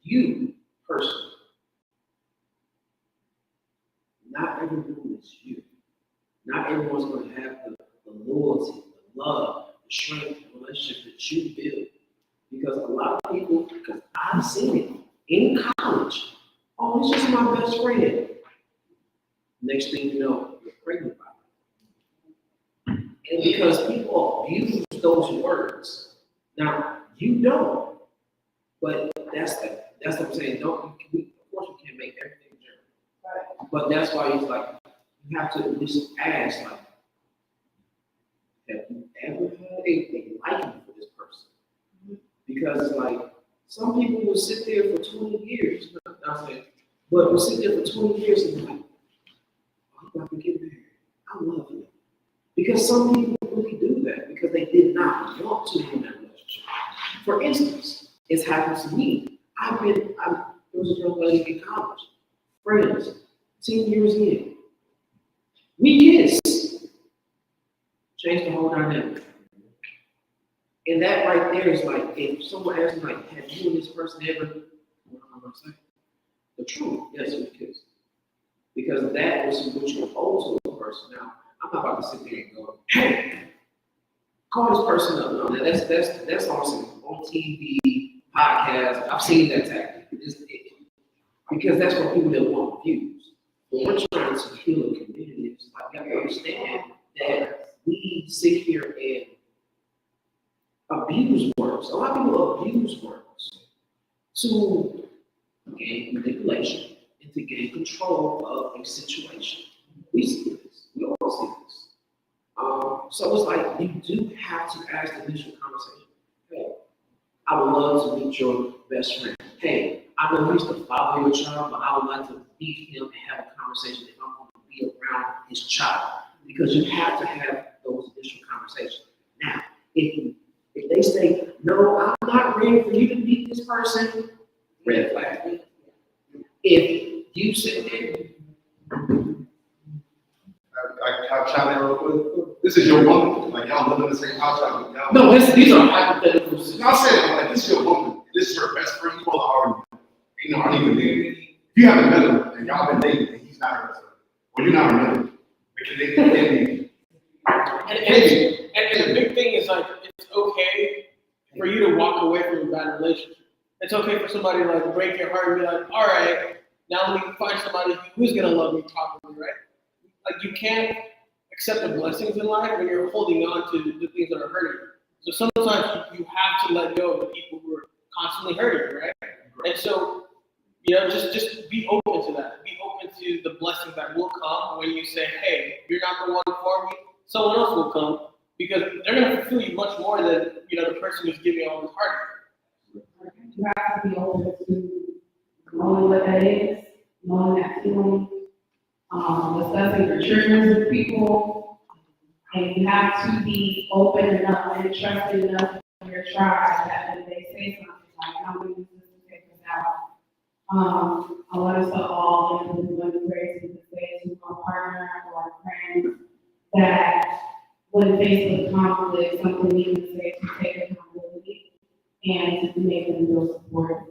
you personally. Not everyone is you. Not everyone's going to have the loyalty, the love, the strength, the relationship that you build. Because a lot of people, because I've seen it in college, oh, it's just my best friend. Next thing you know, you're pregnant by it. And because people abuse those words, now you don't, but that's what I'm saying. Of course, we can't make everything general. Right. But that's why it's like you have to at least ask, like, have you ever had a liking for this person? Because like some people will sit there for 20 years, not saying, but will sit there for 20 years and be like, oh, I'm about to get married. I love you. Because some people really do that because they did not want to be in that relationship. For instance, it's happened to me. There was a young lady in college, friends, 10 years in. We kissed. Changed the whole dynamic. And that right there is like, if someone asks me, like, have you and this person ever, what am I going to say? The truth, yes, we kissed. Because that was what you owed to a person. Now, I'm not about to sit there and go, hey, call this person up. No, that's awesome. On TV, podcasts, I've seen that tactic. Because that's what people that want views. But we're trying to heal a community. It's like, you have to understand that we sit here and abuse words. A lot of people abuse words to gain manipulation and to gain control of a situation. We see this. We all see this. So it's like you do have to ask the initial conversation. Hey, I would love to meet your best friend. Hey, I know he's the father of your child, but I would like to meet him and have a conversation if I'm going to be around his child. Because you have to have those initial conversations. Now, if they say, no, I'm not ready for you to meet this person, red flag. If you sit there, I chime in real quick. This is your woman. Like y'all live in the same house. Y'all. no, these are hypotheticals. I'm saying like this is your woman. This is her best friend. You both already I don't even dating. If you haven't met him and y'all been dating, and he's not her best friend, or you're not her man, because they And the big thing is like it's okay for you to walk away from a bad relationship. It's okay for somebody to like break your heart and be like, all right, now let me find somebody who's gonna love me properly, right? Like you can't accept the blessings in life when you're holding on to the things that are hurting you. So sometimes you have to let go of the people who are constantly hurting you, right? And so, just be open to that. Be open to the blessings that will come when you say, hey, you're not the one for me, someone else will come because they're gonna fulfill you much more than, you know, the person who's giving you all this heart. You have to be open to knowing what that is, knowing that feeling, discussing your triggers with people. And you have to be open enough and trusting enough in your tribe that when they say something like, I'm going to use this to take this out. I want us to all, when grace to say to our partner or our friends that when faced with conflict, something we can say to take accountability and to make them feel supported.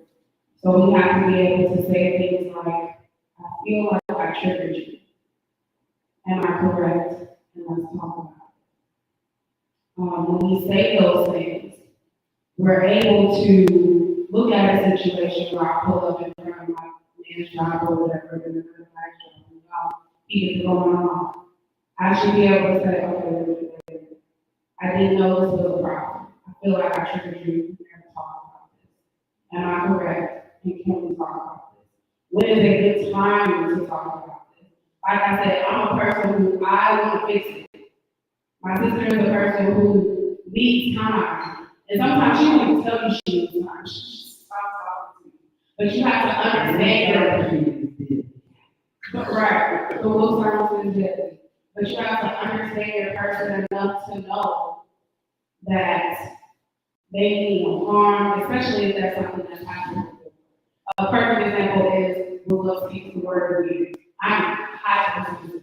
So we have to be able to say things like, I feel like I triggered you. Am I correct? And let's talk about it. When we say those things, we're able to look at a situation where I pull up in front of my man's job or whatever, and another guy's job, and he is going on. I should be able to say, okay, wait. I didn't know this was a problem. I feel like I triggered you. We never talk about this. Am I correct? And can we talk about this? When is a good time to talk about this? Like I said, I'm a person who I want to fix it. My sister is a person who needs time. And sometimes she won't even tell you she needs time. She just stops talking to you. But you have to understand that. But right, the little silence is deadly. But you have to understand your person enough to know that they need no harm, especially if that's something that's happening. A perfect example is when love speaks the word of you. I'm high sensitive.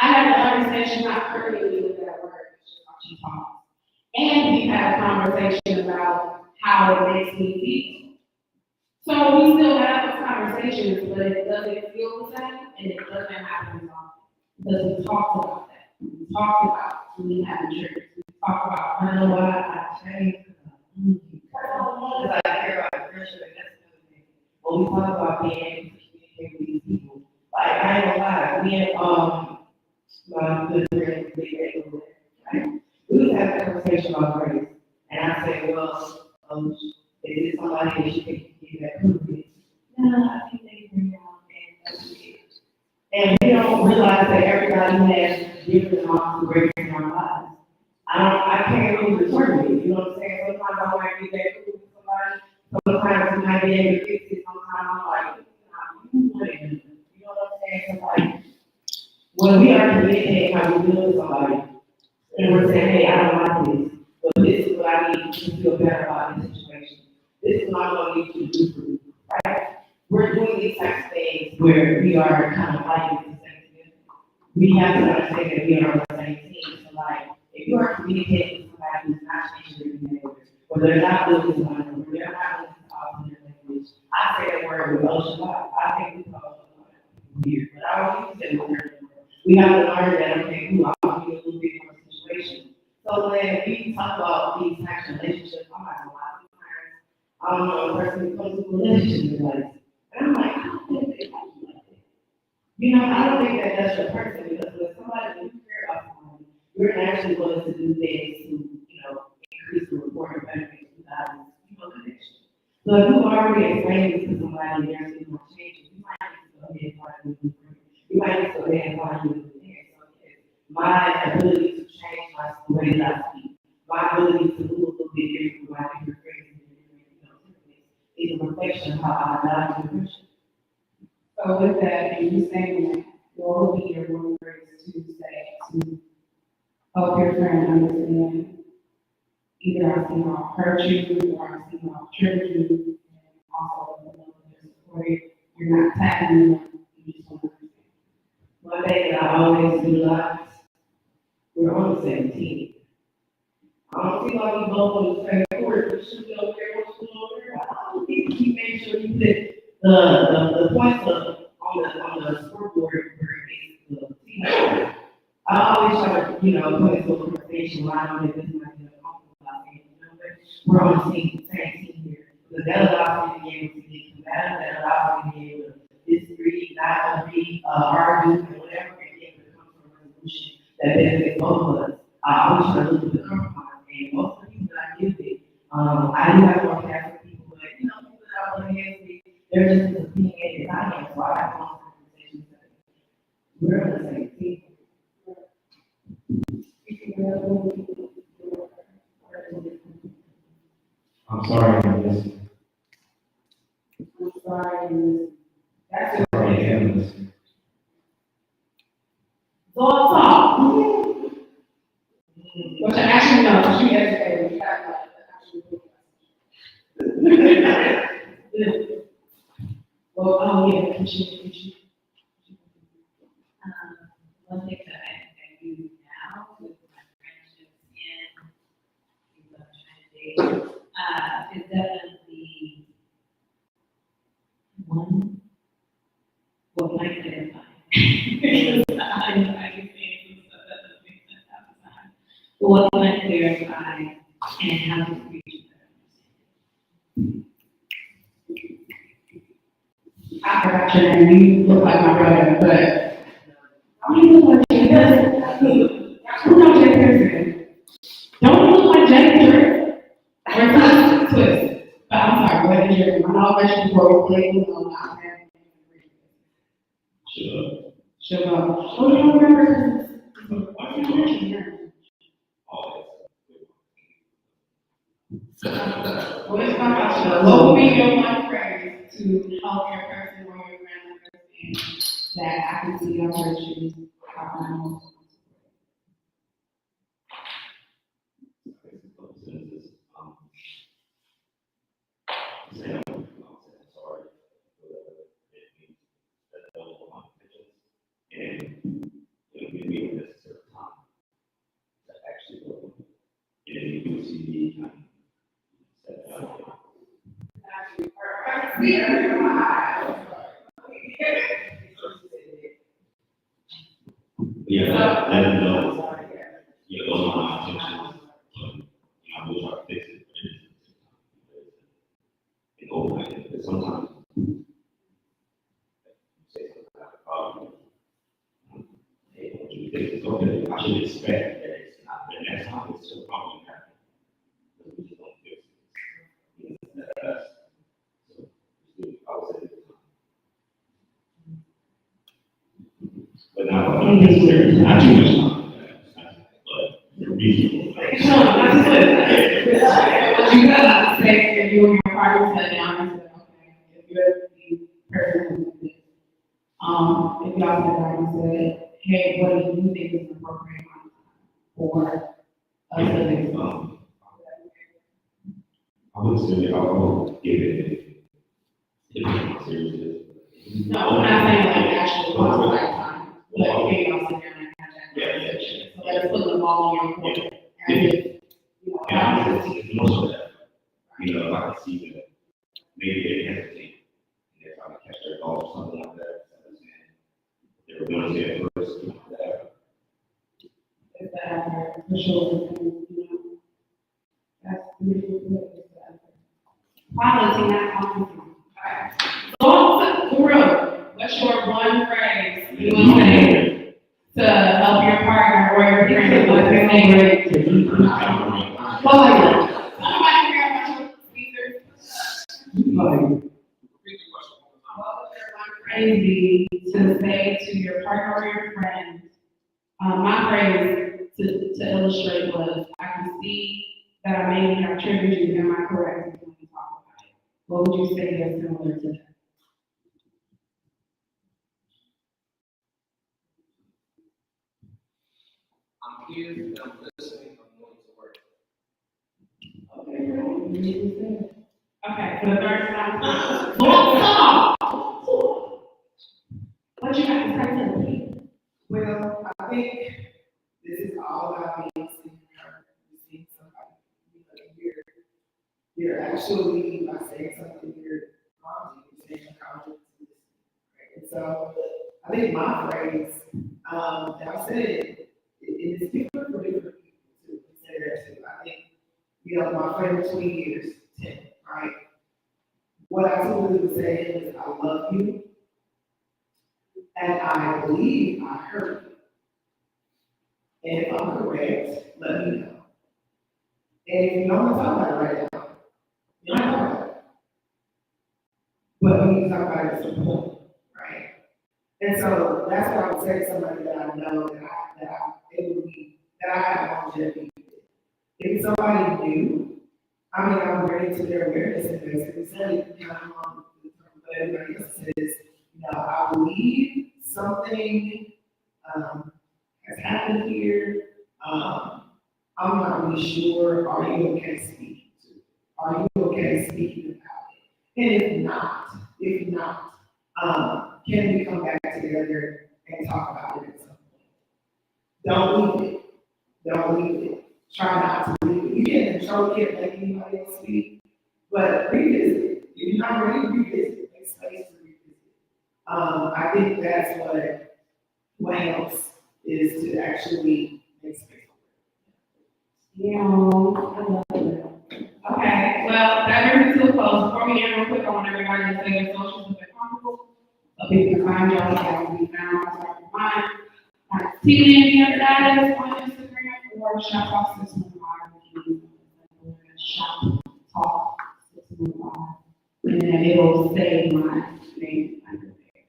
I have to understand she's not hurting me with that word. She talks. And we had a conversation about how it makes me feel. So we still have those conversations, but it doesn't feel the same and it doesn't happen as often. Because we talked about that. We talked about when we had the church. We talked about, I know what I changed. Because I care about friendship, and that's another thing. When we talk about being able to communicate with these people, like I ain't gonna lie, me and my good friend, right? We was having a conversation about grace, and I said, well, is it somebody that you think you can get that proof? No, I think they bring out and that's it. And we don't realize that everybody has different amounts of grace in our lives. I can't really return it, you know what I'm saying? Sometimes I might be that cool with somebody, sometimes you might be able to fix it, sometimes I'm like, you know what I'm saying? So like, when we are communicating how we deal with somebody, and we're saying, hey, I don't like this, but this is what I need to feel better about this situation. This is what I'm gonna need you to do for me, right? We're doing these types of things where we are kind of fighting the same thing. We have to understand that we are on the same team. So like, if you are communicating with somebody who's not changing their behavior, or they're not doing one, or they're not listening to all of their language, I say that word with ocean life. I think we call it weird, but I don't use that word. We have to learn that, okay, I'm gonna be a little bit more situation. So when we talk about these types of relationships, I'm not gonna lie, sometimes I don't know, a person who comes to a relationship like, and I'm like, I don't think they like you like that. You know, I don't think that that's your person, because when somebody, when you care about somebody, you're naturally willing to do things to, you know, increase the rapport and benefits without, you know, connection. So if you've already explained this to somebody and they're still not changing, you might need to go ahead and find a new friend. You might need to go ahead and find a new friend. So my ability to change the way that I speak, my ability to move a little bit different from my different phrases and different, you know, is a reflection of how I value the friendship. So with that, and you saying that, what would be your one phrase to say to help your friend understand either I see how I hurt you or I see how I triggered you, and also the love and support you're not attacking them, you just want to understand. One thing that I always utilize, we're on the same team. I don't see why we both on the same court, we should be over there, what's going on there. I don't think you make sure you put the points up on the scoreboard where it's the team. I always try to, you know, put into a conversation where I know that this might be uncomfortable about things, you know, but we're on the same team here. Because that allows me to be able to get combative, that allows me to be able to disagree, not agree, argue, and whatever, and be able to come to a resolution that benefits both of us. I always try to look at the compromise, and most of the people that I give it, I do have more Catholic people, but you know, people that I want to get with, they're just as opinionated as I am, so I have long conversations. We're on the same team. I'm sorry, Miss. I'm sorry, that's Sorry, Candace. talk. Which I actually know, she has a well, yeah, can she? One thing that I do now with my friendships and is definitely one, well, can I clarify? I can say some stuff that doesn't make sense half the time. But what can I clarify and how to reach I forgot your name, you look like my brother, but. I don't look like Jay Pearson. Who knows Jay Pearson? Don't you look like Jay Pearson? We're not twist. But I'm sorry, what is your, I'm not mentioning for playing on our family. Sure. Sugar. Oh, you don't remember? Why did you mention her? Well, it's talking about sugar. What would be your one phrase to help your person or your family understand that I can see your virtues? And it would be a necessary time to actually go. And you do see the yeah, let them know. Yeah, those are my intentions. I will try to fix it, but it's overnight. Because sometimes you say something like a problem. Hey, what you think is okay? I should expect that it's not the next time it's still probably happening. Because we just don't fix it. So, I would say but not necessarily, not too much time, but reasonable. No, that's good. But you gotta say if you and your partner sat down and said, okay, if you're the person who did this, if y'all sat down and said, hey, what do you think is an appropriate amount for us to do? I would say I will give it if serious. No, I'm not saying like actual quantified time, but okay, y'all sit down and have that conversation. So let's put the ball in your court. And if, you know, Yeah, it's most of that. You know, if I can see that maybe they hesitate, and they're trying to catch their ball or something like that. They were going to say it first, that. It's the effort, for sure, and, you know, that's really good, it's the effort. Piloting that conversation. Alright. So, for real, what's your one phrase you would say to help your partner or your friend with their favorite? Somebody care about your speaker? What would your one phrase be to say to your partner or your friend? My phrase to illustrate was, I can see that I may have triggered you, am I correct when we talk about it? What would you say is similar to that? I'm here, I'm listening, I'm going to work. Okay, great. You need to say it. Okay, for the third time. Long talk. What you got to say to the people? Well, I think this is all about being seen, seeing somebody. You know, you're actually, by saying something, you're saying a compliment. Right? And so, I think my phrase, that I said it is different for different people to consider it too. I think, you know, my friend of 20 years, 10, right? What I typically would say is, I love you, and I believe I heard you. And if I'm correct, let me know. And if you don't want to talk about it right now, you don't talk about it. But we need to talk about it at some point, right? And so that's what I would say to somebody that I know that I able to be that I have longevity with. If it's somebody new, I mean, I'm ready to their awareness and basically say, kind of on the term that everybody else says, you know, I believe something, has happened here. I'm not really sure, are you okay speaking to it? Are you okay speaking about it? And if not, can we come back together and talk about it at some point? Don't leave it. Don't leave it. Try not to leave it. You can't control, can't make anybody else speak, but revisit it. If you're not ready, revisit. Make space to revisit. I think that's what helps is to actually make space. Yeah, I love it. Okay, well, that brings us to a close. Before we end real quick, I want everybody to say their socials if they're comfortable. So people can find y'all, y'all can be found on top of mine. TNA Underdies on Instagram or Shop Talk 615. Shop Talk 615. And then it will say my name under there.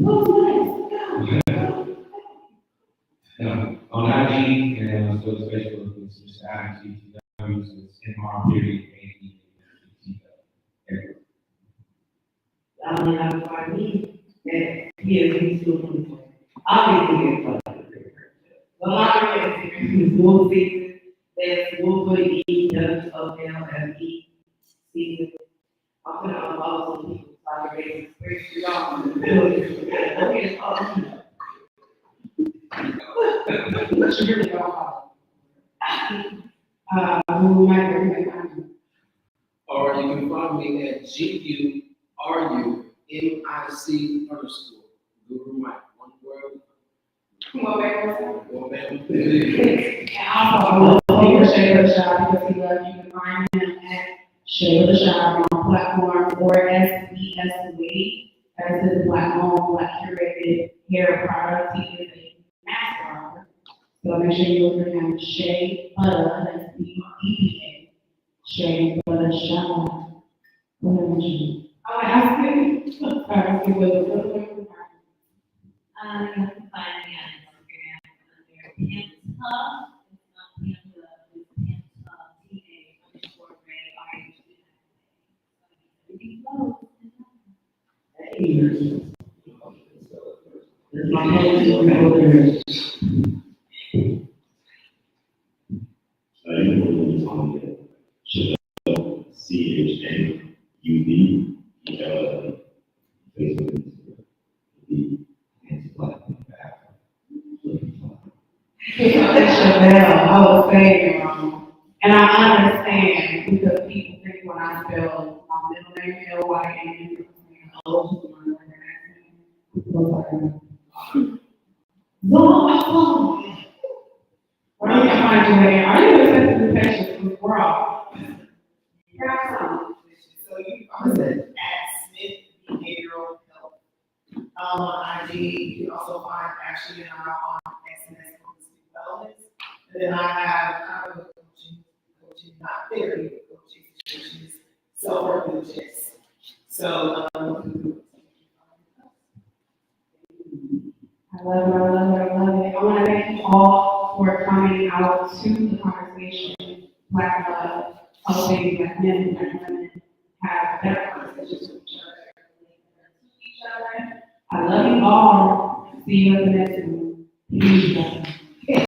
Oh, nice. On IG and on social Facebook, it's just IGTW, so it's MR_AD. I don't know how to find me, and he's still doing it. I'll be here for it. Well, my name is Wolf Season, that's Wolfwood EWOLFE season. I'm gonna follow some people, so I can make expression on the building. Okay, what you really don't follow? Who might recommend? Or you can find me at GURUMIC_. Guru Mike, one word. Come on, back. One man. And also, I love your Shayla Shop because he loves you. You can find him at Shayla Shop on platforms or SBS Wave. That is his black owned, black curated hair product. He is a master artist. So make sure you look for him, Shay Butter, that's BEPA. Shay Butter Shop. What did I mention? Oh, I asked you. Sorry, you will. You can find me on Instagram under Pimp Hub. It's not Pimp Hub, it's Pimp Hub, I was saying, and I understand because people think when I spell my middle name L-Y-N, where do you find you at? Are you accepting the patients from abroad? So I'm at Smith Behavioral Health. On IG, you can also find Ashley and I on SNS Holistic Wellness. And then I have kind of a coaching, not therapy, but coaching, which is self-work coaches. So, I love it, I love it, I love it. I want to thank you all for coming out to the conversation. Black love, helping Black men and Black women have better conversations with each other. I love you all. See you in the next one. Peace.